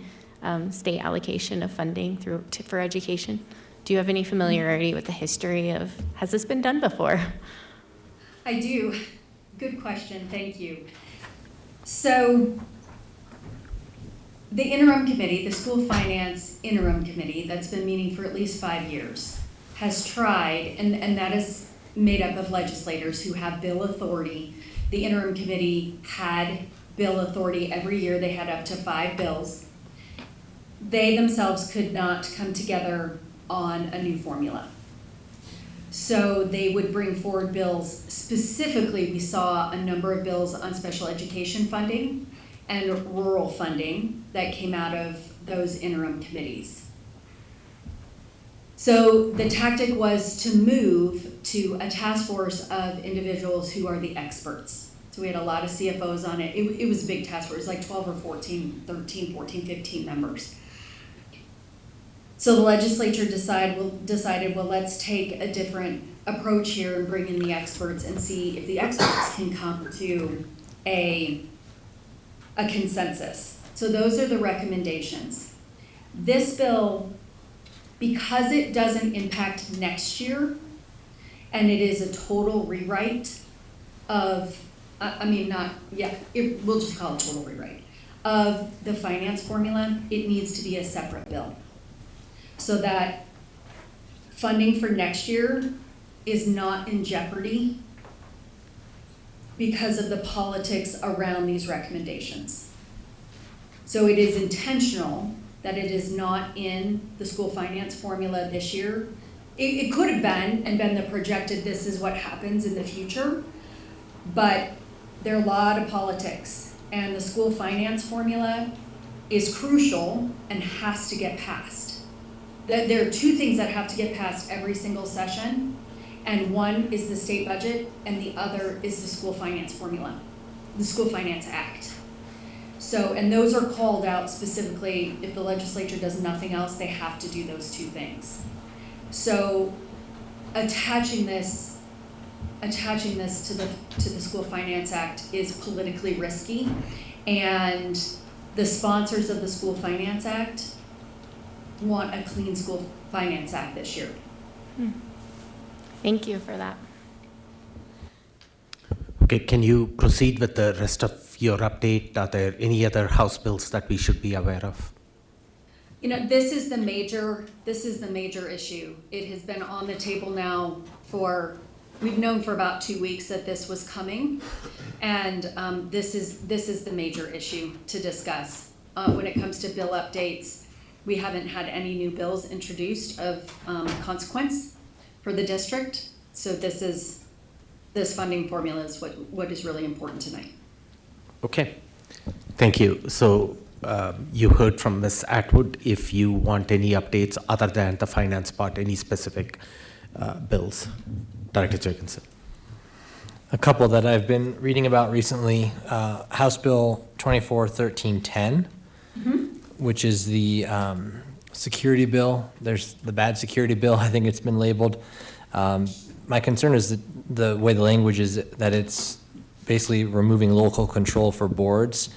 state allocation of funding for education. Do you have any familiarity with the history of, has this been done before? I do. Good question, thank you. So the interim committee, the School Finance Interim Committee, that's been meeting for at least 5 years, has tried, and that is made up of legislators who have bill authority. The interim committee had bill authority every year. They had up to 5 bills. They themselves could not come together on a new formula. So they would bring forward bills. Specifically, we saw a number of bills on special education funding and rural funding that came out of those interim committees. So the tactic was to move to a task force of individuals who are the experts. So we had a lot of CFOs on it. It was a big task force. It was like 12 or 14, 13, 14, 15 members. So the legislature decided, well, let's take a different approach here and bring in the experts and see if the experts can come to a consensus. So those are the recommendations. This bill, because it doesn't impact next year, and it is a total rewrite of, we'll just call it a total rewrite of the finance formula, it needs to be a separate bill. So that funding for next year is not in jeopardy because of the politics around these recommendations. So it is intentional that it is not in the school finance formula this year. It could have been and been the projected, this is what happens in the future, but there are a lot of politics, and the school finance formula is crucial and has to get passed. There are two things that have to get passed every single session, and one is the state budget and the other is the school finance formula, the School Finance Act. So, and those are called out specifically. If the legislature does nothing else, they have to do those two things. So attaching this to the School Finance Act is politically risky, and the sponsors of the School Finance Act want a clean School Finance Act this year. Thank you for that. Okay, can you proceed with the rest of your update? Are there any other House bills that we should be aware of? You know, this is the major issue. It has been on the table now we've known for about 2 weeks that this was coming, and this is the major issue to discuss. When it comes to bill updates, we haven't had any new bills introduced of consequence for the district. So this funding formula is what is really important tonight. Okay, thank you. So you heard from Ms. Atwood. If you want any updates other than the finance part, any specific bills, Director Jurgensen. A couple that I've been reading about recently, House Bill 241310, which is the security bill. There's the bad security bill, I think it's been labeled. My concern is that the way the language is that it's basically removing local control for boards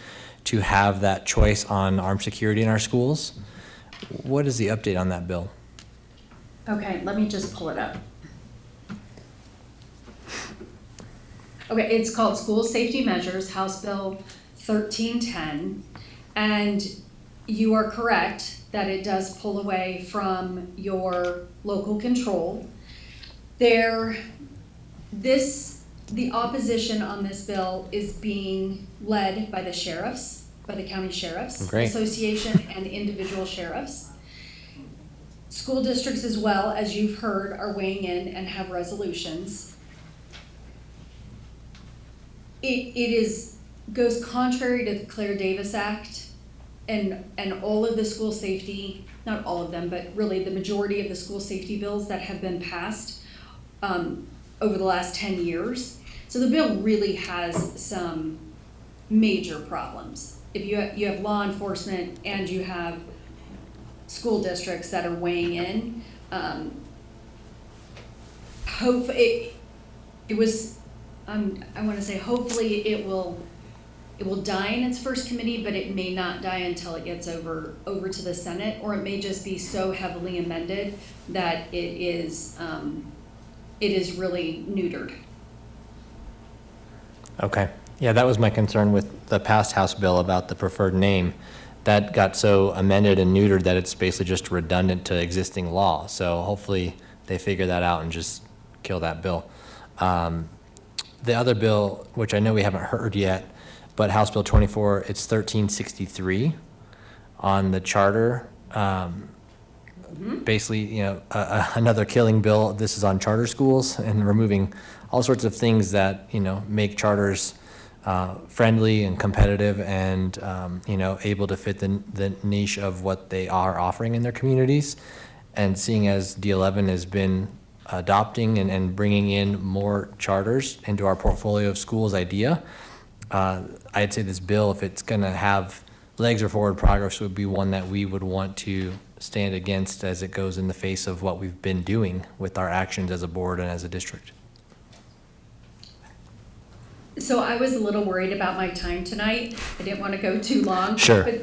to have that choice on armed security in our schools. What is the update on that bill? Okay, let me just pull it up. Okay, it's called School Safety Measures, House Bill 1310, and you are correct that it does pull away from your local control. The opposition on this bill is being led by the sheriffs, by the county sheriffs association and individual sheriffs. School districts as well, as you've heard, are weighing in and have resolutions. It goes contrary to the Claire Davis Act and all of the school safety, not all of them, but really the majority of the school safety bills that have been passed over the last 10 years. So the bill really has some major problems. If you have law enforcement and you have school districts that are weighing in, hopefully it will die in its first committee, but it may not die until it gets over to the Senate, or it may just be so heavily amended that it is really neutered. Okay. Yeah, that was my concern with the past House bill about the preferred name. That got so amended and neutered that it's basically just redundant to existing law. So hopefully they figure that out and just kill that bill. The other bill, which I know we haven't heard yet, but House Bill 24, it's 1363 on the charter. basically, another killing bill. This is on charter schools and removing all sorts of things that, make charters friendly and competitive and, able to fit the niche of what they are offering in their communities. And seeing as D11 has been adopting and bringing in more charters into our portfolio of schools idea, I'd say this bill, if it's going to have legs or forward progress, would be one that we would want to stand against as it goes in the face of what we've been doing with our actions as a board and as a district. So I was a little worried about my time tonight. I didn't want to go too long. Sure. But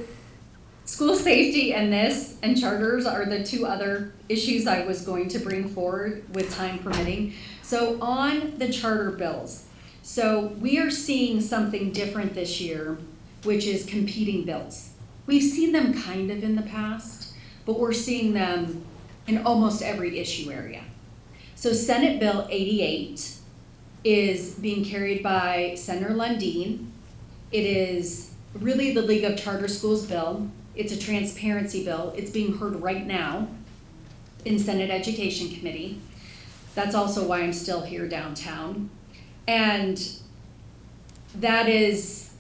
school safety and this and charters are the two other issues I was going to bring forward with time permitting. So on the charter bills, so we are seeing something different this year, which is competing bills. We've seen them kind of in the past, but we're seeing them in almost every issue area. So Senate Bill 88 is being carried by Senator Lundeen. It is really the League of Charter Schools bill. It's a transparency bill. It's being heard right now in Senate Education Committee. That's also why I'm still here downtown. And that is,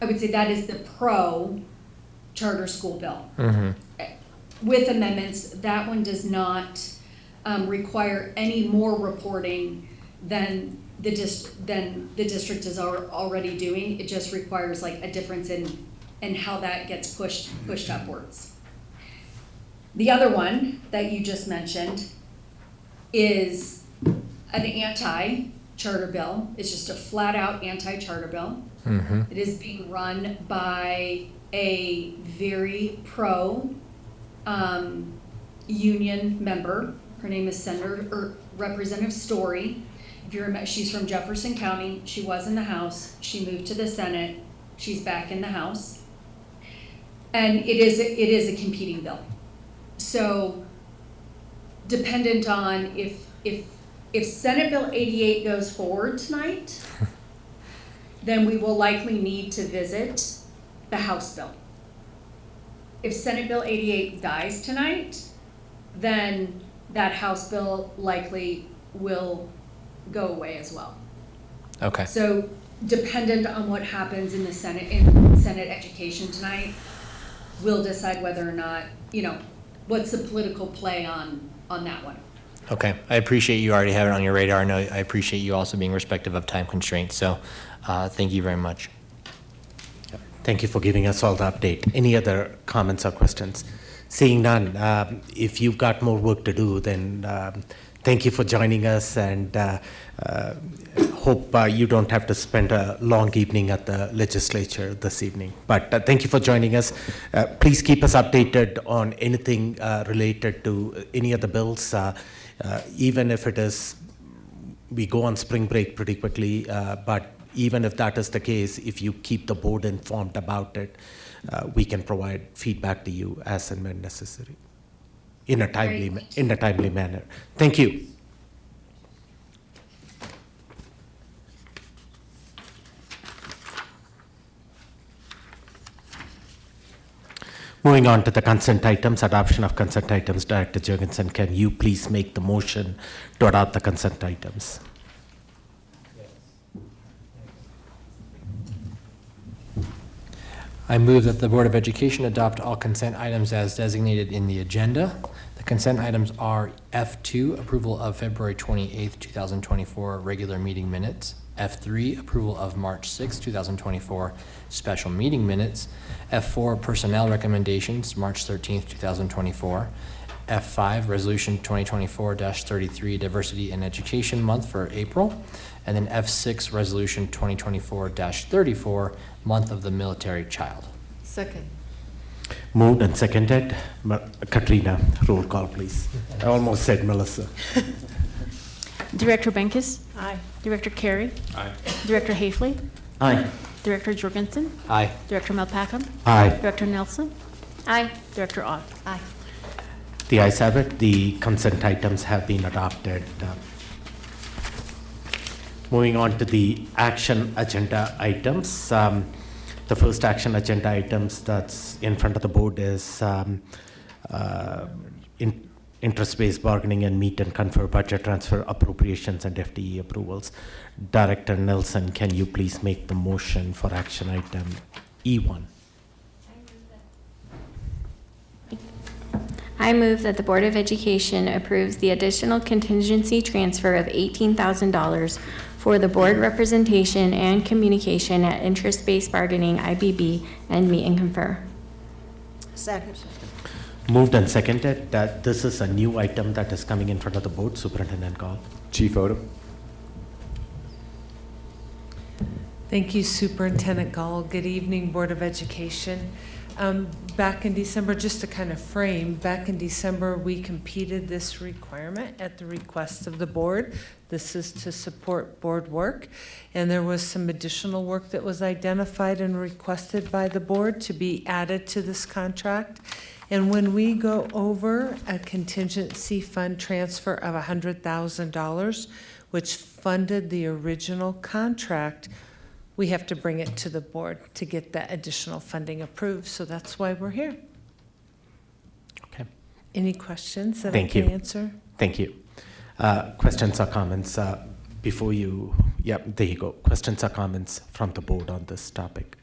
I would say that is the pro charter school bill. With amendments, that one does not require any more reporting than the district is already doing. It just requires like a difference in how that gets pushed upwards. The other one that you just mentioned is an anti-charter bill. It's just a flat-out anti-charter bill. It is being run by a very pro union member. Her name is Representative Story. If you remember, she's from Jefferson County. She was in the House. She moved to the Senate. She's back in the House. And it is a competing bill. So dependent on if Senate Bill 88 goes forward tonight, then we will likely need to visit the House bill. If Senate Bill 88 dies tonight, then that House bill likely will go away as well. Okay. So dependent on what happens in the Senate Education tonight, we'll decide whether or not, what's the political play on that one. Okay, I appreciate you already having it on your radar. I appreciate you also being respectful of time constraints. So thank you very much. Thank you for giving us all the update. Any other comments or questions? Seeing none, if you've got more work to do, then thank you for joining us, and hope you don't have to spend a long evening at the legislature this evening. But thank you for joining us. Please keep us updated on anything related to any of the bills, even if it is, we go on spring break pretty quickly, but even if that is the case, if you keep the board informed about it, we can provide feedback to you as and when necessary, in a timely manner. Thank you. Moving on to the consent items, adoption of consent items. Director Jurgensen, can you please make the motion to adopt the consent items? I move that the Board of Education adopt all consent items as designated in the agenda. The consent items are F2, approval of February 28th, 2024 regular meeting minutes. F3, approval of March 6th, 2024 special meeting minutes. F4, personnel recommendations, March 13th, 2024. F5, resolution 2024-33, diversity in education month for April. And then F6, resolution 2024-34, month of the military child. Second. Moved and seconded. Katrina, roll call, please. I almost said Melissa. Director Benkes? Aye. Director Carey? Aye. Director Hafley? Aye. Director Jorgensen? Aye. Director Malpacum? Aye. Director Nelson? Aye. Director Ott? Aye. The ayes have it. The consent items have been adopted. Moving on to the action agenda items. The first action agenda items that's in front of the board is interest-based bargaining and meet and confer budget transfer appropriations and FTE approvals. Director Nelson, can you please make the motion for action item E1? I move that the Board of Education approves the additional contingency transfer of $18,000 for the board representation and communication at interest-based bargaining, IBB, and meet and confer. Second. Moved and seconded that this is a new item that is coming in front of the board. Superintendent Gall. Chief Odom. Thank you, Superintendent Gall. Good evening, Board of Education. Back in December, just to kind of frame, back in December, we competed this requirement at the request of the board. This is to support board work. And there was some additional work that was identified and requested by the board to be added to this contract. And when we go over a contingency fund transfer of $100,000, which funded the original contract, we have to bring it to the board to get that additional funding approved. So that's why we're here. Okay. Any questions that Thank I can you. answer? Thank you. Questions or comments before you? Yep, there you go. Questions or comments from the board on this topic?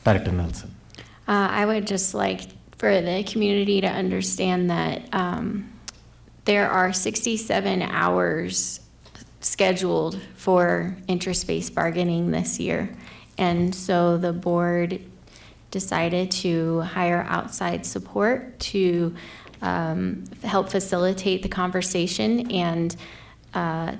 Director Nelson. I would just like for the community to understand that there are 67 hours scheduled for interest-based bargaining this year. And so the board decided to hire outside support to help facilitate the conversation and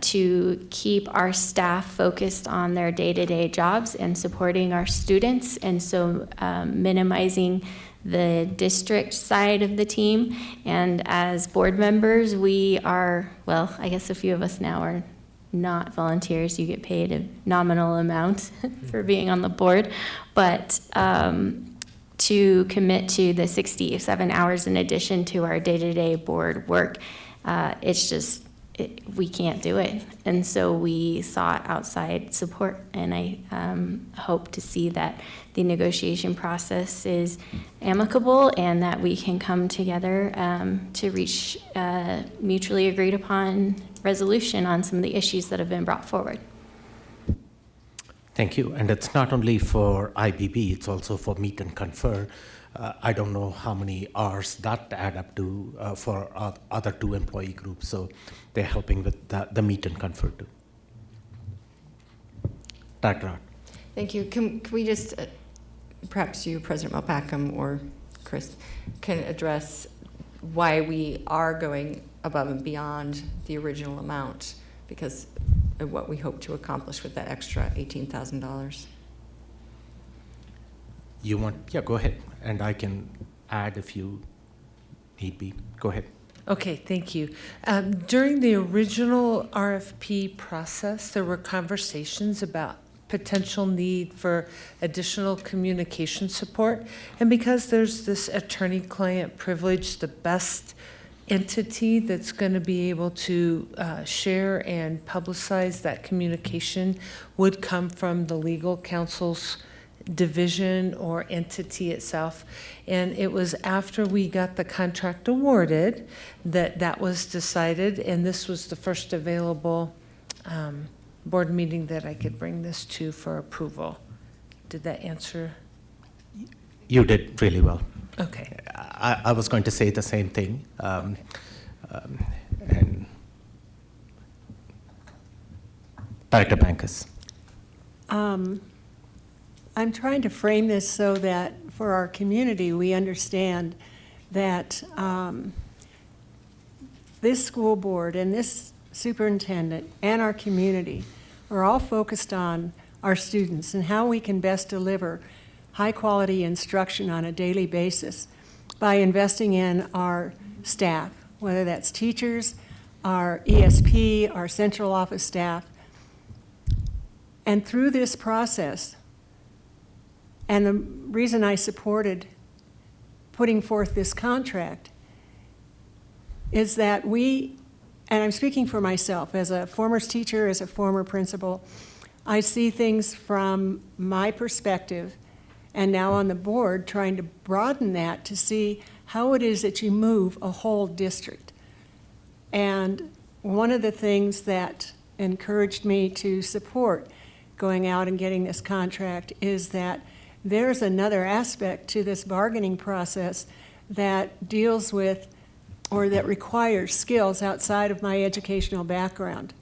to keep our staff focused on their day-to-day jobs and supporting our students. And so minimizing the district side of the team. And as board members, we are, well, I guess a few of us now are not volunteers. You get paid a nominal amount for being on the board. But to commit to the 67 hours in addition to our day-to-day board work, it's just, we can't do it. And so we sought outside support, and I hope to see that the negotiation process is amicable and that we can come together to reach mutually agreed upon resolution on some of the issues that have been brought forward. Thank you. And it's not only for IBB, it's also for meet and confer. I don't know how many hours that add up to for other two employee groups. So they're helping with the meet and confer too. Dr. Art. Thank you. Can we just, perhaps you, President Malpacum, or Chris, can address why we are going above and beyond the original amount because of what we hope to accomplish with that extra $18,000? You want, yeah, go ahead. And I can add if you need be. Go ahead. Okay, thank you. During the original RFP process, there were conversations about potential need for additional communication support. And because there's this attorney-client privilege, the best entity that's going to be able to share and publicize that communication would come from the legal counsel's division or entity itself. And it was after we got the contract awarded that that was decided, and this was the first available board meeting that I could bring this to for approval. Did that answer? You did really well. Okay. I was going to say the same thing. And Director Bankus. I'm trying to frame this so that for our community, we understand that this school board and this superintendent and our community are all focused on our students and how we can best deliver high-quality instruction on a daily basis by investing in our staff, whether that's teachers, our ESP, our central office staff. And through this process, and the reason I supported putting forth this contract is that we, and I'm speaking for myself, as a former teacher, as a former principal, I see things from my perspective and now on the board, trying to broaden that to see how it is that you move a whole district. And one of the things that encouraged me to support going out and getting this contract is that there's another aspect to this bargaining process that deals with or that requires skills outside of my educational background.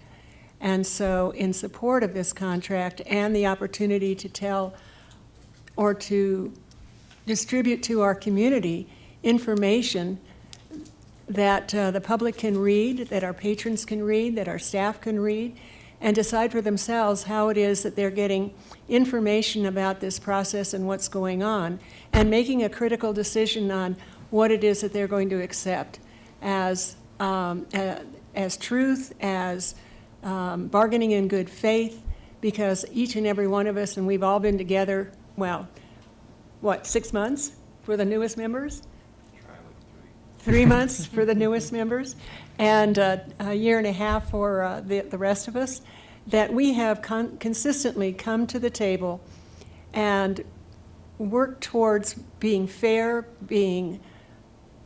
And so in support of this contract and the opportunity to tell or to distribute to our community information that the public can read, that our patrons can read, that our staff can read, and decide for themselves how it is that they're getting information about this process and what's going on, and making a critical decision on what it is that they're going to accept as truth, as bargaining in good faith, because each and every one of us, and we've all been together, well, what, 6 months for the newest members? 3 months for the newest members, and a year and a half for the rest of us, that we have consistently come to the table and worked towards being fair, being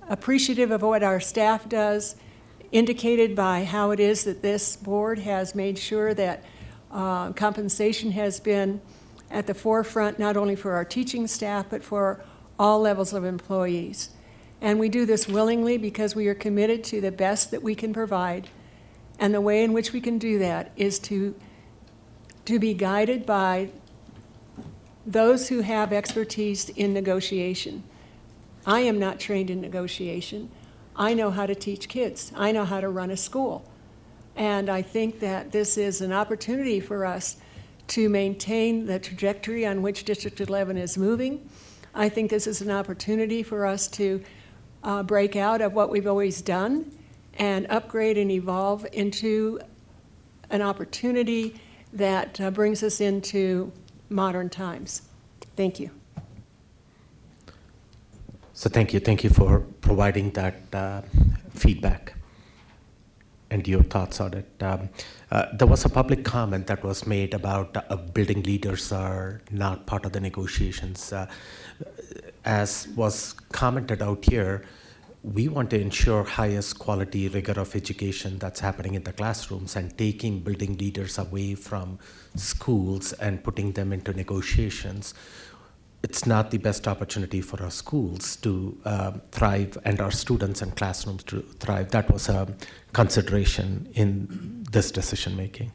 appreciative of what our staff does, indicated by how it is that this board has made sure that compensation has been at the forefront, not only for our teaching staff, but for all levels of employees. And we do this willingly because we are committed to the best that we can provide. And the way in which we can do that is to be guided by those who have expertise in negotiation. I am not trained in negotiation. I know how to teach kids. I know how to run a school. And I think that this is an opportunity for us to maintain the trajectory on which District 11 is moving. I think this is an opportunity for us to break out of what we've always done and upgrade and evolve into an opportunity that brings us into modern times. Thank you. So thank you for providing that feedback and your thoughts on it. There was a public comment that was made about building leaders are not part of the negotiations. As was commented out here, we want to ensure highest quality rigor of education that's happening in the classrooms, and taking building leaders away from schools and putting them into negotiations. It's not the best opportunity for our schools to thrive and our students and classrooms to thrive. That was a consideration in this decision making.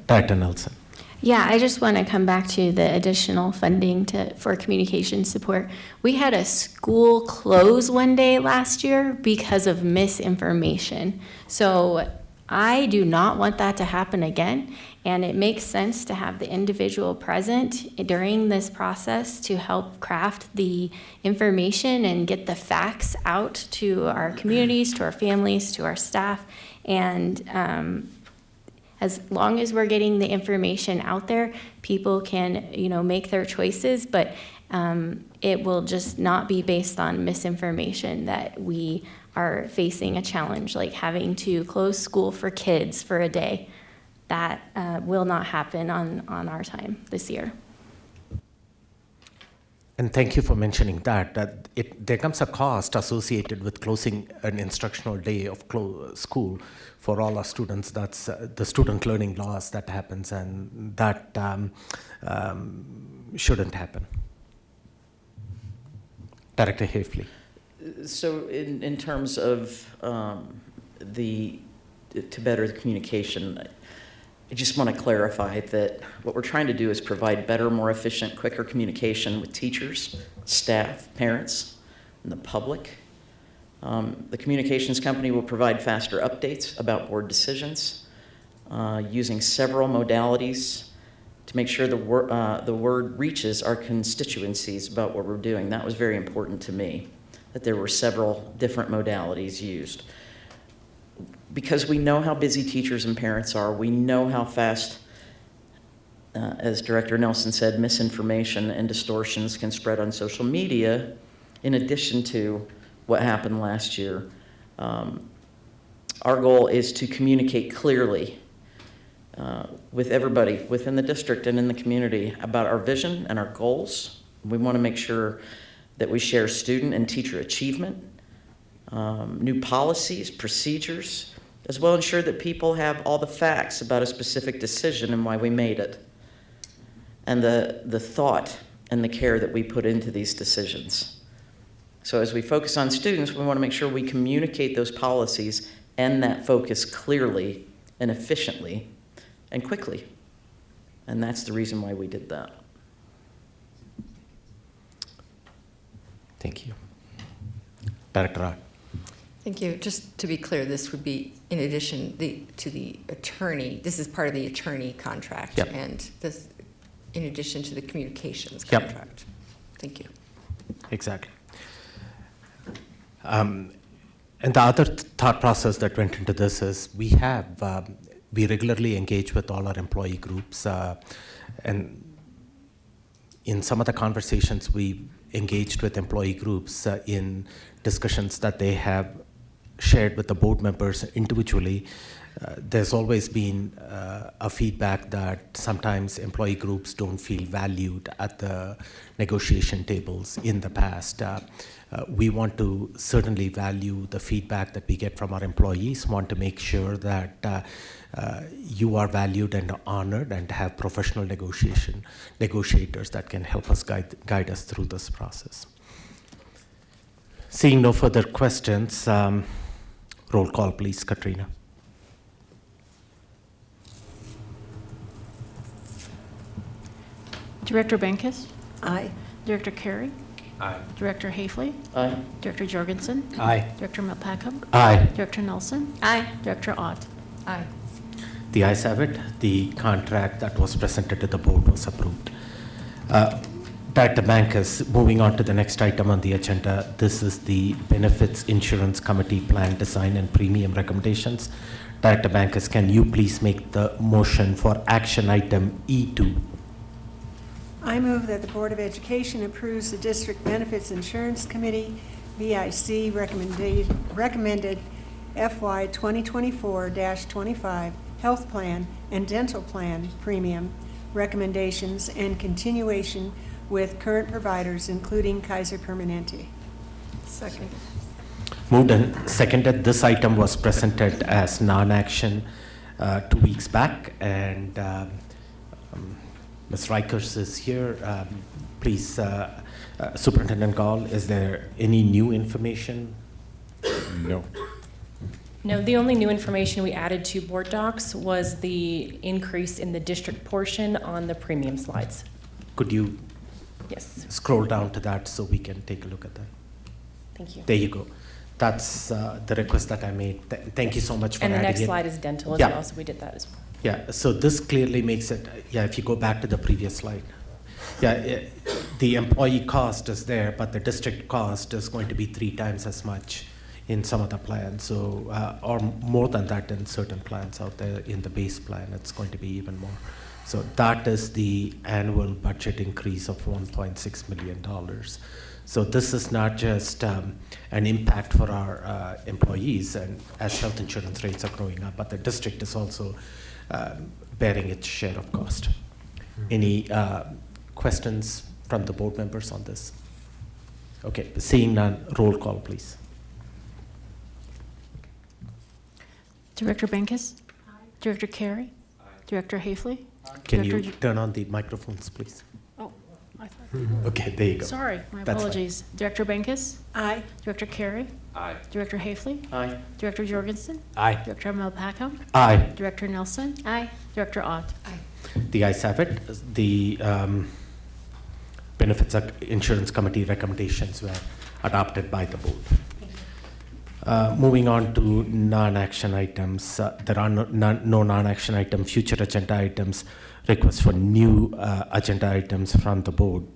Director Nelson. Yeah, I just want to come back to the additional funding for communication support. We had a school close one day last year because of misinformation. So I do not want that to happen again, and it makes sense to have the individual present during this process to help craft the information and get the facts out to our communities, to our families, to our staff, and as long as we're getting the information out there, people can, make their choices, but it will just not be based on misinformation that we are facing a challenge, like having to close school for kids for a day. That will not happen on our time this year. And thank you for mentioning that there comes a cost associated with closing an instructional day of school for all our students. That's the student learning loss that happens, and that shouldn't happen. Director Hafley. So in terms of to better the communication, I just want to clarify that what we're trying to do is provide better, more efficient, quicker communication with teachers, staff, parents, and the public. The communications company will provide faster updates about board decisions using several modalities to make sure the word reaches our constituencies about what we're doing. That was very important to me, that there were several different modalities used. Because we know how busy teachers and parents are, we know how fast, as Director Nelson said, misinformation and distortions can spread on social media, in addition to what happened last year. Our goal is to communicate clearly with everybody within the district and in the community about our vision and our goals, We want to make sure that we share student and teacher achievement, new policies, procedures, as well ensure that people have all the facts about a specific decision and why we made it, and the thought and the care that we put into these decisions. So as we focus on students, we want to make sure we communicate those policies and that focus clearly and efficiently and quickly. And that's the reason why we did that. Thank you. Director Ott. Thank you. Just to be clear, this would be in addition to the attorney. This is part of the attorney contract. Yep. And this in addition to the communications Yep. contract. Thank you. Exactly. And the other thought process that went into this is we regularly engage with all our employee groups, and in some of the conversations we engaged with employee groups in discussions that they have shared with the board members individually. There's always been a feedback that sometimes employee groups don't feel valued at the negotiation tables in the past. We want to certainly value the feedback that we get from our employees, want to make sure that you are valued and honored and have professional negotiators that can help us guide us through this process. Seeing no further questions, roll call please, Katrina. Director Benkes? Aye. Director Carey? Aye. Director Hafley? Aye. Director Jorgensen? Aye. Director Milpacom? Aye. Director Nelson? Aye. Director Ott? Aye. The ayes have it. The contract that was presented to the board was approved. Director Benkes, moving on to the next item on the agenda. This is the Benefits Insurance Committee Plan Design and Premium Recommendations. Director Benkes, can you please make the motion for action item E2? I move that the Board of Education approves the District Benefits Insurance Committee, BIC, recommended FY 2024-25 Health Plan and Dental Plan Premium recommendations and continuation with current providers, including Kaiser Permanente. Second. Moved and seconded. This item was presented as non-action 2 weeks back, and Ms. Rikers is here. Please, Superintendent Gall, is there any new information? No. No, the only new information we added to board docs was the increase in the district portion on the premium slides. Could you Yes, scroll down to that so we can take a look at that? thank you. There you go. That's the request that I made. Thank you so much for And the adding next it. slide is dental as Yeah. well, so we did that as well. Yeah, so this clearly makes it, if you go back to the previous slide. The employee cost is there, but the district cost is going to be 3 times as much in some of the plans, so, or more than that in certain plans out there. In the base plan, it's going to be even more. So that is the annual budget increase of $1.6 million. So this is not just an impact for our employees and as health insurance rates are growing up, but the district is also bearing its share of cost. Any questions from the board members on this? Okay, seeing none, roll call, please. Director Benkes? Director Carey? Director Hafley? Can you Director turn on the microphones, please? Oh, I thought. Okay, there you go. Sorry, my That's fine. apologies. Director Benkes? Aye. Director Carey? Aye. Director Hafley? Aye. Director Jorgensen? Aye. Director Milpacom? Aye. Director Nelson? Aye. Director Ott? The ayes have it. The Benefits Insurance Committee recommendations were adopted by the board. Moving on to non-action items. There are no non-action item, future agenda items, requests for new agenda items from the board.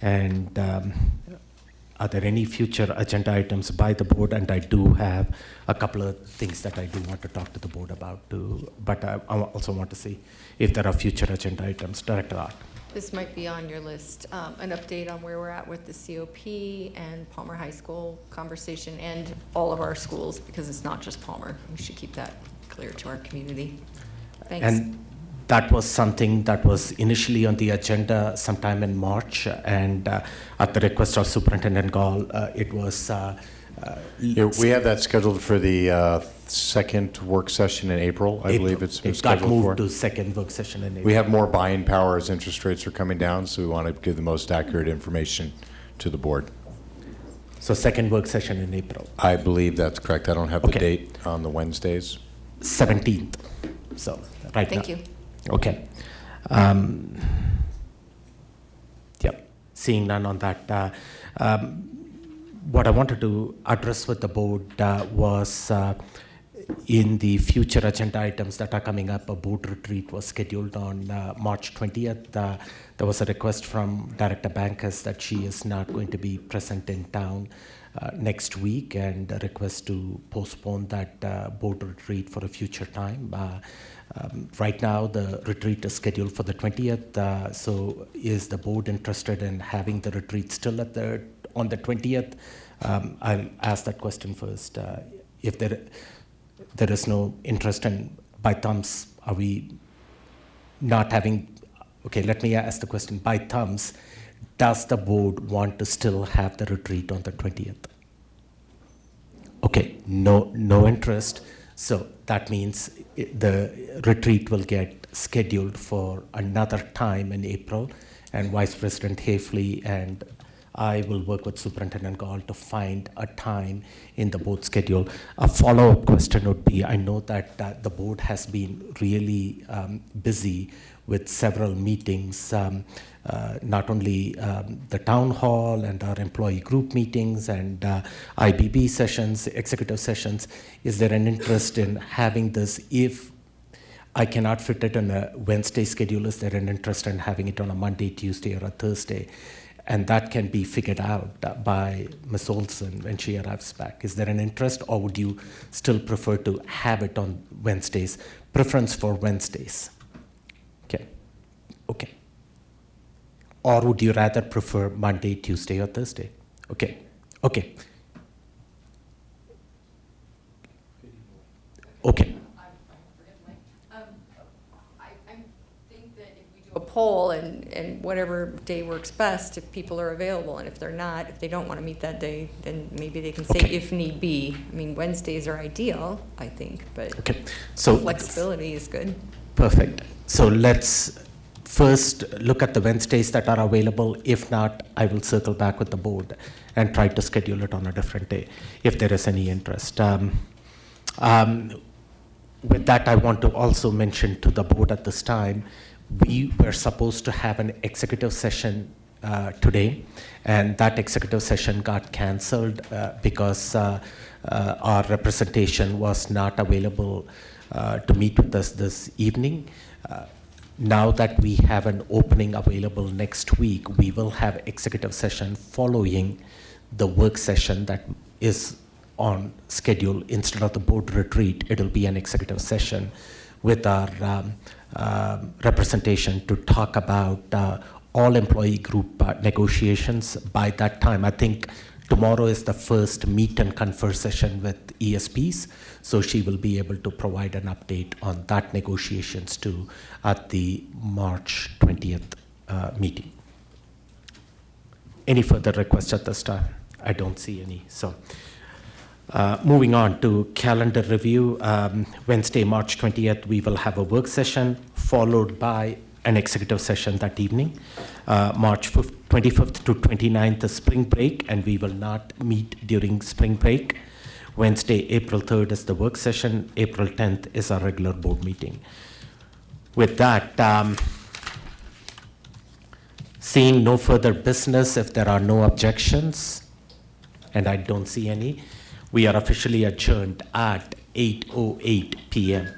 And are there any future agenda items by the board? And I do have a couple of things that I do want to talk to the board about too, but I also want to see if there are future agenda items. Director Ott. This might be on your list, an update on where we're at with the COP and Palmer High School conversation and all of our schools, because it's not just Palmer. We should keep that clear to our community. Thanks. And that was something that was initially on the agenda sometime in March, and at the request of Superintendent Gall, it was. Yeah, we have that scheduled for the second work session in April, I believe it's been It got scheduled for. moved to second work session in April. We have more buying power as interest rates are coming down, so we want to give the most accurate information to the board. So second work session in April. I believe that's correct. I don't have the Okay. date on the Wednesdays. 17th. So right Thank now. you. Okay. Yep. Seeing none on that. What I wanted to address with the board was in the future agenda items that are coming up, a board retreat was scheduled on March 20th. There was a request from Director Bankus that she is not going to be present in town next week, and a request to postpone that board retreat for a future time. Right now, the retreat is scheduled for the 20th. So is the board interested in having the retreat still on the 20th? I'll ask that question first. If there is no interest, and by thumbs, are we not having? Okay, let me ask the question. By thumbs, does the board want to still have the retreat on the 20th? Okay, no interest. So that means the retreat will get scheduled for another time in April, and Vice President Hafley and I will work with Superintendent Gall to find a time in the board schedule. A follow-up question would be, I know that the board has been really busy with several meetings, not only the town hall and our employee group meetings and IBB sessions, executive sessions. Is there an interest in having this? If I cannot fit it on a Wednesday schedule, is there an interest in having it on a Monday, Tuesday, or a Thursday? And that can be figured out by Ms. Olson when she arrives back. Is there an interest, or would you still prefer to have it on Wednesdays? Preference for Wednesdays. Okay. Or would you rather prefer Monday, Tuesday, or Thursday? Okay. Okay. A poll and whatever day works best, if people are available, and if they're not, if they don't want to meet that day, then maybe they can say if need be. I mean, Wednesdays are ideal, I think, but So flexibility is good. Perfect. So let's first look at the Wednesdays that are available. If not, I will circle back with the board and try to schedule it on a different day if there is any interest. With that, I want to also mention to the board at this time, we were supposed to have an executive session today, and that executive session got canceled because our representation was not available to meet with us this evening. Now that we have an opening available next week, we will have executive session following the work session that is on schedule. Instead of the board retreat, it'll be an executive session with our representation to talk about all employee group negotiations. By that time, I think tomorrow is the first meet and confer session with ESPs, so she will be able to provide an update on that negotiations too at the March 20th meeting. Any further requests at this time? I don't see any. So moving on to calendar review, Wednesday, March 20th, we will have a work session followed by an executive session that evening. March 25th to 29th is spring break, and we will not meet during spring break. Wednesday, April 3rd is the work session. April 10th is our regular board meeting. With that, seeing no further business, if there are no objections, and I don't see any, we are officially adjourned at 8:08 p.m.